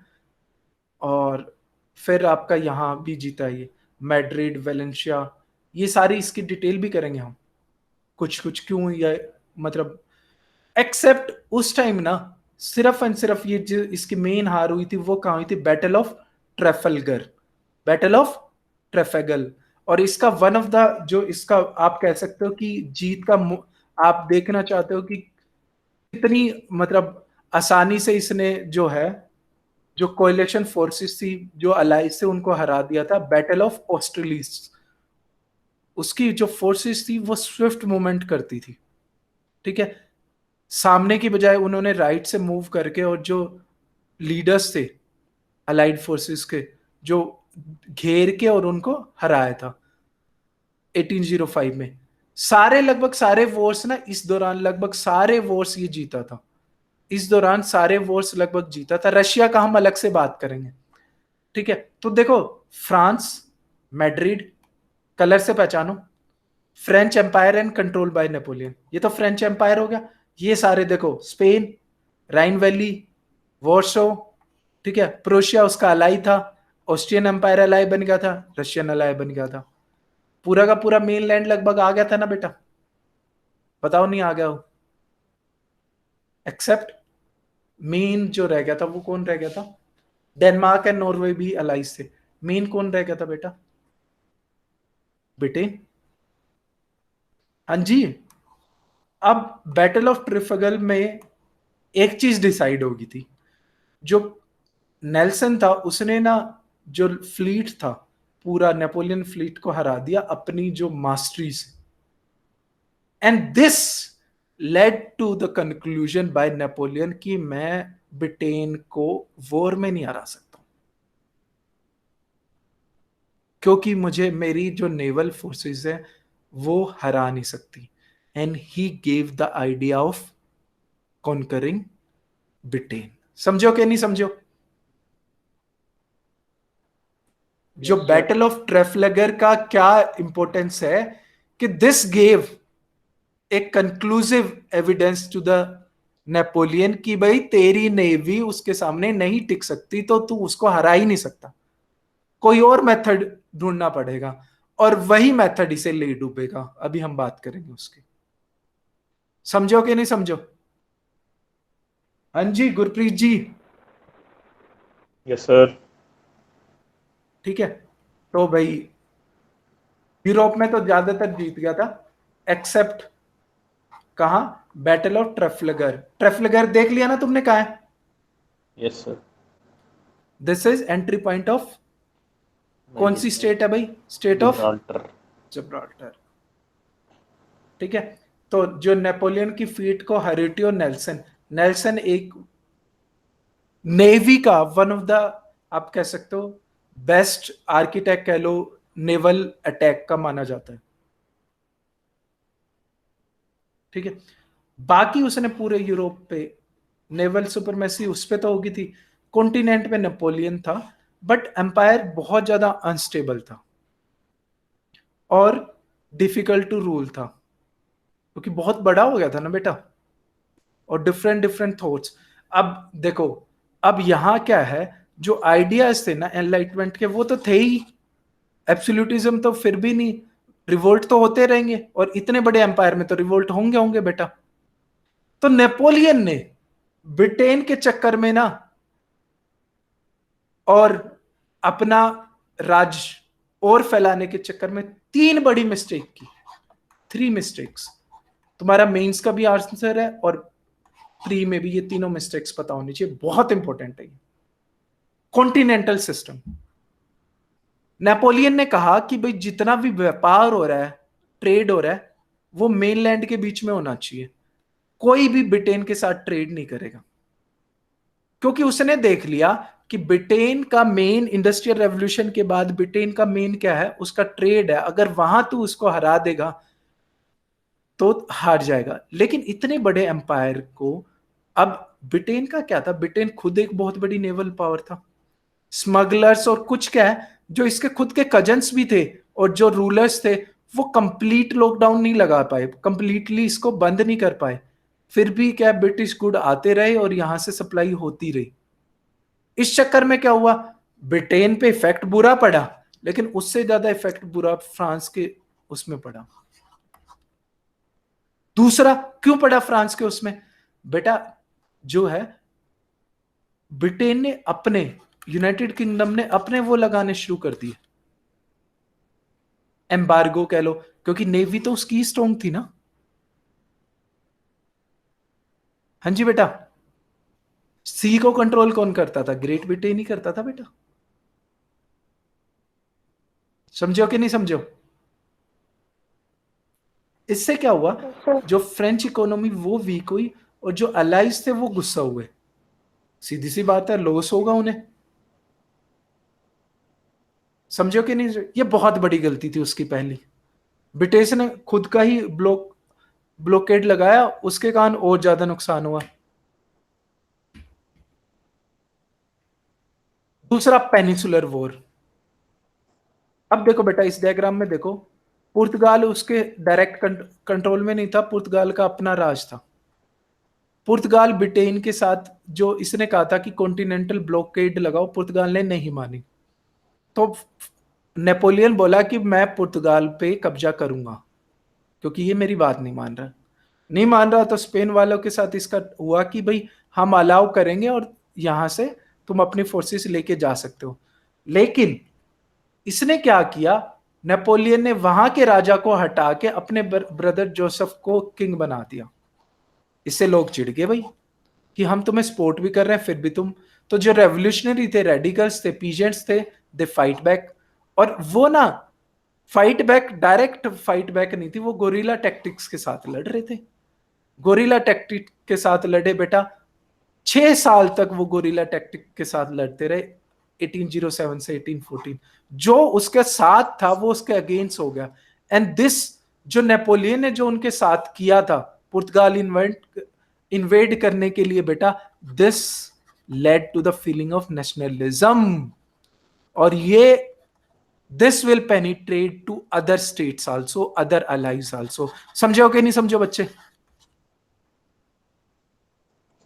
और फिर आपका यहां भी जीता है ये, मैड्रिड, वेलेंशिया, ये सारी इसकी डिटेल भी करेंगे हम, कुछ कुछ क्यों ये, मतलब एक्सेप्ट उस टाइम ना, सिर्फ एंड सिर्फ ये जो इसकी मेन हार हुई थी वो कहां हुई थी? Battle of Trafalgar, battle of Trafalgar. और इसका वन ऑफ द, जो इसका आप कह सकते हो कि जीत का आप देखना चाहते हो कि कितनी मतलब आसानी से इसने जो है, जो कोएलिशन फोर्सेस थी, जो अलाइज थे, उनको हरा दिया था। बैटल ऑफ ऑस्ट्रेलिस, उसकी जो फोर्सेस थी वो स्विफ्ट मूवमेंट करती थी, ठीक है। सामने की बजाय उन्होंने राइट से मूव करके, और जो लीडर्स थे अलाइड फोर्सेस के, जो घेर के और उनको हराया था 1805 में। सारे लगभग सारे वॉर्स ना, इस दौरान लगभग सारे वॉर्स ये जीता था, इस दौरान सारे वॉर्स लगभग जीता था। रशिया का हम अलग से बात करेंगे, ठीक है। तो देखो, फ्रांस, मैड्रिड, कलर से पहचानो, French empire and control by Napoleon, ये तो फ्रेंच एम्पायर हो गया। ये सारे देखो, स्पेन, राइन वैली, वॉर्सो, ठीक है, प्रोशिया उसका अलाई था, ऑस्ट्रियन एम्पायर अलाई बन गया था, रशियन अलाई बन गया था। पूरा का पूरा मेन लैंड लगभग आ गया था ना बेटा, बताओ नहीं आ गया हो? एक्सेप्ट मेन जो रह गया था, वो कौन रह गया था? डेनमार्क एंड नॉर्वे भी अलाइज थे। मेन कौन रह गया था बेटा? ब्रिटेन। हाँ जी। अब बैटल ऑफ ट्रिफगल में एक चीज डिसाइड होगी थी, जो नेल्सन था उसने ना, जो फ्लीट था, पूरा नेपोलियन फ्लीट को हरा दिया अपनी जो मास्टरी से। And this led to the conclusion by Napoleon कि मैं ब्रिटेन को वॉर में नहीं हरा सकता, क्योंकि मुझे मेरी जो नेवल फोर्सेस है वो हरा नहीं सकती। And he gave the idea of conquering Britain. समझो कि नहीं समझो? जो Yes, sir. Battle of Trafalgar का क्या इंपॉर्टेंस है कि दिस गेव एक conclusive evidence to the Napoleon की भाई तेरी नेवी उसके सामने नहीं टिक सकती, तो तू उसको हरा ही नहीं सकता, कोई और मेथड ढूंढना पड़ेगा, और वही मेथड इसे ले डूबेगा। अभी हम बात करेंगे उसकी। समझो कि नहीं समझो? हाँ जी गुरप्रीत जी, यस सर। ठीक है। तो भाई यूरोप में तो ज्यादातर जीत गया था, एक्सेप्ट कहा? Battle of ट्रेफलगर। ट्रेफलगर देख लिया ना तुमने, कहा है? Yes sir. This is entry point of कौन सी स्टेट है भाई? State of Gibraltar. जिब्राल्टर, ठीक है। तो जो नेपोलियन की फीट को हरिटियो नेल्सन, नेल्सन एक नेवी का वन ऑफ द, आप कह सकते हो बेस्ट आर्किटेक्ट कह लो, नेवल अटैक का माना जाता है, ठीक है। बाकी उसने पूरे यूरोप पे नेवल सुपरमेसी उस पे तो होगी थी, कॉन्टिनेंट पे नेपोलियन था, बट एम्पायर बहुत ज्यादा अनस्टेबल था और डिफिकल्ट टू रूल था, क्योंकि बहुत बड़ा हो गया था ना बेटा, और डिफरेंट डिफरेंट थॉट्स। अब देखो, अब यहां क्या है, जो आइडियाज थे ना एनलाइटमेंट के वो तो थे ही, एब्सोल्यूटिज्म तो फिर भी नहीं, रिवोल्ट तो होते रहेंगे, और इतने बड़े एम्पायर में तो रिवोल्ट होंगे होंगे बेटा। तो नेपोलियन ने ब्रिटेन के चक्कर में ना और अपना राज और फैलाने के चक्कर में 3 बड़ी मिस्टेक की, 3 मिस्टेक्स। तुम्हारा मेंस का भी आंसर है और प्री में भी ये तीनों मिस्टेक्स पता होनी चाहिए, बहुत इंपॉर्टेंट है ये। कॉन्टिनेंटल सिस्टम, नेपोलियन ने कहा कि भाई जितना भी व्यापार हो रहा है, ट्रेड हो रहा है, वो मेनलैंड के बीच में होना चाहिए, कोई भी ब्रिटेन के साथ ट्रेड नहीं करेगा, क्योंकि उसने देख लिया कि ब्रिटेन का मेन इंडस्ट्रियल रेवोल्यूशन के बाद ब्रिटेन का मेन क्या है, उसका ट्रेड है। अगर वहां तू उसको हरा देगा तो हार जाएगा। लेकिन इतने बड़े एम्पायर को, अब ब्रिटेन का क्या था, ब्रिटेन खुद एक बहुत बड़ी नेवल पावर था, स्मगलर्स और कुछ क्या है जो इसके खुद के कजन्स भी थे, और जो रूलर्स थे वो कंप्लीट लॉकडाउन नहीं लगा पाए, कंप्लीटली इसको बंद नहीं कर पाए, फिर भी क्या ब्रिटिश गुड आते रहे और यहां से सप्लाई होती रही। इस चक्कर में क्या हुआ, ब्रिटेन पे इफेक्ट बुरा पड़ा, लेकिन उससे ज्यादा इफेक्ट बुरा फ्रांस के उसमें पड़ा। दूसरा क्यों पड़ा फ्रांस के उसमें बेटा, जो है ब्रिटेन ने अपने, यूनाइटेड किंगडम ने अपने वो लगाने शुरू कर दिए, एम्बार्गो कह लो, क्योंकि नेवी तो उसकी स्ट्रॉन्ग थी ना। हाँ जी बेटा, सी को कंट्रोल कौन करता था? ग्रेट ब्रिटेन ही करता था बेटा। समझो कि नहीं समझो? इससे क्या हुआ, सर जो फ्रेंच इकोनॉमी वो वीक हुई, और जो अलाइज थे वो गुस्सा हुए, सीधी सी बात है, लॉस होगा उन्हें। समझो कि नहीं? ये बहुत बड़ी गलती थी उसकी पहली, ब्रिटिश ने खुद का ही ब्लॉकेड लगाया, उसके कारण और ज्यादा नुकसान हुआ। दूसरा पेनिसुलर वॉर। अब देखो बेटा, इस डायग्राम में देखो, पुर्तगाल उसके डायरेक्ट कंट्रोल में नहीं था, पुर्तगाल का अपना राज था। पुर्तगाल ब्रिटेन के साथ, जो इसने कहा था कि कॉन्टिनेंटल ब्लॉकेड लगाओ, पुर्तगाल ने नहीं मानी, तो नेपोलियन बोला कि मैं पुर्तगाल पे कब्जा करूंगा, क्योंकि ये मेरी बात नहीं मान रहा, तो स्पेन वालों के साथ इसका हुआ कि भाई हम अलाउ करेंगे और यहां से तुम अपनी फोर्सेस लेके जा सकते हो। लेकिन इसने क्या किया, नेपोलियन ने वहां के राजा को हटा के अपने ब्रदर जोसेफ को किंग बना दिया। इससे लोग चिढ़ गए भाई कि हम तुम्हें सपोर्ट भी कर रहे हैं फिर भी तुम, तो जो रेवोल्यूशनरी थे, रेडिकल्स थे, पीजेंट्स थे, दे फाइट बैक। और वो ना fight back, direct fight back नहीं थी, वो गोरिल्ला टैक्टिक्स के साथ लड़ रहे थे। गोरिल्ला टैक्टिक के साथ लड़े बेटा, 6 साल तक वो गोरिल्ला टैक्टिक के साथ लड़ते रहे, 1807 से 1814। जो उसके साथ था वो उसके अगेंस्ट हो गया। एंड दिस, जो नेपोलियन ने जो उनके साथ किया था पुर्तगाल इन्वेड करने के लिए बेटा, this led to the feeling of nationalism. और ये this will penetrate to other states also, other allies also. समझो कि नहीं समझो बच्चे?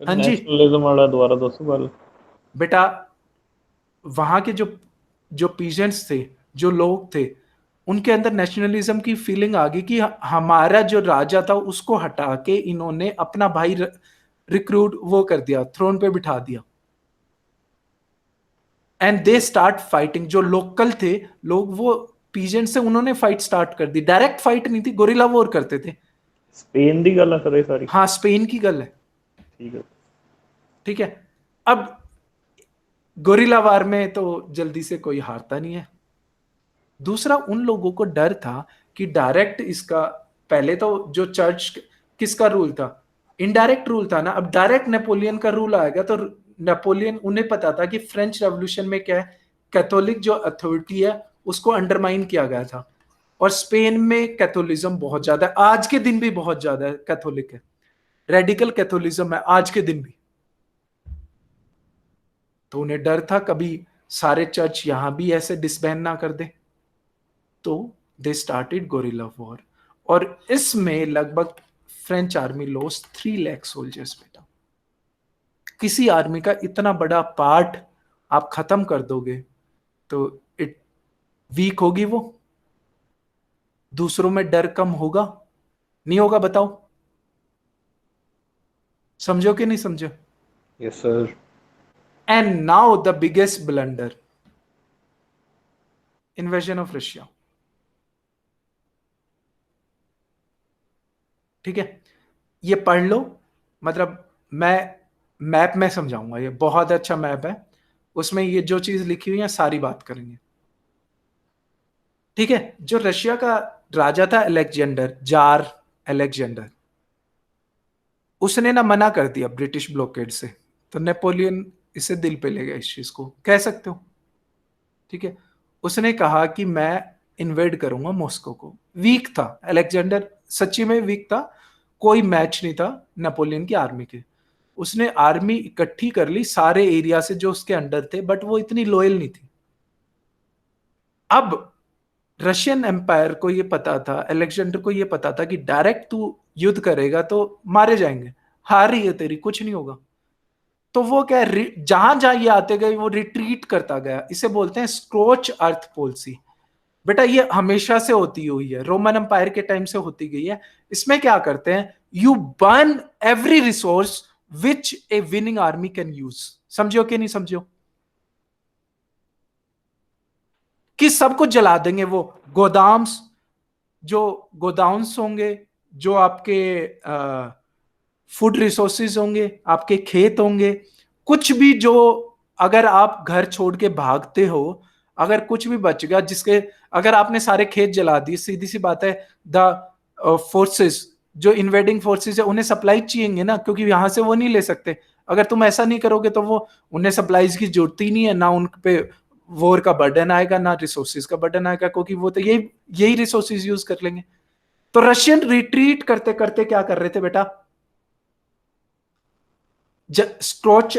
हाँ जी नेशनलिज्म वाला दोबारा दोस्तों गल। बेटा, वहां के जो पीजेंट्स थे, जो लोग थे, उनके अंदर नेशनलिज्म की फीलिंग आ गई कि हमारा जो राजा था उसको हटा के इन्होंने अपना भाई रिक्रूट वो कर दिया, थ्रोन पे बिठा दिया। And they start fighting. जो लोकल थे लोग, वो पीजेंट से, उन्होंने फाइट स्टार्ट कर दी। डायरेक्ट फाइट नहीं थी, गोरिल्ला वॉर करते थे। स्पेन दी गल है सर ये सारी? हाँ, स्पेन की गल है। ठीक है। ठीक है। अब गोरिल्ला वार में तो जल्दी से कोई हारता नहीं है। दूसरा, उन लोगों को डर था कि डायरेक्ट इसका, पहले तो जो चर्च किसका रूल था, इनडायरेक्ट रूल था ना। अब डायरेक्ट नेपोलियन का रूल आएगा तो नेपोलियन, उन्हें पता था कि फ्रेंच रेवोल्यूशन में क्या है, कैथोलिक जो अथॉरिटी है उसको अंडरमाइन किया गया था। और स्पेन में कैथोलिज्म बहुत ज्यादा है, आज के दिन भी बहुत ज्यादा है, कैथोलिक है, रेडिकल कैथोलिज्म है आज के दिन भी। तो उन्हें डर था कभी सारे चर्च यहां भी ऐसे डिसबैंड ना कर दे। तो दे स्टार्टेड गोरिल्ला वॉर। और इसमें लगभग French army lost 3 lakh soldiers बेटा। किसी आर्मी का इतना बड़ा पार्ट आप खत्म कर दोगे तो इट वीक होगी वो। दूसरों में डर कम होगा, नहीं होगा? बताओ, समझो कि नहीं समझो? Yes sir. And now the biggest blunder, invasion of Russia. ठीक है, ये पढ़ लो। मतलब मैं मैप में समझाऊंगा, ये बहुत अच्छा मैप है, उसमें ये जो चीज लिखी हुई है सारी बात करेंगे। ठीक है। जो रशिया का राजा था अलेक्जेंडर, जार अलेक्जेंडर, उसने ना मना कर दिया ब्रिटिश ब्लॉकेड से। तो नेपोलियन इसे दिल पे ले गया, इस चीज को कह सकते हो। ठीक है। उसने कहा कि मैं इन्वेड करूंगा मॉस्को को। वीक था अलेक्जेंडर, सच्ची में वीक था, कोई मैच नहीं था नेपोलियन की आर्मी के। उसने आर्मी इकट्ठी कर ली सारे एरिया से जो उसके अंडर थे, बट वो इतनी लॉयल नहीं थी। अब रशियन एम्पायर को ये पता था, अलेक्जेंडर को ये पता था कि डायरेक्ट तू युद्ध करेगा तो मारे जाएंगे, हार रही है तेरी, कुछ नहीं होगा। तो वो क्या, जहां जहां ये आते गए वो रिट्रीट करता गया। इसे बोलते हैं स्क्रोच अर्थ पॉलिसी। बेटा ये हमेशा से होती हुई है, रोमन एम्पायर के टाइम से होती गई है। इसमें क्या करते हैं, you burn every resource which A winning army can use. समझो कि नहीं समझो? कि सब कुछ जला देंगे। वो गोदाम्स, जो गोदाम्स होंगे, जो आपके फूड रिसोर्सेज होंगे, आपके खेत होंगे, कुछ भी जो, अगर आप घर छोड़ के भागते हो, अगर कुछ भी बच गया, जिसके, अगर आपने सारे खेत जला दिए, सीधी सी बात है, द फोर्सेस, जो इन्वेडिंग फोर्सेस है, उन्हें सप्लाई चाहिए ना, क्योंकि यहां से वो नहीं ले सकते। अगर तुम ऐसा नहीं करोगे तो वो, उन्हें सप्लाईज की जरूरत ही नहीं है, ना उन पे वॉर का बर्डन आएगा, ना रिसोर्सेज का बर्डन आएगा, क्योंकि वो तो यही रिसोर्सेज यूज कर लेंगे। तो रशियन रिट्रीट करते करते क्या कर रहे थे बेटा, स्क्रोच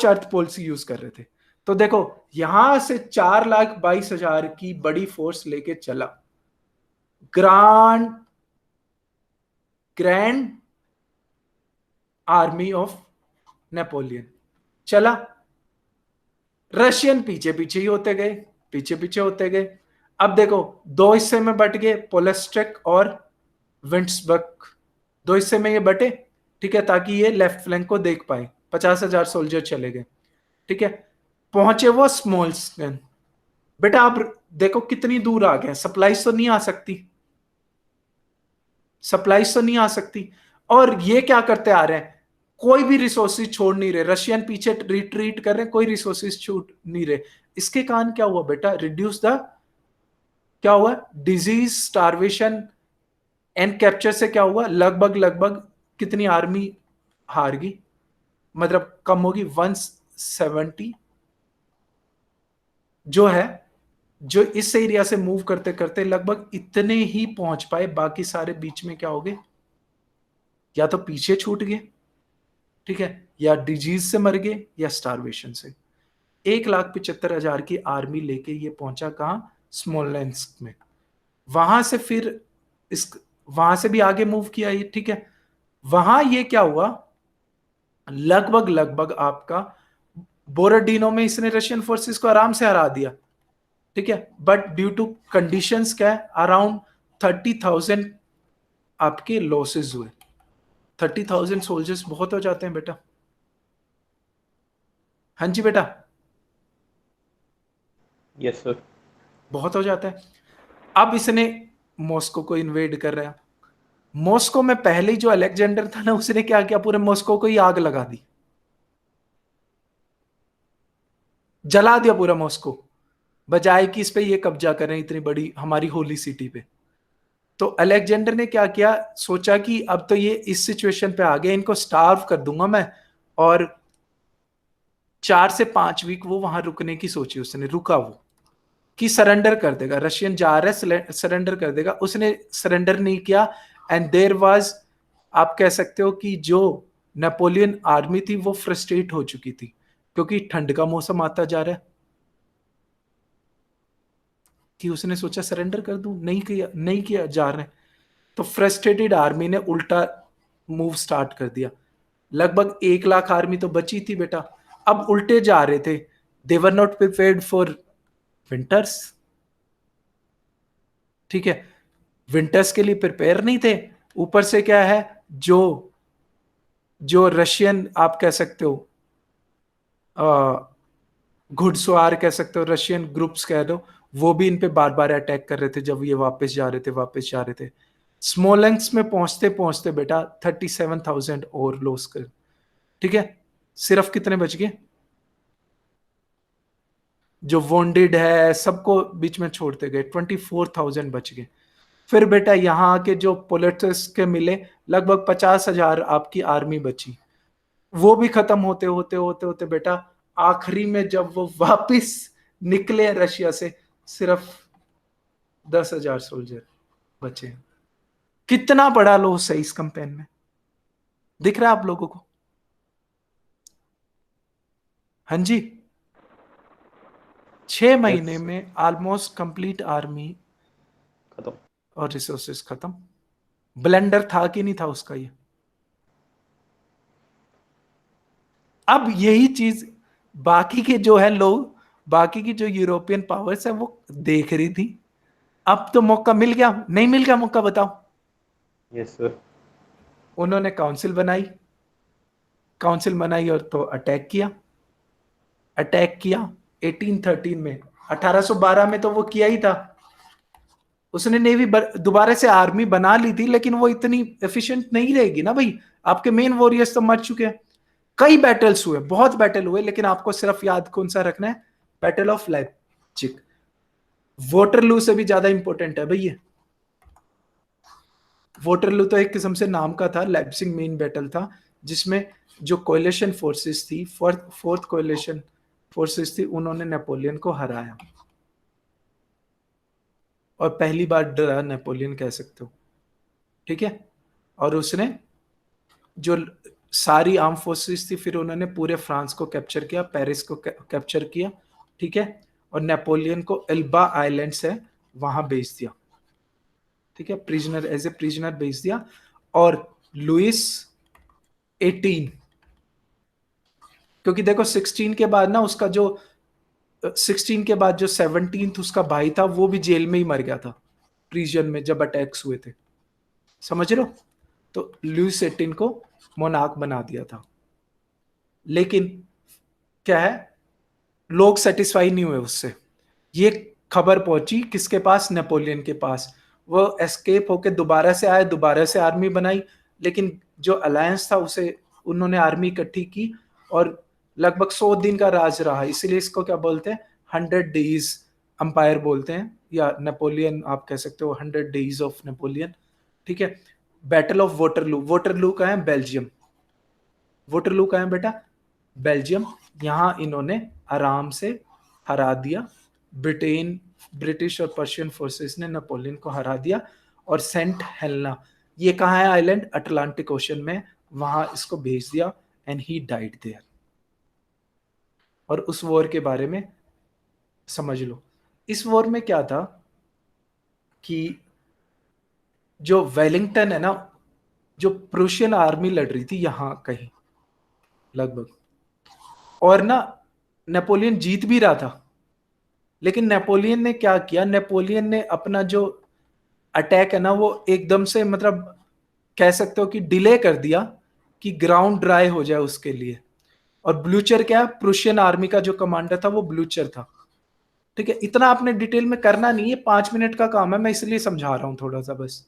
अर्थ पॉलिसी यूज कर रहे थे। तो देखो, यहां से 4,22,000 की बड़ी फोर्स लेके चला ग्रैंड आर्मी ऑफ नेपोलियन, चला। रशियन पीछे पीछे ही होते गए, पीछे पीछे होते गए। अब देखो, दो हिस्से में बट गए, पोलेस्ट्रिक और विंट्सबर्ग, दो हिस्से में ये बटे। ठीक है, ताकि ये लेफ्ट फ्लैंक को देख पाए। 50,000 सोल्जर चले गए। ठीक है, पहुंचे वो स्मोलस्कन। बेटा आप देखो कितनी दूर आ गए, सप्लाईज तो नहीं आ सकती, सप्लाईज तो नहीं आ सकती। और ये क्या करते आ रहे हैं, कोई भी रिसोर्सेज छोड़ नहीं रहे। रशियन पीछे रिट्रीट कर रहे हैं, कोई रिसोर्सेज छूट नहीं रहे। इसके कारण क्या हुआ बेटा, रिड्यूस द, क्या हुआ, डिजीज, स्टारवेशन एंड कैप्चर से क्या हुआ, लगभग लगभग कितनी आर्मी हार गई, मतलब कम होगी 170 जो है, जो इस एरिया से मूव करते करते लगभग इतने ही पहुंच पाए, बाकी सारे बीच में क्या हो गए, या तो पीछे छूट गए, ठीक है, या डिजीज से मर गए या स्टारवेशन से। 1,75,000 की आर्मी लेके ये पहुंचा कहां, स्मोलेंस्क में। वहां से फिर इस वहां से भी आगे मूव किया ये, ठीक है। वहां ये क्या हुआ, लगभग लगभग आपका बोरोडिनो में इसने रशियन फोर्सेस को आराम से हरा दिया, ठीक है। बट ड्यू टू कंडीशंस क्या है, अराउंड 30,000 आपके लॉसेस हुए। 30,000 सोल्जर्स बहुत हो जाते हैं बेटा। हाँ जी बेटा, यस सर। बहुत हो जाता है। अब इसने मॉस्को को इन्वेड कर रहा है। मॉस्को में पहले ही जो अलेक्जेंडर था ना, उसने क्या किया, पूरे मॉस्को को ही आग लगा दी, जला दिया पूरा मॉस्को, बजाय कि इस पे ये कब्जा करें इतनी बड़ी हमारी होली सिटी पे। तो अलेक्जेंडर ने क्या किया, सोचा कि अब तो ये इस सिचुएशन पे आ गए, इनको स्टार्व कर दूंगा मैं। और 4 से 5 वीक वो वहां रुकने की सोची उसने, रुका वो कि सरेंडर कर देगा, रशियन जा रहे सरेंडर कर देगा। उसने सरेंडर नहीं किया। एंड देयर वाज, आप कह सकते हो कि जो नेपोलियन आर्मी थी वो फ्रस्ट्रेट हो चुकी थी, क्योंकि ठंड का मौसम आता जा रहा है, कि उसने सोचा सरेंडर कर दूं, नहीं किया जा रहे। तो फ्रस्ट्रेटेड आर्मी ने उल्टा मूव स्टार्ट कर दिया। लगभग 1 लाख आर्मी तो बची थी बेटा, अब उल्टे जा रहे थे। They were not prepared for winters, ठीक है, विंटर्स के लिए प्रिपेयर नहीं थे। ऊपर से क्या है, जो जो रशियन आप कह सकते हो घुड़सवार कह सकते हो, रशियन ग्रुप्स कह दो, वो भी इन पे बार बार अटैक कर रहे थे जब ये वापस जा रहे थे। स्मोलेंस्क में पहुंचते पहुंचते बेटा 37,000 और लॉस कर, ठीक है। सिर्फ कितने बच गए, जो वॉन्डेड है सबको बीच में छोड़ते गए, 24,000 बच गए। फिर बेटा यहाँ आके जो पोलिटस के मिले, लगभग 50,000 आपकी आर्मी बची। वो भी खत्म होते होते होते होते बेटा आखिरी में जब वो वापिस निकले रशिया से, सिर्फ 10,000 सोल्जर बचे। कितना बड़ा लॉस है इस कैंपेन में, दिख रहा है आप लोगों को? हाँ जी, 6 महीने में ऑलमोस्ट कंप्लीट आर्मी खत्म। और रिसोर्सेस खत्म। ब्लेंडर था कि नहीं था उसका ये? अब यही चीज बाकी के जो है लोग, बाकी की जो यूरोपियन पावर्स है वो देख रही थी। अब तो मौका मिल गया, नहीं मिल गया मौका, बताओ? Yes sir. उन्होंने काउंसिल बनाई और तो अटैक किया 1813 में। 1812 में तो वो किया ही था, उसने नेवी दोबारा से आर्मी बना ली थी, लेकिन वो इतनी एफिशिएंट नहीं रहेगी ना भाई, आपके मेन वॉरियर्स तो मर चुके हैं। कई बैटल्स हुए, बहुत बैटल हुए, लेकिन आपको सिर्फ याद कौन सा रखना है, बैटल ऑफ लाइप्जिग। वोटरलू से भी ज्यादा इंपॉर्टेंट है भैया। वोटरलू तो एक किस्म से नाम का था, लाइप्जिग मेन बैटल था, जिसमें जो कोएलिशन फोर्सेस थी, फोर्थ कोएलिशन फोर्सेस थी, उन्होंने नेपोलियन को हराया और पहली बार डरा नेपोलियन कह सकते हो, ठीक है। और उसने जो सारी आर्म फोर्सेस थी, फिर उन्होंने पूरे फ्रांस को कैप्चर किया, पेरिस को कैप्चर किया, ठीक है। और नेपोलियन को एल्बा आइलैंड्स है वहां भेज दिया, ठीक है, प्रिजनर, एज ए प्रिजनर भेज दिया। और लुइस 18, क्योंकि देखो 16 के बाद ना उसका जो 16 के बाद जो 17th उसका भाई था वो भी जेल में ही मर गया था, प्रिजन में, जब अटैक्स हुए थे, समझ रहे हो? तो लुइस 18 को मोनार्क बना दिया था। लेकिन क्या है, लोग सेटिस्फाई नहीं हुए उससे। ये खबर पहुंची किसके पास, नेपोलियन के पास। वो एस्केप होके दोबारा से आए, दोबारा से आर्मी बनाई, लेकिन जो अलायंस था उसे उन्होंने आर्मी इकट्ठी की और लगभग 100 दिन का राज रहा। इसलिए इसको क्या बोलते हैं, 100 डेज अंपायर बोलते हैं, या नेपोलियन आप कह सकते हो, 100 डेज ऑफ नेपोलियन, ठीक है। बैटल ऑफ वोटरलू, वोटरलू का है बेल्जियम, वोटरलू कहाँ है बेटा? बेल्जियम। यहाँ इन्होंने आराम से हरा दिया, ब्रिटिश और पर्शियन फोर्सेस ने नेपोलियन को हरा दिया। और सेंट हेलेना, ये कहाँ है आइलैंड? अटलांटिक ओशन में, वहां इसको भेज दिया एंड ही डाइड देयर। और उस वॉर के बारे में समझ लो। इस वॉर में क्या था कि जो वेलिंगटन है ना, जो प्रूशियन आर्मी लड़ रही थी यहां कहीं लगभग, और ना नेपोलियन जीत भी रहा था, लेकिन नेपोलियन ने क्या किया, नेपोलियन ने अपना जो अटैक है ना वो एकदम से, मतलब कह सकते हो कि डिले कर दिया कि ग्राउंड ड्राई हो जाए उसके लिए। और ब्लूचर क्या है? प्रूशियन आर्मी का जो कमांडर था वो ब्लूचर था। ठीक है, इतना आपने डिटेल में करना नहीं है, 5 मिनट का काम है, मैं इसलिए समझा रहा हूं थोड़ा सा बस।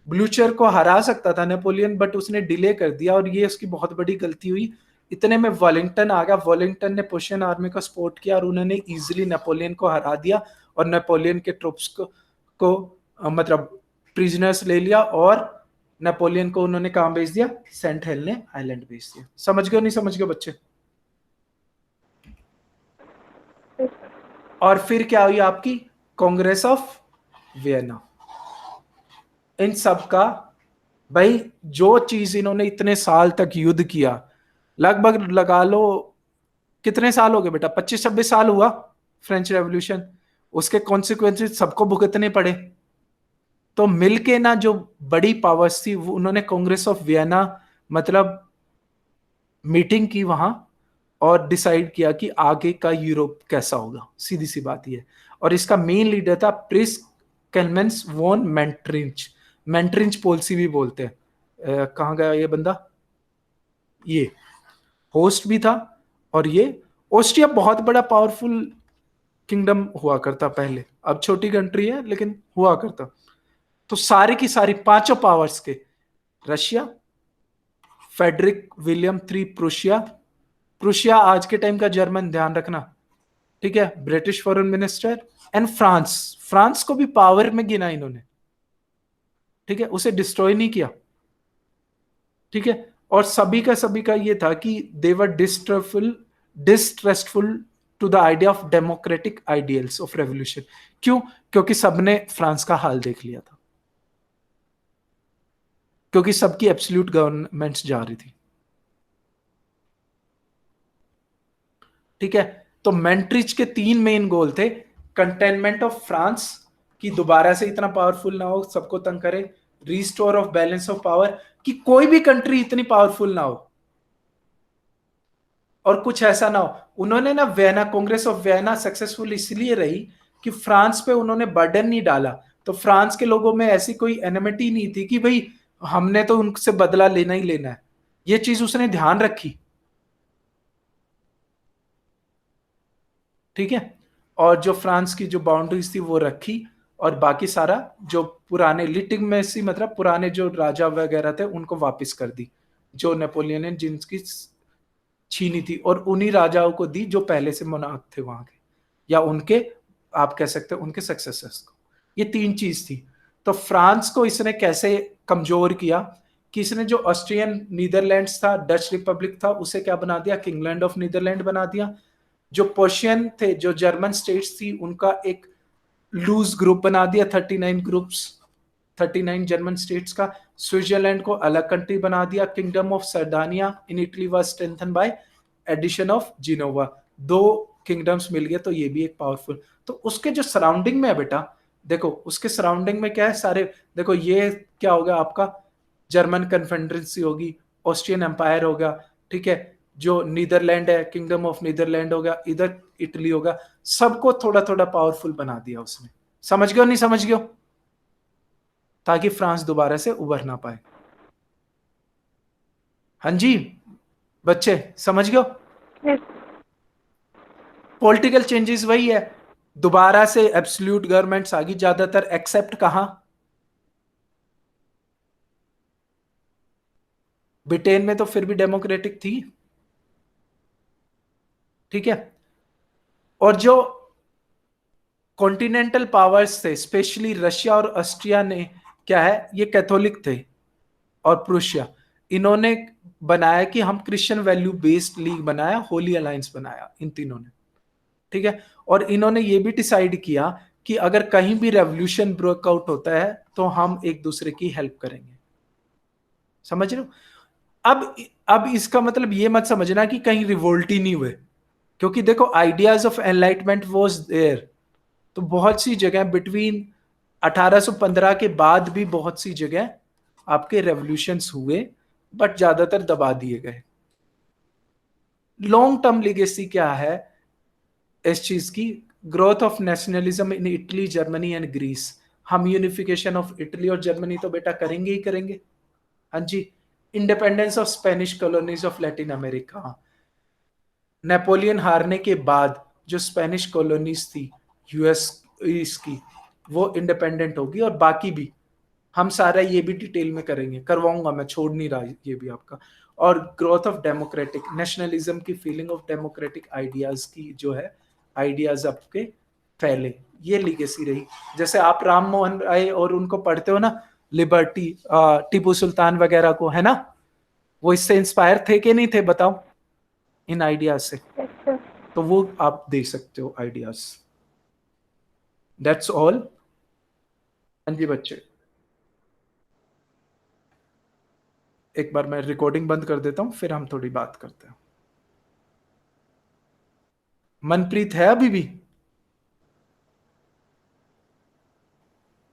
ब्लूचर को हरा सकता था नेपोलियन, बट उसने डिले कर दिया और ये उसकी बहुत बड़ी गलती हुई। इतने में वेलिंगटन आ गया, वेलिंगटन ने प्रूशियन आर्मी को सपोर्ट किया और उन्होंने इजीली नेपोलियन को हरा दिया और नेपोलियन के ट्रूप्स को मतलब प्रिजनर्स ले लिया और नेपोलियन को उन्होंने कहां भेज दिया? सेंट हेलेना आइलैंड भेज दिया। समझ गए नहीं समझ गए बच्चे? और फिर क्या हुई आपकी? Congress of Vienna. इन सब का भाई, जो चीज इन्होंने इतने साल तक युद्ध किया, लगभग लगा लो कितने साल हो गए बेटा? 25-26 साल हुआ फ्रेंच रेवोल्यूशन, उसके कॉन्सिक्वेंसेस सबको भुगतने पड़े। तो मिलके ना जो बड़ी पावर्स थी वो उन्होंने कांग्रेस ऑफ वियना मतलब मीटिंग की वहां और डिसाइड किया कि आगे का यूरोप कैसा होगा। सीधी सी बात ये। और इसका मेन लीडर था प्रिंस क्लेमेंस वॉन मेंट्रिंच। मेंट्रिंच पॉलिसी भी बोलते हैं। कहाँ गया ये बंदा? ये होस्ट भी था। और ये ऑस्ट्रिया बहुत बड़ा पावरफुल किंगडम हुआ करता पहले, अब छोटी कंट्री है लेकिन हुआ करता। तो सारी की सारी पांचों पावर्स के, Russia, Frederick William III Prussia, Prussia आज के टाइम का जर्मन, ध्यान रखना, ठीक है, British foreign minister, and France. France को भी पावर में गिना इन्होंने, ठीक है, उसे डिस्ट्रॉय नहीं किया, ठीक है। और सभी का ये था कि they were distrustful to the idea of democratic ideals of revolution. क्यों? क्योंकि सबने फ्रांस का हाल देख लिया था, क्योंकि सबकी एब्सोल्यूट गवर्नमेंट्स जा रही थी, ठीक है। तो मेंट्रिच के 3 मेन गोल थे: कंटेनमेंट ऑफ फ्रांस, कि दोबारा से इतना पावरफुल ना हो, सबको तंग करे; restore of balance of power, कि कोई भी कंट्री इतनी पावरफुल ना हो और कुछ ऐसा ना हो। उन्होंने ना Vienna, Congress of Vienna successful इसलिए रही कि फ्रांस पे उन्होंने बर्डन नहीं डाला। तो फ्रांस के लोगों में ऐसी कोई एनिमिटी नहीं थी कि भाई हमने तो उनसे बदला लेना ही लेना है, ये चीज उसने ध्यान रखी, ठीक है। और जो फ्रांस की जो बाउंड्रीज थी वो रखी, और बाकी सारा जो पुराने लिटिगमेसी मतलब पुराने जो राजा वगैरह थे उनको वापस कर दी, जो नेपोलियन ने जिनकी छीनी थी, और उन्हीं राजाओं को दी जो पहले से मोनार्क थे वहां के, या उनके, आप कह सकते हो उनके सक्सेसर्स को। ये 3 चीज थी। तो फ्रांस को इसने कैसे कमजोर किया कि इसने जो ऑस्ट्रियन नीदरलैंड्स था, डच रिपब्लिक था, उसे क्या बना दिया? किंगलैंड ऑफ नीदरलैंड बना दिया। जो पर्शियन थे, जो जर्मन स्टेट्स थी, उनका एक लूज ग्रुप बना दिया, 39 ग्रुप्स, 39 जर्मन स्टेट्स का। स्विट्जरलैंड को अलग कंट्री बना दिया। Kingdom of Sardinia in Italy was strengthened by addition of Genoa. 2 kingdoms मिल गए, तो ये भी एक पावरफुल। तो उसके जो सराउंडिंग में है बेटा, देखो उसके सराउंडिंग में क्या है सारे, देखो ये क्या होगा आपका? जर्मन कन्फेडरेंसी होगी, ऑस्ट्रियन एम्पायर होगा, ठीक है, जो नीदरलैंड है, किंगडम ऑफ नीदरलैंड होगा, इधर इटली होगा, सबको थोड़ा थोड़ा पावरफुल बना दिया उसने। समझ गए नहीं समझ गए? ताकि फ्रांस दोबारा से उभर ना पाए। हाँ जी बच्चे, समझ गए? Yes. पॉलिटिकल चेंजेस वही है, दोबारा से एब्सोल्यूट गवर्नमेंट्स आ गई, ज्यादातर एक्सेप्ट कहां? ब्रिटेन में तो फिर भी डेमोक्रेटिक थी, ठीक है। और जो कॉन्टिनेंटल पावर्स थे, स्पेशली रशिया और ऑस्ट्रिया ने क्या है, ये कैथोलिक थे, और प्रूशिया, इन्होंने बनाया कि हम क्रिश्चियन वैल्यू बेस्ड लीग बनाया, होली अलायंस बनाया इन तीनों ने, ठीक है। और इन्होंने ये भी डिसाइड किया कि अगर कहीं भी रेवोल्यूशन ब्रेकआउट होता है तो हम एक दूसरे की हेल्प करेंगे। समझ रहे हो? अब इसका मतलब ये मत समझना कि कहीं रिवोल्ट ही नहीं हुए, क्योंकि देखो ideas of enlightenment was there. तो बहुत सी जगह बिटवीन 1815 के बाद भी बहुत सी जगह आपके रेवोल्यूशंस हुए, बट ज्यादातर दबा दिए गए। लॉन्ग टर्म लिगेसी क्या है इस चीज की? Growth of nationalism in Italy, Germany and Greece. हम यूनिफिकेशन ऑफ इटली और जर्मनी तो बेटा करेंगे ही करेंगे, हाँ जी। Independence of Spanish colonies of Latin America. Napoleon हारने के बाद जो स्पेनिश कॉलोनीज थी यूएस की, वो इंडिपेंडेंट होगी, और बाकी भी हम सारा ये भी डिटेल में करेंगे, करवाऊंगा मैं, छोड़ नहीं रहा ये भी आपका। और ग्रोथ ऑफ डेमोक्रेटिक नेशनलिज्म की फीलिंग ऑफ डेमोक्रेटिक आइडियाज की जो है, आइडियाज आपके फैले, ये लीगेसी रही। जैसे आप राम मोहन राय और उनको पढ़ते हो ना, लिबर्टी, टीपू सुल्तान वगैरह को, है ना, वो इससे इंस्पायर थे कि नहीं थे बताओ, इन आइडियाज से? Yes, sir. तो वो आप दे सकते हो आइडियाज। That's all. हाँ जी बच्चे, एक बार मैं रिकॉर्डिंग बंद कर देता हूं, फिर हम थोड़ी बात करते हैं। मनप्रीत है अभी भी?